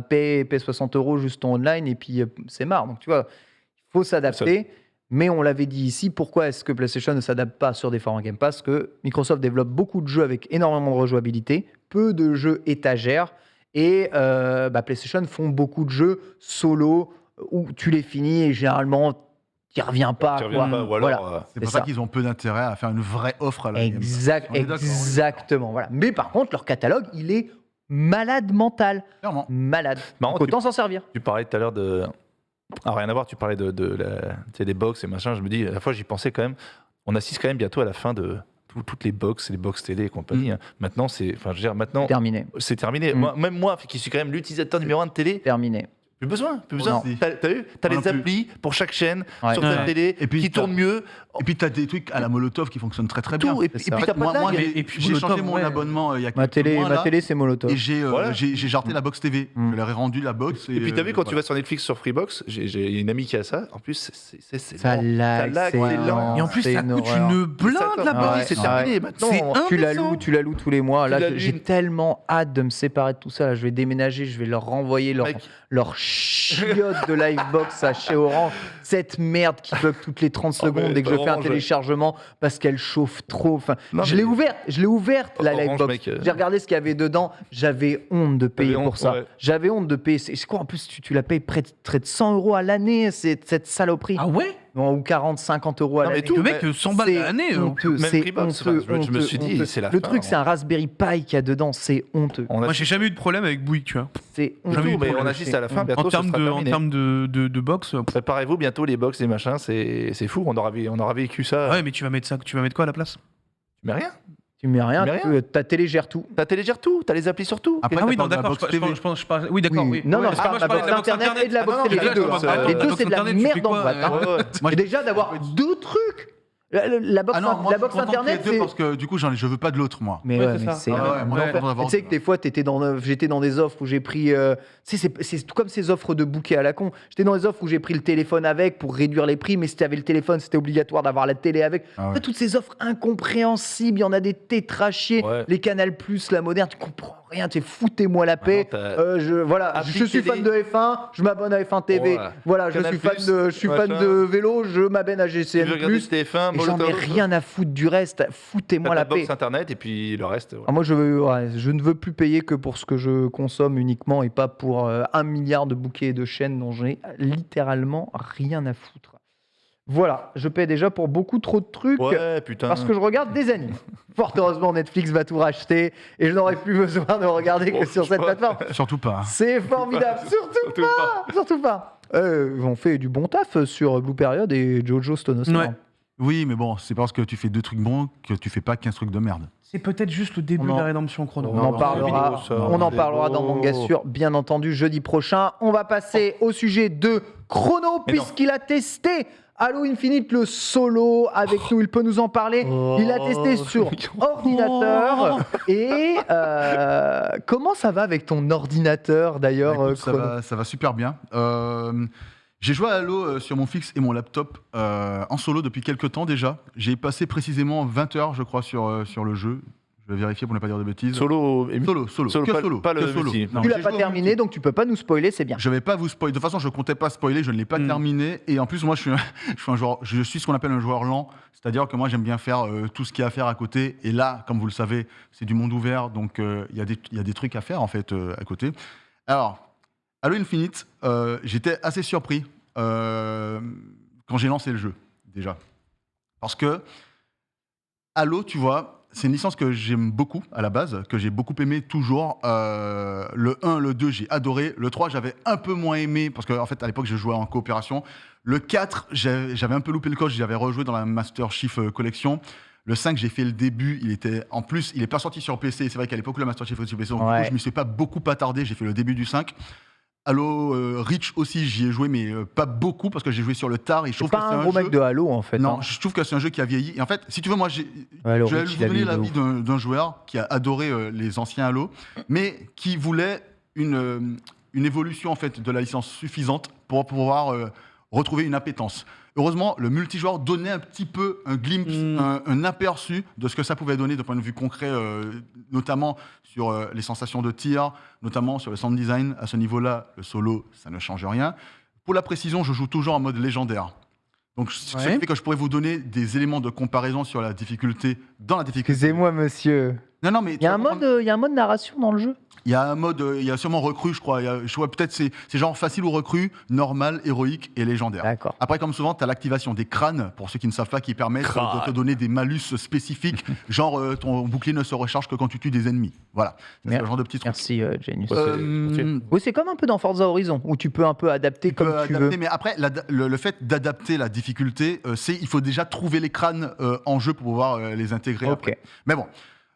paie 60 € juste ton online et puis c'est marre. Donc tu vois, il faut s'adapter. Mais on l'avait dit ici, pourquoi est-ce que PlayStation ne s'adapte pas sur des formats Game Pass? Parce que Microsoft développe beaucoup de jeux avec énormément de rejouabilité, peu de jeux étagères, et PlayStation font beaucoup de jeux solo où tu les finis et généralement tu n'y reviens pas. Tu reviens quoi. pas, ou alors, Voilà. C'est pour ça qu'ils ont peu d'intérêt à faire une vraie offre à la Game Pass. On est d'accord, Exactement. Voilà. Mais par contre, leur catalogue, il est malade mental. clairement. Malade. Marrant, Donc autant s'en servir. Tu parlais tout à l'heure de. Ah, rien à voir, tu parlais tu sais, des box et machin. Je me dis, à la fois, j'y pensais quand même. On assiste quand même bientôt à la fin de toutes les box télé et compagnie. Hein. Maintenant, maintenant, Terminé. c'est terminé. Même moi, qui suis quand même l'utilisateur numéro 1 de télé, Terminé. plus besoin. Non. T'as vu? T'as Moi les non plus. applis pour chaque chaîne Ouais. sur ta Ouais. télé Et puis, qui tournent mieux. Et puis, tu as des trucs à la Molotov qui fonctionnent très très bien. Tout. Et C'est puis, ça. t'as pas de Moi, lag. et puis j'ai Molotov, changé mon ouais. abonnement il y a Ma quelques mois, là, télé, c'est Molotov. et j'ai Voilà. jarté la box TV. Mm. Je leur ai rendu la box. Et puis, t'as vu, quand tu voilà. vas sur Netflix, sur Freebox, j'ai une amie qui a ça. En plus, c'est Ça lent. lag, Ça c'est lag, lent. Et en plus, c'est ça une coûte horreur. une blinde la Ah oui, box. c'est Ouais. terminé. Maintenant, C'est Tu la indécent. loues tous les mois. Là, Tu la j'ai loues. tellement hâte de me séparer de tout ça. Là, je vais déménager, je vais leur renvoyer leur, Mec. leur chiotte de Livebox à chez Orange. Cette merde qui bug toutes les 30 Oh, secondes mais dès que je fais un Orange. téléchargement parce qu'elle chauffe trop. Enfin, Non, je mais- l'ai ouverte la Orange, Livebox. mec, J'ai regardé ce qu'il y avait dedans. J'avais honte de payer T'avais pour honte, ça. ouais. J'avais honte de payer. C'est quoi en plus tu la payes près de 100 € à l'année, cette saloperie. Ah ouais? Ou 40, 50 € à Non, mais l'année. tout, Le mec, mais 100 balles C'est à l'année. honteux, Même c'est Freebox, honteux, je me suis dit, honteux. c'est la Le fin, truc, c'est un Raspberry Pi qu'il y a dedans, c'est honteux. On a Moi, j'ai jamais eu de problème avec Bouygues, tu vois. C'est tout, honteux. mais on assiste à la fin. C'est Bientôt, En ce termes sera de, terminé. de box. Préparez-vous, bientôt les box, les machins, c'est fou. On aura vécu ça. Ouais, mais tu vas mettre quoi à la place? Tu mets rien. Tu mets rien, Tu mets rien. ta télé gère tout. T'as téléchargé tout, t'as les applis sur tout. Après, Ah oui, t'as non, pas de la d'accord. box TV. Je parle. Oui, d'accord. Oui. Non, Ouais, non, parce c'est que pas moi, je la parlais box de la box internet et de la box Ah non, télé. mais Les deux, là, je hein. pense, Les la deux, box c'est de la internet, tu merde fais en quoi, boîte. hein. Moi, Et déjà d'avoir deux trucs. La box, Ah non, moi, la je box suis content qu'il y ait internet, deux c'est. parce que du coup, je veux pas de l'autre, moi. Mais Ouais, ouais, c'est mais ça. c'est. Ah ouais, moi, Ouais. non, content d'avoir Tu sais que des fois, j'étais dans des offres où j'ai pris. C'est tout comme ces offres de bouquets à la con. J'étais dans des offres où j'ai pris le téléphone avec pour réduire les prix, mais si tu avais le téléphone, c'était obligatoire d'avoir la télé avec. Ah ouais. En fait, toutes ces offres incompréhensibles, il y en a des tétrachiers. Ouais. Les Canal+, la moderne, tu comprends rien, tu foutez-moi la paix. Ah non, Je Appli suis fan télé. de F1, je m'abonne à F1 TV. Voilà. Voilà, je Canal+, suis fan machin. de vélo, je m'abonne à Tu GCN+. veux regarder TF1, Et j'en ai Molotov, rien à foutre du reste. Foutez-moi la ta paix. box internet et puis le reste. Ah, moi, je ne veux plus payer que pour ce que je consomme uniquement et pas pour 1 milliard de bouquets de chaînes dont j'ai littéralement rien à foutre. Voilà, je paie déjà pour beaucoup trop de trucs Ouais, putain. parce que je regarde des animes. Fort heureusement, Netflix va tout racheter et je n'aurai plus besoin de regarder que Oh, sur je sais cette pas. plateforme. Surtout pas. hein. C'est formidable, surtout pas, surtout pas. On fait du bon taf sur Blue Period et Jojo Stonos. Ouais. Oui, mais bon, c'est parce que tu fais 2 trucs bons que tu fais pas 15 trucs de merde. C'est peut-être juste le début On en- de la rédemption chrono. On en Non, parlera, vidéo, ça, on en c'est parlera beau. dans Manga Sûr, bien entendu, jeudi prochain. On va passer au sujet de Chrono, Mais non. puisqu'il a testé Halo Infinite, le solo, avec nous. Il peut nous en parler. Il a testé sur ordinateur. Et comment ça va avec ton ordinateur, d'ailleurs, Bah, écoute, Chrono ça va super bien. J'ai joué à Halo sur mon fixe et mon laptop en solo depuis quelques temps déjà. J'ai passé précisément 20 heures, je crois, sur le jeu. Je vais vérifier pour ne pas dire de bêtises. Solo, Solo, Solo, que pas- solo. pas que le solo. multi. Non, Tu l'as j'ai pas joué au terminé, multi. donc tu peux pas nous spoiler, c'est bien. Je vais pas vous spoiler. De toute façon, je comptais pas spoiler, je ne l'ai pas terminé. Et en plus, moi, je suis ce qu'on appelle un joueur lent. C'est-à-dire que moi, j'aime bien faire tout ce qu'il y a à faire à côté. Et là, comme vous le savez, c'est du monde ouvert. Donc, il y a des trucs à faire, en fait, à côté. Alors, Halo Infinite, j'étais assez surpris quand j'ai lancé le jeu, déjà. Parce que Halo, tu vois, c'est une licence que j'aime beaucoup à la base, que j'ai beaucoup aimé toujours. Le 1, le 2, j'ai adoré. Le 3, j'avais un peu moins aimé, parce qu'en fait, à l'époque, je jouais en coopération. Le 4, j'avais un peu loupé le coche, j'avais rejoué dans la Master Chief Collection. Le 5, j'ai fait le début. En plus, il n'est pas sorti sur PC. C'est vrai qu'à l'époque, la Master Chief était sur PC. Donc, du Ouais. coup, je ne me suis pas beaucoup attardé. J'ai fait le début du 5. Halo Reach aussi, j'y ai joué, mais pas beaucoup parce que j'ai joué sur le tard. Et je C'est trouve que pas c'est un gros jeu... mec de Halo en fait. Non, hein. je trouve que c'est un jeu qui a vieilli. Et en fait, si tu veux, moi, Halo je vais Reach, vous il a donner vieilli de l'avis ouf. d'un joueur qui a adoré les anciens Halo, mais qui voulait une évolution en fait de la licence suffisante pour pouvoir retrouver une appétence. Heureusement, le multijoueur donnait un petit peu un glimpse, un aperçu de ce que ça pouvait donner de point de vue concret, notamment sur les sensations de tir, notamment sur le sound design. À ce niveau-là, le solo, ça ne change rien. Pour la précision, je joue toujours en mode légendaire. Donc, ce qui fait que je pourrais vous donner des éléments de comparaison sur la difficulté dans la difficulté. Excusez-moi, monsieur. Non, mais Il y a un mode narration dans le jeu. il y a un mode, il y a sûrement recru, je crois. Je vois peut-être c'est genre facile ou recru, normal, héroïque et légendaire. D'accord. Après, comme souvent, tu as l'activation des crânes, pour ceux qui ne savent pas, qui permettent de te donner des malus spécifiques, genre ton bouclier ne se recharge que quand tu tues des ennemis. Voilà, c'est ce genre de petits trucs. Merci, Genius. Euh, Oui, c'est comme un peu dans Forza Horizon, où tu peux un peu adapter tu peux comme tu adapter, veux. mais après, le fait d'adapter la difficulté, il faut déjà trouver les crânes en jeu pour pouvoir les intégrer Ok. après. Mais bon,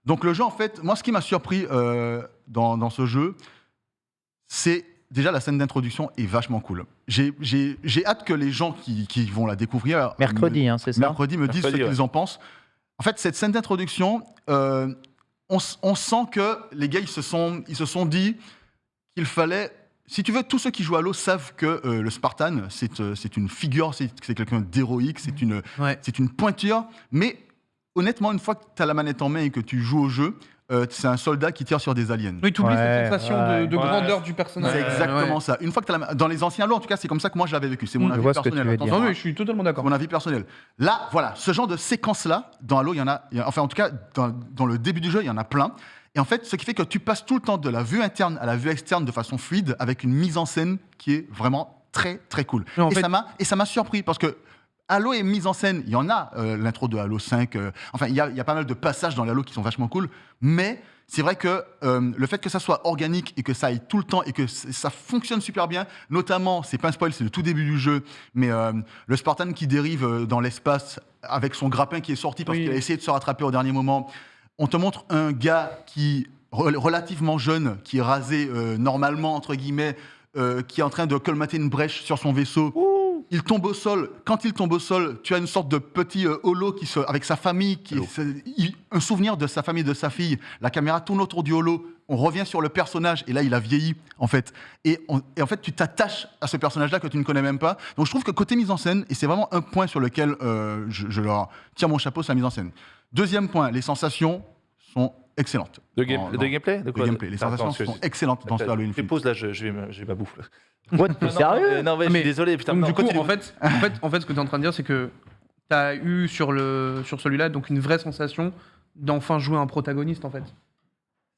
donc le jeu, en fait, moi, ce qui m'a surpris dans ce jeu, c'est déjà la scène d'introduction est vachement cool. J'ai hâte que les gens qui vont la découvrir Mercredi, hein, c'est ça. mercredi me disent ce Mercredi, qu'ils en pensent. En fait, cette scène d'introduction, on sent que les gars, ils se sont dit qu'il fallait... Si tu veux, tous ceux qui jouent à Halo savent que le Spartan, c'est une figure, c'est quelqu'un d'héroïque, c'est une pointure. Mais honnêtement, une fois que tu as la manette en main et que tu joues au jeu, c'est un soldat qui tire sur des aliens. Oui, tu oublies Ouais, cette sensation ouais. de grandeur du personnage. C'est exactement ça. Une fois que dans les anciens Halo, en tout cas, c'est comme ça que moi je l'avais vécu. C'est mon Je avis vois ce que personnel. tu veux dire. Attention, Non, hein. mais je suis totalement d'accord. Mon avis personnel. Là, voilà, ce genre de séquence-là, dans Halo, enfin, en tout cas, dans le début du jeu, il y en a plein. Et en fait, ce qui fait que tu passes tout le temps de la vue interne à la vue externe de façon fluide, avec une mise en scène qui est vraiment très, très cool. Mais en fait- Ça m'a surpris, parce que Halo est mise en scène, il y en a, l'intro de Halo 5, enfin, il y a pas mal de passages dans Halo qui sont vachement cool, mais c'est vrai que le fait que ça soit organique et que ça aille tout le temps et que ça fonctionne super bien, notamment, c'est pas un spoil, c'est le tout début du jeu, mais le Spartan qui dérive dans l'espace avec son grappin qui est sorti parce Oui. qu'il a essayé de se rattraper au dernier moment. On te montre un gars qui relativement jeune, qui est rasé normalement, entre guillemets, qui est en train de colmater une brèche sur son vaisseau. Il tombe au sol. Quand il tombe au sol, tu as une sorte de petit holo avec sa famille, un souvenir de sa famille, de sa fille. La caméra tourne autour du holo. On revient sur le personnage et là, il a vieilli, en fait. Et en fait, tu t'attaches à ce personnage-là que tu ne connais même pas. Donc, je trouve que côté mise en scène, et c'est vraiment un point sur lequel je leur tire mon chapeau, c'est la mise en scène. Deuxième point, les sensations sont excellentes. De gameplay De gameplay. Les sensations sont excellentes dans ce Halo Je Infinite. pose là, j'ai ma bouffe. Là. What, t'es sérieux? Non, mais je Mais- suis désolé, putain. Donc, non, du coup, continue. en fait, ce que tu es en train de dire, c'est que tu as eu sur celui-là donc une vraie sensation d'enfin jouer un protagoniste, en fait.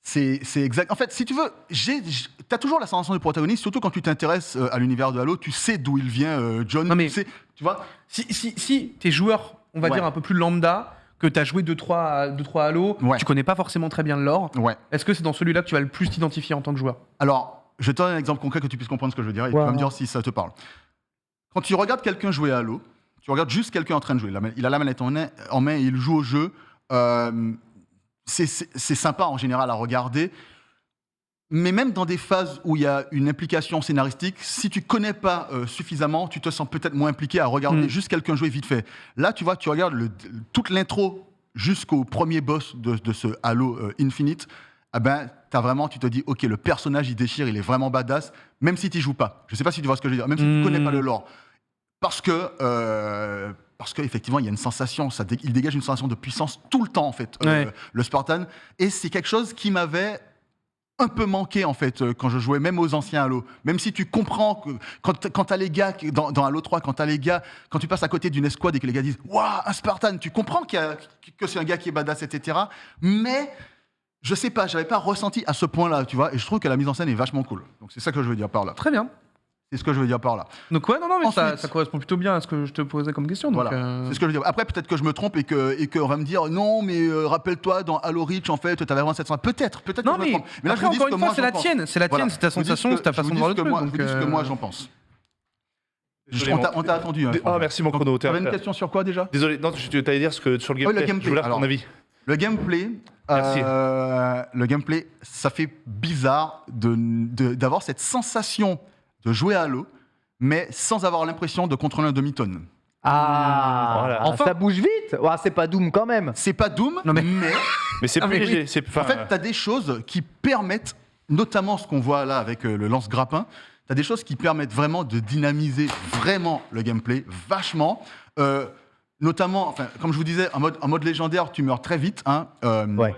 C'est exact. En fait, si tu veux, t'as toujours la sensation du protagoniste, surtout quand tu t'intéresses à l'univers de Halo, tu sais d'où il vient, John. Non, mais- Tu sais, tu vois. Si t'es joueur, on va Ouais. dire un peu plus lambda, que t'as joué 2-3 Halo, Ouais. tu connais pas forcément très bien le lore, Ouais. est-ce que c'est dans celui-là que tu vas le plus t'identifier en tant que joueur? Alors, je vais te donner un exemple concret que tu puisses comprendre ce que je veux dire et tu Ouais. vas me dire si ça te parle. Quand tu regardes quelqu'un jouer à Halo, tu regardes juste quelqu'un en train de jouer. Il a la manette en main et il joue au jeu. C'est sympa en général à regarder. Mais même dans des phases où il y a une implication scénaristique, si tu connais pas suffisamment, tu te sens peut-être moins impliqué à regarder juste quelqu'un jouer vite fait. Là, tu vois, tu regardes toute l'intro jusqu'au premier boss de ce Halo Infinite. Ah ben, tu te dis, ok, le personnage il déchire, il est vraiment badass, même si tu joues pas. Je sais pas si tu vois ce que je veux dire, même si tu connais pas le lore, parce que effectivement, il y a une sensation, il dégage une sensation de puissance tout le temps en fait, Ouais. le Spartan, et c'est quelque chose qui m'avait un peu manqué en fait quand je jouais même aux anciens Halo. Même si tu comprends que quand t'as les gars dans Halo 3, quand tu passes à côté d'une escouade et que les gars disent waouh, un Spartan, tu comprends que c'est un gars qui est badass, etc. Mais je sais pas, j'avais pas ressenti à ce point-là, tu vois. Et je trouve que la mise en scène est vachement cool. Donc c'est ça que je veux dire par là. Très bien. C'est ce que je veux dire par là. Donc ouais, non, mais ça Ensuite- correspond plutôt bien à ce que je te posais comme question. Donc, Voilà, c'est ce que je veux dire. Après, peut-être que je me trompe et qu'on va me dire non, mais rappelle-toi, dans Halo Reach, en fait, t'avais vraiment cette sensation. Peut-être Non, que je me mais, trompe. Mais là, après, je vous dis ce encore que une moi fois, c'est j'en la pense. tienne, c'est Voilà. c'est ta Je vous dis sensation, ce c'est ta que- façon je de vous voir le dis ce que truc. moi- je donc, vous dis ce que moi j'en pense. Désolé, On t'a attendu. Hein, Ah, merci mon chrono. T'avais une question sur quoi déjà? Désolé, non, tu allais dire ce que sur le gameplay. le gameplay, Je voulais avoir ton alors. avis. Le gameplay, Merci. ça fait bizarre d'avoir cette sensation de jouer à Halo, mais sans avoir l'impression de contrôler un demi-tonne. Voilà. Enfin, ça bouge vite. Ouais, c'est pas Doom quand même. C'est pas Doom, Non, mais- Mais c'est plus léger. En fait, tu as des choses qui permettent, notamment ce qu'on voit là avec le lance-grappin, tu as des choses qui permettent vraiment de dynamiser vraiment le gameplay, vachement. Notamment, enfin, comme je vous disais, en mode légendaire, tu meurs très vite. Hein, Ouais.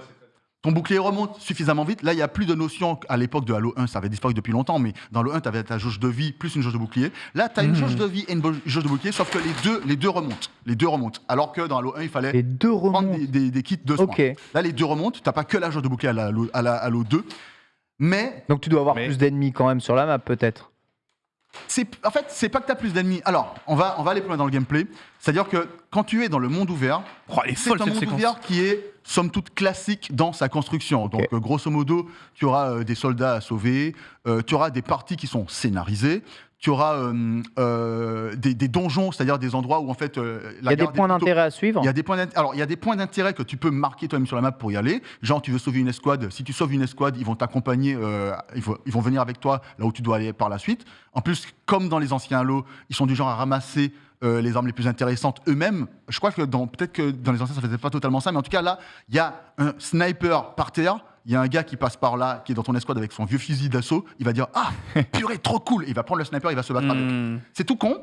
Ton bouclier remonte suffisamment vite. Là, il n'y a plus de notion. À l'époque de Halo 1, ça avait disparu depuis longtemps, mais dans le 1, tu avais ta jauge de vie plus une jauge de bouclier. Là, tu as une jauge de vie et une jauge de bouclier, sauf que les deux remontent. Les deux remontent. Alors que dans Halo 1, il fallait Les deux prendre remontent. des kits de soins. Ok. Là, les deux remontent. Tu n'as pas que la jauge de bouclier à la Halo 2. Mais Donc tu dois avoir Mais- plus d'ennemis quand même sur la map peut-être. en fait, c'est pas que tu as plus d'ennemis. Alors, on va aller plus loin dans le gameplay. C'est-à-dire que quand tu es dans le monde ouvert, Oh, elle est c'est folle un cette monde séquence. ouvert qui est, somme toute, classique dans sa construction. Donc, grosso modo, tu auras des soldats à sauver, tu auras des parties qui sont scénarisées, tu auras des donjons, c'est-à-dire des endroits où, en fait, Il y a des points d'intérêt à suivre. Il y a des points d'intérêt. Alors, il y a des points d'intérêt que tu peux marquer toi-même sur la map pour y aller. Genre, tu veux sauver une escouade. Si tu sauves une escouade, ils vont t'accompagner. Ils vont venir avec toi là où tu dois aller par la suite. En plus, comme dans les anciens Halo, ils sont du genre à ramasser les armes les plus intéressantes eux-mêmes. Je crois que peut-être que dans les anciens, ça faisait pas totalement ça. Mais en tout cas, là, il y a un sniper par terre. Il y a un gars qui passe par là, qui est dans ton escouade avec son vieux fusil d'assaut. Il va dire « Ah, purée, trop cool !» Il va prendre le sniper, il va se battre avec. C'est tout con,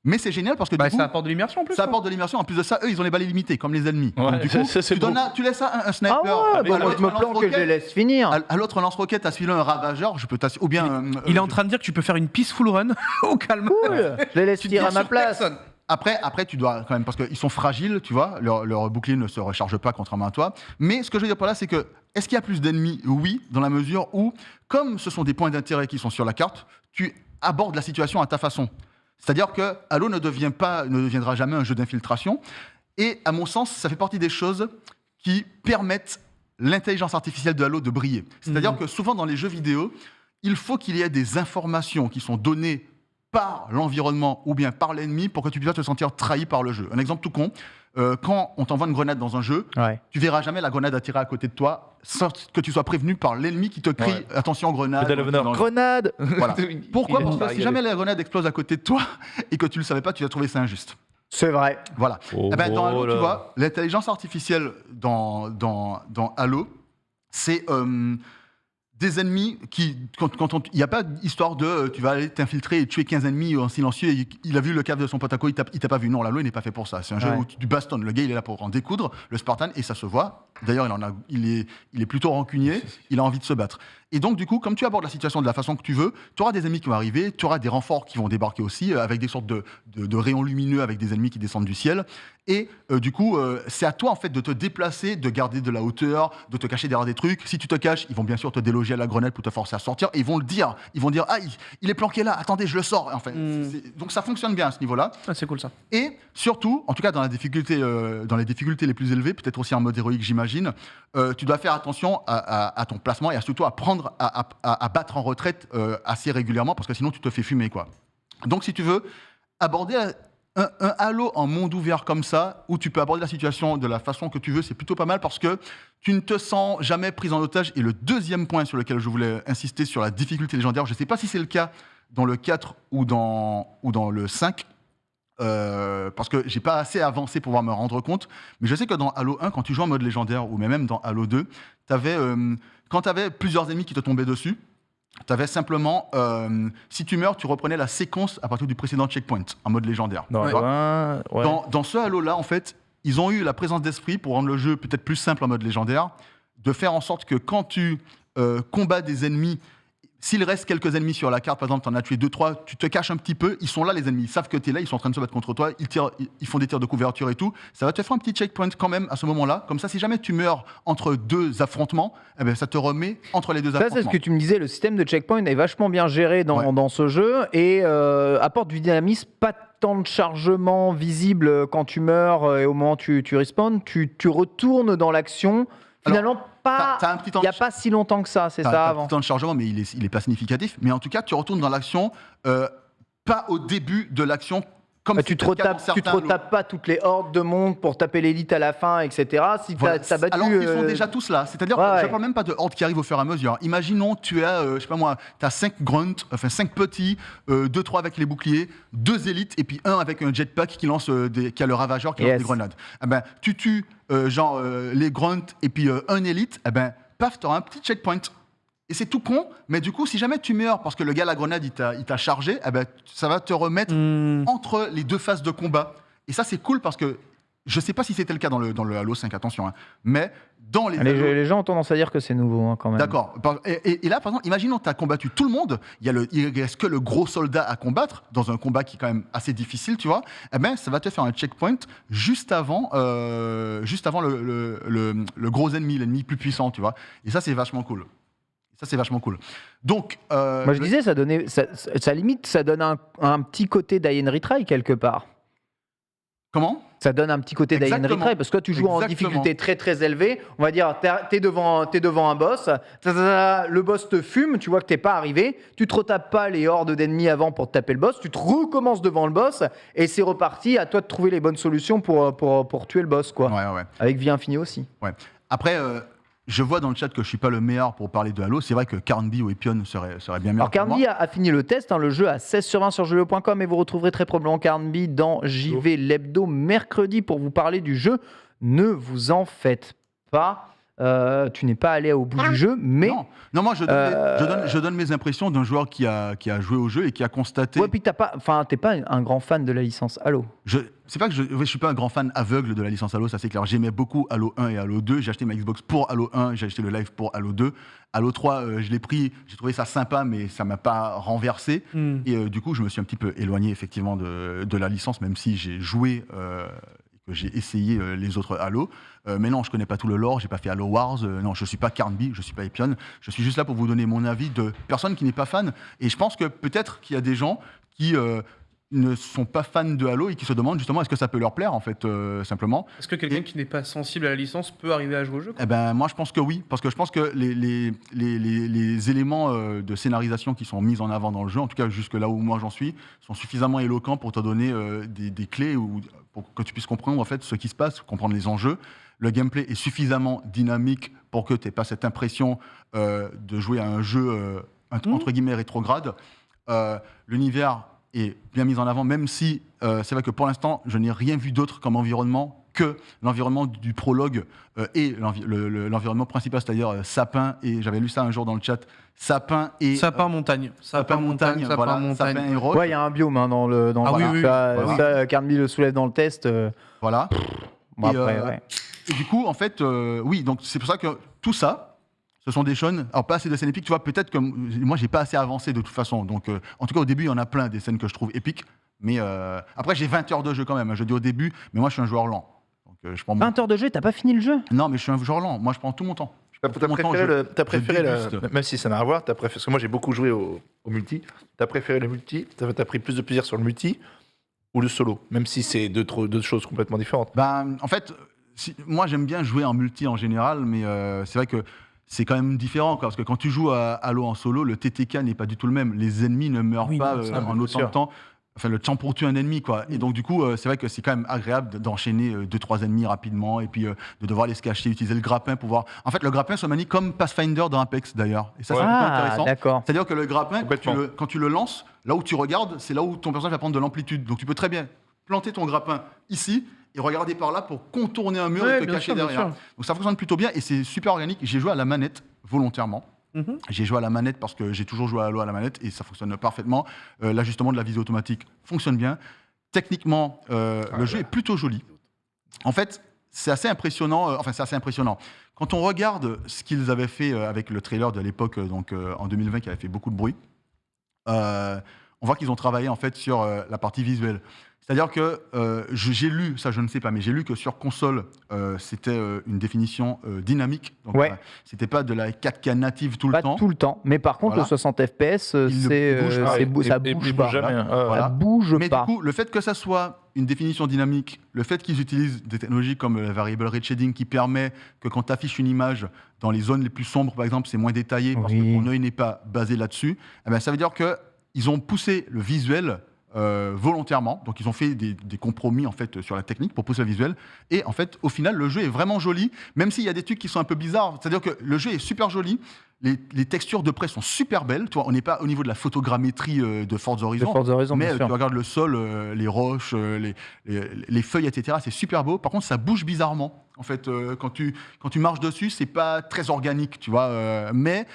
mais c'est génial parce que Bah, du coup, ça apporte de l'immersion en plus. ça quoi. apporte de l'immersion. En plus de ça, eux, ils ont les balais limités, comme les ennemis. Ouais, Donc, du coup, ça, c'est tu, beau. tu laisses ça un sniper. Ah ouais, bah, à moi je me l'autre, un planque que je les lance-roquette. laisse finir. À l'autre, un lance-roquette, à celui-là, un ravageur. Je peux ou bien. Il est en train de dire que tu peux faire une peaceful run au calme. Cool. Je les laisse Tu tirer à tires ma sur place. personne. Après, tu dois quand même, parce qu'ils sont fragiles, tu vois, leur bouclier ne se recharge pas contrairement à toi. Mais ce que je veux dire par là, c'est que, est-ce qu'il y a plus d'ennemis ? Oui, dans la mesure où, comme ce sont des points d'intérêt qui sont sur la carte, tu abordes la situation à ta façon. C'est-à-dire que Halo ne deviendra jamais un jeu d'infiltration. Et à mon sens, ça fait partie des choses qui permettent l'intelligence artificielle de Halo de briller. C'est-à-dire que souvent dans les jeux vidéo, il faut qu'il y ait des informations qui sont données par l'environnement ou bien par l'ennemi pour que tu puisses te sentir trahi par le jeu. Un exemple tout con, quand on t'envoie une grenade dans un jeu, Ouais. tu verras jamais la grenade attirer à côté de toi sans que tu sois prévenu par l'ennemi qui te crie Ouais. attention grenade. Medal of Honor. Dans le- Grenade. Voilà. Pourquoi Il Parce est que si régalé. jamais la grenade explose à côté de toi et que tu le savais pas, tu vas trouver ça injuste. C'est vrai. Voilà. Oh, Eh ben, dans Halo, là. tu vois, l'intelligence artificielle dans Halo, c'est des ennemis qui, il n'y a pas d'histoire de tu vas aller t'infiltrer et tuer 15 ennemis en silencieux et il a vu le cave de son pote à côté, il t'a pas vu. Non, Halo, il n'est pas fait pour ça. C'est un jeu Ouais. où tu bastonnes. Le gars, il est là pour en découdre, le Spartan, et ça se voit. D'ailleurs, il est plutôt rancunier, il a envie de se battre. Et donc, du coup, comme tu abordes la situation de la façon que tu veux, tu auras des ennemis qui vont arriver, tu auras des renforts qui vont débarquer aussi, avec des sortes de rayons lumineux, avec des ennemis qui descendent du ciel. Et du coup, c'est à toi, en fait, de te déplacer, de garder de la hauteur, de te cacher derrière des trucs. Si tu te caches, ils vont bien sûr te déloger à la grenade pour te forcer à sortir. Et ils vont le dire. Ils vont dire, ah, il est planqué là, attendez, je le sors. Enfin, donc, ça fonctionne bien à ce niveau-là. Ah, c'est cool ça. Et surtout, en tout cas dans les difficultés les plus élevées, peut-être aussi en mode héroïque, j'imagine, tu dois faire attention à ton placement et surtout apprendre à battre en retraite assez régulièrement parce que sinon tu te fais fumer, quoi. Donc si tu veux aborder un Halo en monde ouvert comme ça, où tu peux aborder la situation de la façon que tu veux, c'est plutôt pas mal parce que tu ne te sens jamais pris en otage. Et le deuxième point sur lequel je voulais insister sur la difficulté légendaire, je ne sais pas si c'est le cas dans le 4 ou dans le 5, parce que j'ai pas assez avancé pour pouvoir me rendre compte, mais je sais que dans Halo 1, quand tu joues en mode légendaire, ou même dans Halo 2, quand tu avais plusieurs ennemis qui te tombaient dessus, tu avais simplement, si tu meurs, tu reprenais la séquence à partir du précédent checkpoint, en mode légendaire. Non, Tu vois ouais. Dans ce Halo-là, en fait, ils ont eu la présence d'esprit pour rendre le jeu peut-être plus simple en mode légendaire, de faire en sorte que quand tu combats des ennemis, s'il reste quelques ennemis sur la carte, par exemple, tu en as tué 2-3, tu te caches un petit peu, ils sont là les ennemis, ils savent que tu es là, ils sont en train de se battre contre toi, ils font des tirs de couverture et tout, ça va te faire un petit checkpoint quand même à ce moment-là, comme ça si jamais tu meurs entre deux affrontements, eh ben, ça te remet entre les deux Ça, affrontements. c'est ce que tu me disais, le système de checkpoint est vachement bien géré dans ce jeu et apporte du dynamisme, pas tant de chargement visible quand tu meurs et au moment où tu respawns, tu retournes dans l'action. Finalement, t'as un petit temps il n'y a pas si longtemps que ça, c'est ça T'as un avant. petit temps de chargement, mais il est pas significatif. Mais en tout cas, tu retournes dans l'action, pas au début de l'action, Comme tu te retapes pas toutes les hordes de monde pour taper l'élite à la fin, etc. Si voilà. t'as battu. Alors qu'ils sont déjà tous là. C'est-à-dire que je ne parle même pas de hordes qui arrivent au fur et à mesure. Imaginons, tu as, je sais pas moi, tu as 5 grunts, enfin 5 petits, 2-3 avec les boucliers, 2 élites, et puis un avec un jetpack qui lance qui a le ravageur qui lance des grenades. Eh ben, tu tues les grunts et puis un élite, eh ben, paf, tu auras un petit checkpoint. Et c'est tout con, mais du coup, si jamais tu meurs parce que le gars à la grenade, il t'a chargé, eh ben, ça va te remettre entre les 2 phases de combat. Et ça, c'est cool parce que je ne sais pas si c'était le cas dans le Halo 5, attention, hein, mais dans les gens ont tendance à dire que c'est nouveau, hein, quand même. D'accord. Et là, par exemple, imaginons que tu as combattu tout le monde, il ne reste que le gros soldat à combattre, dans un combat qui est quand même assez difficile, tu vois, eh ben, ça va te faire un checkpoint juste avant le gros ennemi, l'ennemi plus puissant, tu vois. Et ça, c'est vachement cool. Donc, moi, je disais, ça limite, ça donne un petit côté d'Iron Retry quelque part. Comment ? Ça donne un petit côté d'Iron Retry parce que tu joues en difficulté très très élevée. On va dire, t'es devant un boss, le boss te fume, tu vois que t'es pas arrivé, tu te retapes pas les hordes d'ennemis avant pour te taper le boss, tu te recommences devant le boss et c'est reparti. À toi de trouver les bonnes solutions pour tuer le boss, quoi. Ouais. Avec vie infinie aussi. Ouais. Après. Je vois dans le chat que je ne suis pas le meilleur pour parler de Halo. C'est vrai que Carnby ou Epion serait bien meilleur. Alors Carnby a fini le test, hein, le jeu à 16/20 sur jeuxvideo.com et vous retrouverez très probablement Carnby dans JV l'hebdo mercredi pour vous parler du jeu. Ne vous en faites pas. Tu n'es pas allé au bout du jeu, mais... Non, moi je donne mes impressions d'un joueur qui a joué au jeu et qui a constaté... Ouais, puis t'es pas un grand fan de la licence Halo. C'est pas que je suis pas un grand fan aveugle de la licence Halo, ça c'est clair. J'aimais beaucoup Halo 1 et Halo 2. J'ai acheté ma Xbox pour Halo 1, j'ai acheté le live pour Halo 2. Halo 3, je l'ai pris, j'ai trouvé ça sympa, mais ça m'a pas renversé. Et du coup, je me suis un petit peu éloigné effectivement de la licence, même si j'ai joué... que j'ai essayé les autres Halo. Mais non, je connais pas tout le lore, j'ai pas fait Halo Wars. Non, je suis pas Carnby, je suis pas Epion. Je suis juste là pour vous donner mon avis de personne qui n'est pas fan. Et je pense que peut-être qu'il y a des gens qui ne sont pas fans de Halo et qui se demandent justement est-ce que ça peut leur plaire en fait, simplement. Est-ce que quelqu'un qui n'est pas sensible à la licence peut arriver à jouer au jeu, quoi ? Eh ben, moi je pense que oui, parce que je pense que les éléments de scénarisation qui sont mis en avant dans le jeu, en tout cas jusque là où moi j'en suis, sont suffisamment éloquents pour te donner des clés pour que tu puisses comprendre en fait ce qui se passe, comprendre les enjeux. Le gameplay est suffisamment dynamique pour que tu n'aies pas cette impression de jouer à un jeu entre guillemets rétrograde. L'univers est bien mis en avant, même si c'est vrai que pour l'instant, je n'ai rien vu d'autre comme environnement que l'environnement du prologue et l'environnement principal, c'est-à-dire sapin, et j'avais lu ça un jour dans le chat, sapin et... Sapin-montagne. Sapin-montagne, voilà, sapin et roche. Ouais, il y a un biome dans le oui. Ça, Carnby le soulève dans le test. Voilà. Bon, après, ouais. Et du coup, en fait, oui, donc c'est pour ça que tout ça, ce sont des scènes, alors pas assez de scènes épiques, tu vois, peut-être que moi j'ai pas assez avancé de toute façon, donc en tout cas au début il y en a plein des scènes que je trouve épiques, mais après j'ai 20 heures de jeu quand même, je dis au début, mais moi je suis un joueur lent. Donc, je prends 20 heures de jeu, t'as pas fini le jeu ? Non, mais je suis un joueur lent, moi je prends tout mon temps. T'as préféré même si ça n'a rien à voir, parce que moi j'ai beaucoup joué au multi, t'as préféré le multi, t'as pris plus de plaisir sur le multi ou le solo, même si c'est deux choses complètement différentes. Ben, en fait, moi j'aime bien jouer en multi en général, mais c'est vrai que c'est quand même différent, parce que quand tu joues à Halo en solo, le TTK n'est pas du tout le même. Les ennemis ne meurent pas en autant de temps. Enfin, le temps pour tuer un ennemi, quoi. Et donc, du coup, c'est vrai que c'est quand même agréable d'enchaîner 2-3 ennemis rapidement et puis de devoir les se cacher, utiliser le grappin pour voir. En fait, le grappin se manie comme Pathfinder dans Apex, d'ailleurs. Et ça, c'est plutôt intéressant. D'accord. C'est-à-dire que le grappin, quand tu le lances, là où tu regardes, c'est là où ton personnage va prendre de l'amplitude. Donc, tu peux très bien planter ton grappin ici et regarder par là pour contourner un mur et te cacher derrière. Donc, ça fonctionne plutôt bien et c'est super organique. J'ai joué à la manette volontairement. J'ai joué à la manette parce que j'ai toujours joué à Halo à la manette et ça fonctionne parfaitement. L'ajustement de la visée automatique fonctionne bien. Techniquement, le jeu est plutôt joli. En fait, c'est assez impressionnant. Quand on regarde ce qu'ils avaient fait avec le trailer de l'époque, donc en 2020, qui avait fait beaucoup de bruit, on voit qu'ils ont travaillé en fait sur la partie visuelle. C'est-à-dire que j'ai lu, ça je ne sais pas, mais j'ai lu que sur console, c'était une définition dynamique. Donc, c'était pas de la 4K native tout le temps. Pas tout le temps. Mais par contre, le 60 FPS, ça bouge pas. Ça bouge mais pas. Du coup, le fait que ça soit une définition dynamique, le fait qu'ils utilisent des technologies comme le variable red shading qui permet que quand tu affiches une image dans les zones les plus sombres, par exemple, c'est moins détaillé parce que ton œil n'est pas basé là-dessus, eh ben, ça veut dire qu'ils ont poussé le visuel volontairement. Donc ils ont fait des compromis en fait sur la technique pour pousser le visuel. Et en fait, au final, le jeu est vraiment joli, même s'il y a des trucs qui sont un peu bizarres. C'est-à-dire que le jeu est super joli. Les textures de près sont super belles. Tu vois, on n'est pas au niveau de la photogrammétrie de Forza Horizon. Mais bien tu sûr. regardes le sol, les roches, les feuilles, etc. C'est super beau. Par contre, ça bouge bizarrement. En fait, quand tu marches dessus, c'est pas très organique, tu vois. Mais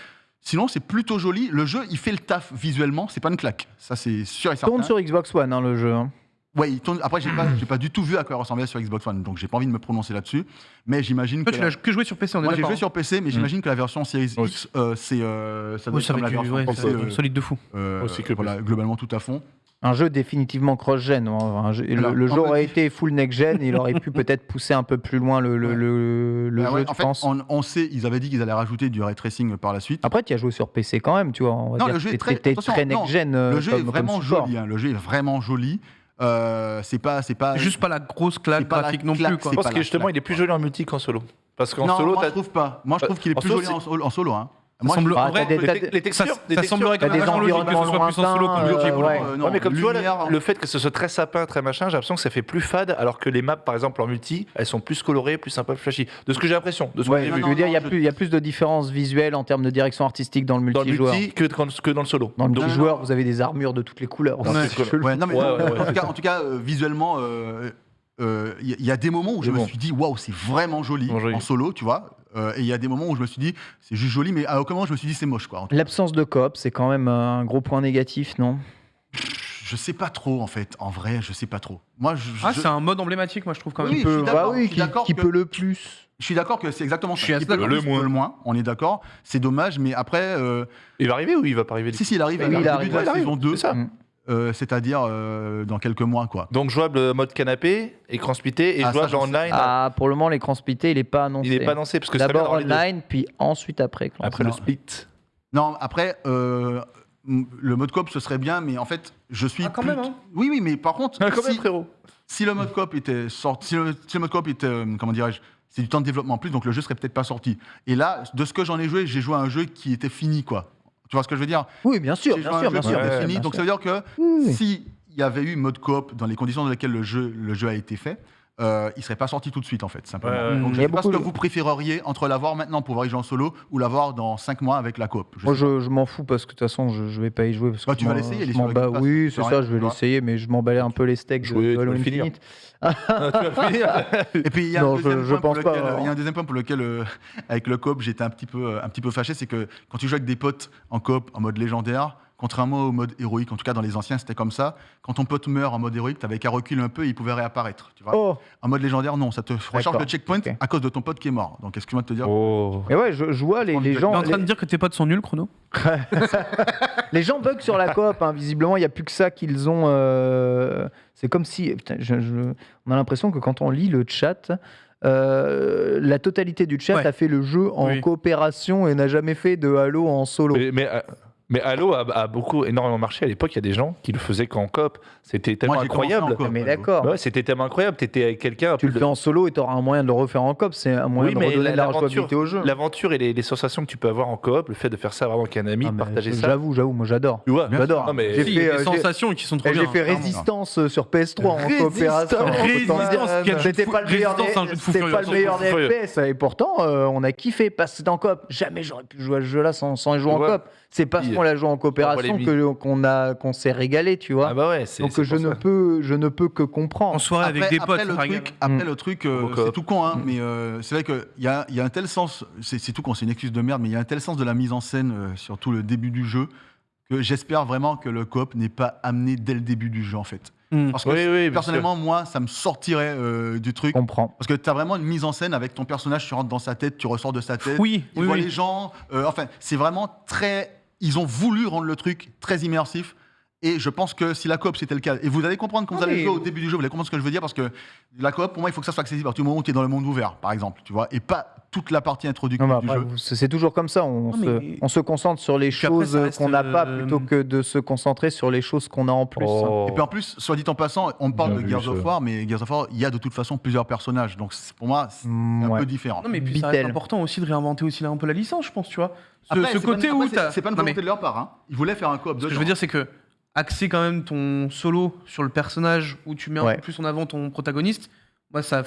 sinon, c'est plutôt joli. Le jeu, il fait le taf visuellement. C'est pas une claque. Ça, c'est sûr et certain. Tourne sur Xbox One, hein, le jeu. Hein. Ouais, il tourne. Après, j'ai pas du tout vu à quoi il ressemblait sur Xbox One, donc j'ai pas envie de me prononcer là-dessus. Mais j'imagine Toi, que. tu l'as que joué sur PC, on est Moi, j'ai d'accord. joué sur PC, mais j'imagine que la version Series Oui. X, ça doit Oui, être ça comme va la être version ouais, PC, ça va être solide de fou. Aussi que voilà, globalement tout à fond. Un jeu définitivement cross-gen. Alors, Le jeu on me aurait dit- été full next-gen, il aurait pu peut-être pousser un peu plus loin le Bah jeu, ouais, tu en fait, penses. on sait, ils avaient dit qu'ils allaient rajouter du ray tracing par la suite. Après, tu as joué sur PC quand même, tu vois. On va Non, dire le jeu que est très, t'es attention, très non, next-gen. le jeu est comme vraiment support. joli. Hein, le jeu est vraiment joli. C'est pas. C'est juste pas la grosse c'est claque pas la graphique non claque, plus, quoi. Je pense pas que la justement, claque, il est plus quoi. joli en multi qu'en solo. Parce qu'en Non, solo, moi t'as- je trouve pas. Moi je trouve qu'il est en plus solo, joli en solo. Hein. Ça Moi, semble- je- Ah, t'as des- les textures, Ça semblerait T'as quand des même vachement logique que ce environnements soit plus en solo qu'en lointains, multi. ouais. non, Ouais, mais comme tu vois, lumière, le fait que ce soit très sapin, très machin, j'ai l'impression que ça fait plus fade, alors que les maps, par exemple, en multi, elles sont plus colorées, plus sympas, plus flashy. De ce que j'ai l'impression, de ce que Ouais, j'ai je vu. veux dire, il y a je- plus- il y a plus de différences visuelles en termes de direction artistique dans le Dans le multijoueur. multi que dans le solo. Dans le Donc, multijoueur, vous avez des armures de toutes les couleurs. Non, C'est c'est cool. chelou. Ouais, non, mais Ouais, en tout cas, visuellement, il y a des moments où je C'est me bon. suis dit, waouh, c'est vraiment joli Vraiment joli. en solo, tu vois. Et il y a des moments où je me suis dit, c'est juste joli, mais à aucun moment je me suis dit, c'est moche, quoi. L'absence de coop, c'est quand même un gros point négatif, non? Je sais pas trop, en fait. En vrai, je sais pas trop. Moi, Ah, c'est un mode emblématique, moi, je trouve quand même. Oui, je suis Bah d'accord, oui, je suis d'accord qui que- peut le plus. Je suis d'accord que c'est exactement Je ça. suis assez Qui peut d'accord. le Le plus, moins. peut le moins, on est d'accord. C'est dommage, mais après, Il va arriver ou il va pas arriver du si, il arrive Oui, au il début arrive. de la Il arrive, saison 2, c'est ça. c'est-à-dire dans quelques mois, quoi. Donc jouable mode canapé, écran splitté et Ah, ça, jouable j'en sais. online. Ah, pour le moment, l'écran splitté, il est pas annoncé. Il n'est pas annoncé parce que ça D'abord vient dans les deux. online, puis ensuite après. Après le Non. split. Non, après, le mode coop, ce serait bien, mais en fait, je suis. Ah, quand même, hein. Oui, oui, mais par contre, Ah, quand même, si, frérot. si le mode coop était sorti, si le mode coop était, comment dirais-je, c'est du temps de développement en plus, donc le jeu serait peut-être pas sorti. Et là, de ce que j'en ai joué, j'ai joué à un jeu qui était fini, quoi. Tu vois ce que je veux dire? Oui, bien sûr, J'ai joué bien à un sûr, jeu bien qui sûr. était Ouais, fini, bien donc sûr. ça veut dire que Oui, oui. si il y avait eu mode coop dans les conditions dans lesquelles le jeu a été fait, il serait pas sorti tout de suite, en fait, simplement. Ouais, ouais. Donc Il je y a sais pas ce beaucoup que de- vous préféreriez entre l'avoir maintenant pour voir y jouer en solo ou l'avoir dans 5 mois avec la coop. Moi, je m'en fous parce que de toute façon, je vais pas y jouer. Parce que Bah, tu je vas m'en- l'essayer, il est je sur m'en le bats. Game Pass, Oui, c'est c'est rien, ça, je vais tu vois. l'essayer, mais je m'emballais un peu les steaks de Jouer, tu vas Halo le finir. Infinite. Ah, tu vas finir. Et puis il y a Non, un deuxième je point pour pense pas, lequel, alors. il y a un deuxième point pour lequel avec le coop j'étais un petit peu fâché, c'est que quand tu joues avec des potes en coop en mode légendaire, contrairement au mode héroïque, en tout cas dans les anciens c'était comme ça, quand ton pote meurt en mode héroïque, t'avais qu'à reculer un peu et il pouvait réapparaître. Tu vois. Oh, En mode légendaire, non, ça te recharge D'accord, le checkpoint ok. à cause de ton pote qui est mort. Donc excuse-moi de te dire. Oh. mais ouais, je vois les T'es gens. en train les- de dire que tes potes sont nuls, Chrono? Les gens bug sur la coop, hein. Visiblement, il n'y a plus que ça qu'ils ont. C'est comme si. Putain, on a l'impression que quand on lit le chat, la totalité du chat Ouais. a fait le jeu en Oui. coopération et n'a jamais fait de Halo en solo. Mais Halo a énormément marché à l'époque. Il y a des gens qui le faisaient qu'en coop. C'était tellement Moi, j'ai commencé en incroyable. coop. Mais d'accord. Bah ouais, c'était tellement incroyable. T'étais avec quelqu'un. Tu le fais en solo et tu auras un moyen de le refaire en coop. C'est un moyen Oui, de mais redonner de la l'aventure, rejouabilité au jeu. l'aventure et les sensations que tu peux avoir en coop, le fait de faire ça vraiment avec un ami, Ah, de mais partager ça. J'avoue, moi j'adore. Tu vois, J'adore. Non, mais J'ai Si, fait, il y a des j'ai- sensations qui sont trop bien. J'ai fait clairement. Résistance sur PS3 en coopération. Résistance, quel jeu C'était de pas le fou- meilleur Résistance, c'est un jeu de fou c'était furieux, pas le c'est un meilleur jeu des de fou furieux. FPS et pourtant on a kiffé parce que c'était en coop. Jamais j'aurais pu jouer à ce jeu-là sans y jouer en Ouais. coop. C'est parce qu'on l'a joué en coopération qu'on s'est régalé, tu vois. Ah bah ouais, c'est Donc c'est je pour ne ça. peux que comprendre. En soirée avec des potes, ça régale. Après le truc, Robocop. c'est tout con, hein, mais c'est vrai qu'il y a un tel sens, c'est tout con, c'est une excuse de merde, mais il y a un tel sens de la mise en scène, surtout le début du jeu, que j'espère vraiment que le coop n'est pas amené dès le début du jeu, en fait. Hmm. Parce que Oui, oui, bien personnellement, moi, ça me sortirait du truc. Je comprends. Parce que tu as vraiment une mise en scène avec ton personnage, tu rentres dans sa tête, tu ressors de sa tête, Oui, tu oui, vois oui. les gens. Enfin, c'est vraiment très. Ils ont voulu rendre le truc très immersif. Et je pense que si la coop c'était le cas, et vous allez comprendre quand vous Ah, allez mais- jouer au début du jeu, vous allez comprendre ce que je veux dire, parce que la coop, pour moi, il faut que ça soit accessible à partir du moment où tu es dans le monde ouvert, par exemple, tu vois, et pas toute la partie introductive Non, mais du après, jeu. c'est toujours comme ça. On mais- se concentre sur les Puis après, choses ça reste, qu'on n'a pas plutôt que de se concentrer sur les choses qu'on a en plus. Oh. Et puis en plus, soit dit en passant, on parle Bien de vu, Gears of ça. War, mais Gears of War, il y a de toute façon plusieurs personnages, donc pour moi, c'est un Ouais. peu différent. Non, mais puis ça reste Bitel. important aussi de réinventer aussi là un peu la licence, je pense, tu vois. Ce Après, côté où t'as. c'est pas une Non, mais volonté de leur part, hein. Ils voulaient faire un coop ce que dedans. je veux dire, c'est que axer quand même ton solo sur le personnage où tu mets un peu plus en avant ton protagoniste, moi, ça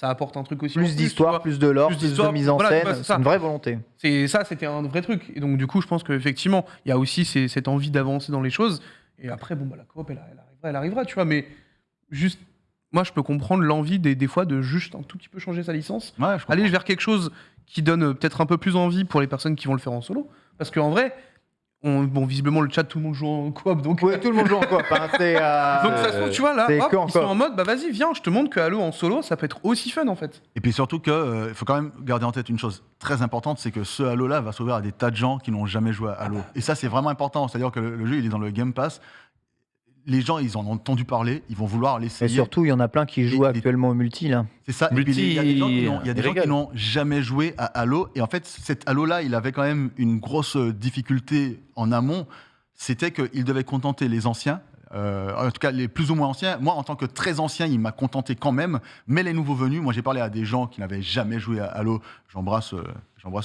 apporte un truc aussi. Plus d'histoire, plus de lore, plus de mise en scène. C'est une vraie volonté. C'était un vrai truc. Et donc, du coup, je pense qu'effectivement, il y a aussi cette envie d'avancer dans les choses. Et après, la coop, elle arrivera, tu vois. Mais juste, moi, je peux comprendre l'envie des fois de juste un tout petit peu changer sa licence. Ouais, aller vers quelque chose qui donne peut-être un peu plus envie pour les personnes qui vont le faire en solo. Parce qu'en vrai, visiblement, le chat, tout le monde joue en coop. Donc, ouais, tout le monde joue en coop. Hein, donc, ça se trouve, tu vois, là, ils sont en mode, vas-y, viens, je te montre que Halo en solo, ça peut être aussi fun, en fait. Et puis surtout qu'il faut quand même garder en tête une chose très importante, c'est que ce Halo-là va s'ouvrir à des tas de gens qui n'ont jamais joué à Halo. Et ça, c'est vraiment important. C'est-à-dire que le jeu, il est dans le Game Pass. Les gens, ils en ont entendu parler, ils vont vouloir l'essayer. Et surtout, il y en a plein qui jouent actuellement au multi, là. C'est ça. Et puis, il y a des gens qui n'ont jamais joué à Halo. Et en fait, cet Halo-là, il avait quand même une grosse difficulté en amont. C'était qu'il devait contenter les anciens, en tout cas les plus ou moins anciens. Moi, en tant que très ancien, il m'a contenté quand même. Mais les nouveaux venus, moi, j'ai parlé à des gens qui n'avaient jamais joué à Halo. J'embrasse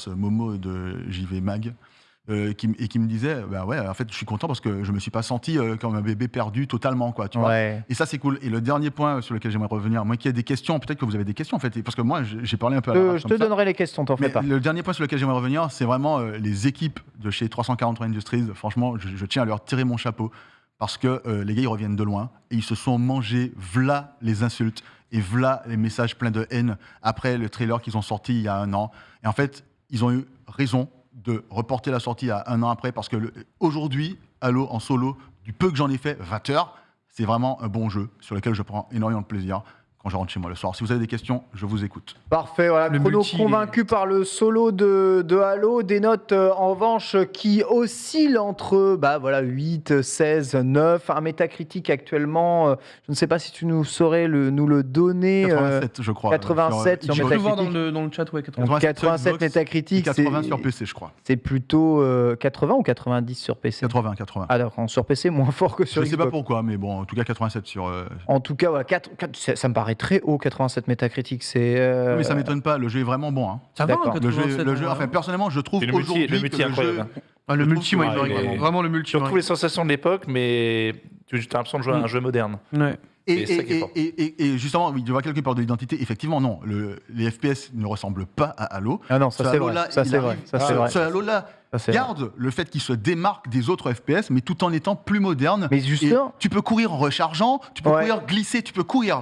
Momo de JV Mag. Qui me disait, en fait, je suis content parce que je me suis pas senti comme un bébé perdu totalement, quoi, tu vois. Et ça, c'est cool. Et le dernier point sur lequel j'aimerais revenir, moi qui ai des questions, peut-être que vous avez des questions, en fait, parce que moi, j'ai parlé un peu à l'arrache. Je te donnerai les questions, t'en fais pas. Le dernier point sur lequel j'aimerais revenir, c'est vraiment les équipes de chez 343 Industries. Franchement, je tiens à leur tirer mon chapeau parce que les gars, ils reviennent de loin et ils se sont mangés v'là les insultes et v'là les messages pleins de haine après le trailer qu'ils ont sorti il y a 1 an. Et en fait, ils ont eu raison de reporter la sortie à 1 an après, parce que aujourd'hui, Halo en solo, du peu que j'en ai fait, 20 heures, c'est vraiment un bon jeu sur lequel je prends énormément de plaisir quand je rentre chez moi le soir. Si vous avez des questions, je vous écoute. Parfait, voilà. Chrono convaincu par le solo de Halo, des notes en revanche qui oscillent entre 8, 16, 9, un métacritique actuellement, je ne sais pas si tu nous saurais nous le donner. 87, je crois. 87 sur Métacritique. Je peux Métacritic. voir dans le chat, ouais, 87 Métacritic. 80 sur PC, je crois. C'est plutôt 80 ou 90 sur PC? 80. Ah d'accord, sur PC, moins fort que sur Xbox. Je ne sais pas pourquoi, mais bon, en tout cas 87 sur... En tout cas, voilà, ça me paraît très haut, 87 Métacritic. Mais ça m'étonne pas, le jeu est vraiment bon. Hein. Ça va, 87, le jeu, enfin, personnellement, je trouve aujourd'hui le multi incroyable. Le multi, vraiment le multi. Tu retrouves les sensations de l'époque, mais tu as l'impression de jouer à un jeu moderne. Ouais. Et justement, il y a quelqu'un qui parle de l'identité. Effectivement, non, les FPS ne ressemblent pas à Halo. Ah non, ça c'est vrai. Ce Halo-là garde le fait qu'il se démarque des autres FPS, mais tout en étant plus moderne. Mais justement, tu peux courir en rechargeant, tu peux courir,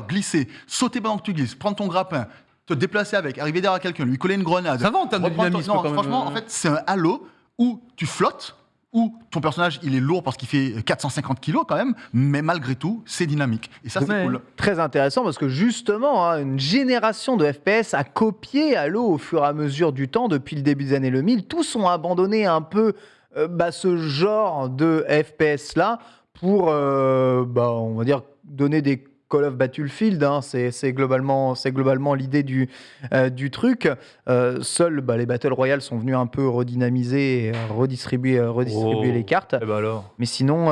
glisser, sauter pendant que tu glisses, prendre ton grappin, te déplacer avec, arriver derrière quelqu'un, lui coller une grenade. Ça va en termes de dynamisme. Non, franchement, en fait, c'est un Halo où tu flottes, où ton personnage, il est lourd parce qu'il fait 450 kilos quand même, mais malgré tout, c'est dynamique. Et ça, c'est cool. Très intéressant parce que justement, une génération de FPS a copié Halo au fur et à mesure du temps, depuis le début des années 2000. Tous ont abandonné un peu ce genre de FPS-là pour, on va dire, donner des Call of Battlefield, hein, c'est globalement l'idée du truc. Seuls les Battle Royale sont venus un peu redynamiser et redistribuer les cartes. Et alors. Mais sinon,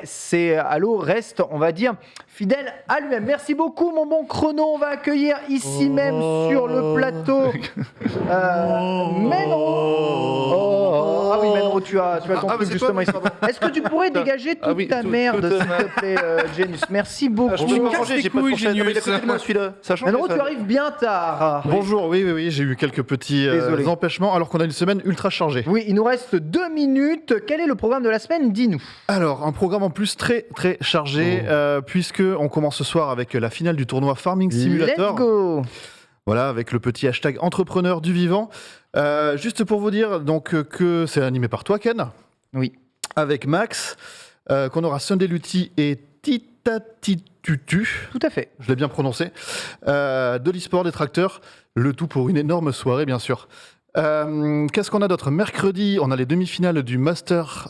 c'est Halo reste, on va dire, fidèle à lui-même. Merci beaucoup, mon bon Chrono. On va accueillir ici même sur le plateau Menro. Ah oui, Menro, tu as ton truc justement. Est-ce que tu pourrais dégager toute ta merde, s'il te plaît, Genius? Merci beaucoup. Je peux pas manger, j'ai pas de fourchette. Il est à côté de moi, celui-là. Menro, tu arrives bien tard. Bonjour, oui, j'ai eu quelques petits empêchements alors qu'on a une semaine ultra chargée. Oui, il nous reste 2 minutes. Quel est le programme de la semaine? Dis-nous. Alors, un programme en plus très très chargé puisque on commence ce soir avec la finale du tournoi Farming Simulator. Let's go. Voilà, avec le petit hashtag entrepreneur du vivant. Juste pour vous dire donc que c'est animé par toi, Ken. Oui. Avec Max, qu'on aura Sunday Lutti et Titatitutu. Tout à fait. Je l'ai bien prononcé. De l'e-sport, des tracteurs. Le tout pour une énorme soirée, bien sûr. Qu'est-ce qu'on a d'autre? Mercredi, on a les demi-finales du Master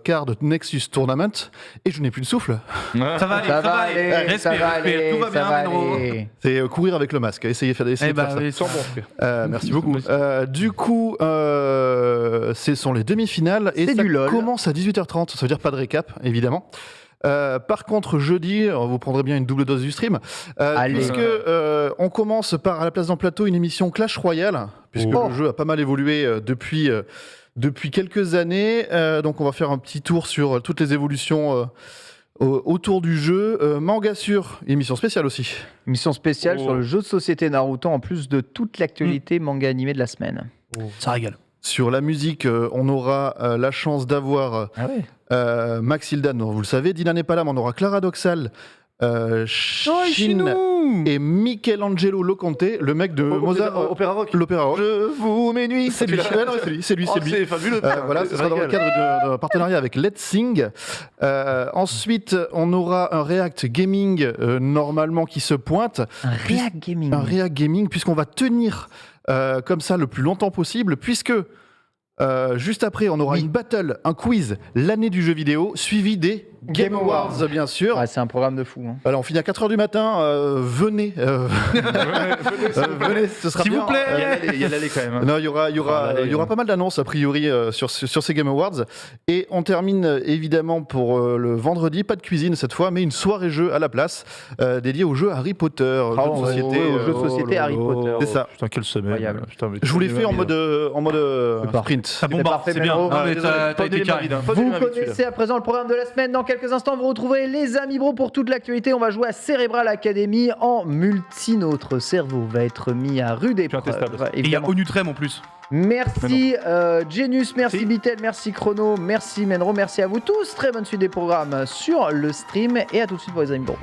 Card Nexus Tournament. Et je n'ai plus de souffle. Ça va aller. Respire. Tout va bien, Menro. C'est courir avec le masque. Essayez de faire ça. Merci beaucoup. Du coup, ce sont les demi-finales. Et ça commence à 18h30. Ça veut dire pas de récap, évidemment. Par contre, jeudi, vous prendrez bien une double dose du stream, puisque on commence par, à la place d'un plateau, une émission Clash Royale, puisque le jeu a pas mal évolué depuis depuis quelques années. Donc on va faire un petit tour sur toutes les évolutions autour du jeu. Mangasure, émission spéciale aussi. Émission spéciale sur le jeu de société Naruto, en plus de toute l'actualité manga animé de la semaine. Ça régale. Sur la musique, on aura la chance d'avoir Max Hildan, vous le savez. Dylan n'est pas là, mais on aura Clara Doxal, Shin et Michelangelo Loconte, le mec de Mozart, Opéra Rock. l'Opéra Rock. Je vous mes nuits. C'est lui. C'est lui. C'est fabuleux. Voilà, ce sera dans le cadre d'un partenariat avec Let's Sing. Ensuite, on aura un React Gaming normalement qui se pointe. Un React Gaming. Un React Gaming, puisqu'on va tenir comme ça le plus longtemps possible, puisque juste après, on aura une battle, un quiz, l'année du jeu vidéo, suivi des Game Awards, bien sûr. C'est un programme de fou. Alors, on finit à 4h du matin. Venez. Venez, ce sera S'il bien. vous plaît. Il y a l'aller quand même. Hein. Non, il y aura pas mal d'annonces, a priori, sur ces Game Awards. Et on termine, évidemment, pour le vendredi, pas de cuisine cette fois, mais une soirée jeu à la place, dédiée au jeu Harry Potter. Au jeu de société Harry Potter. C'est ça. Putain, quelle semaine. Incroyable. Putain, Je vous l'ai fait en mode sprint. Ça bombarde, c'est bien. Menro. T'as été carré. Vous connaissez à présent le programme de la semaine. Dans quelques instants, vous retrouverez les amis bros pour toute l'actualité. On va jouer à Cerebral Academy en multi. Notre cerveau va être mis à rude épreuve. Et il y a Onutrem en plus. Merci Genius, merci Bitel, merci Chrono, merci Menro, merci à vous tous. Très bonne suite des programmes sur le stream et à tout de suite pour les amis bros.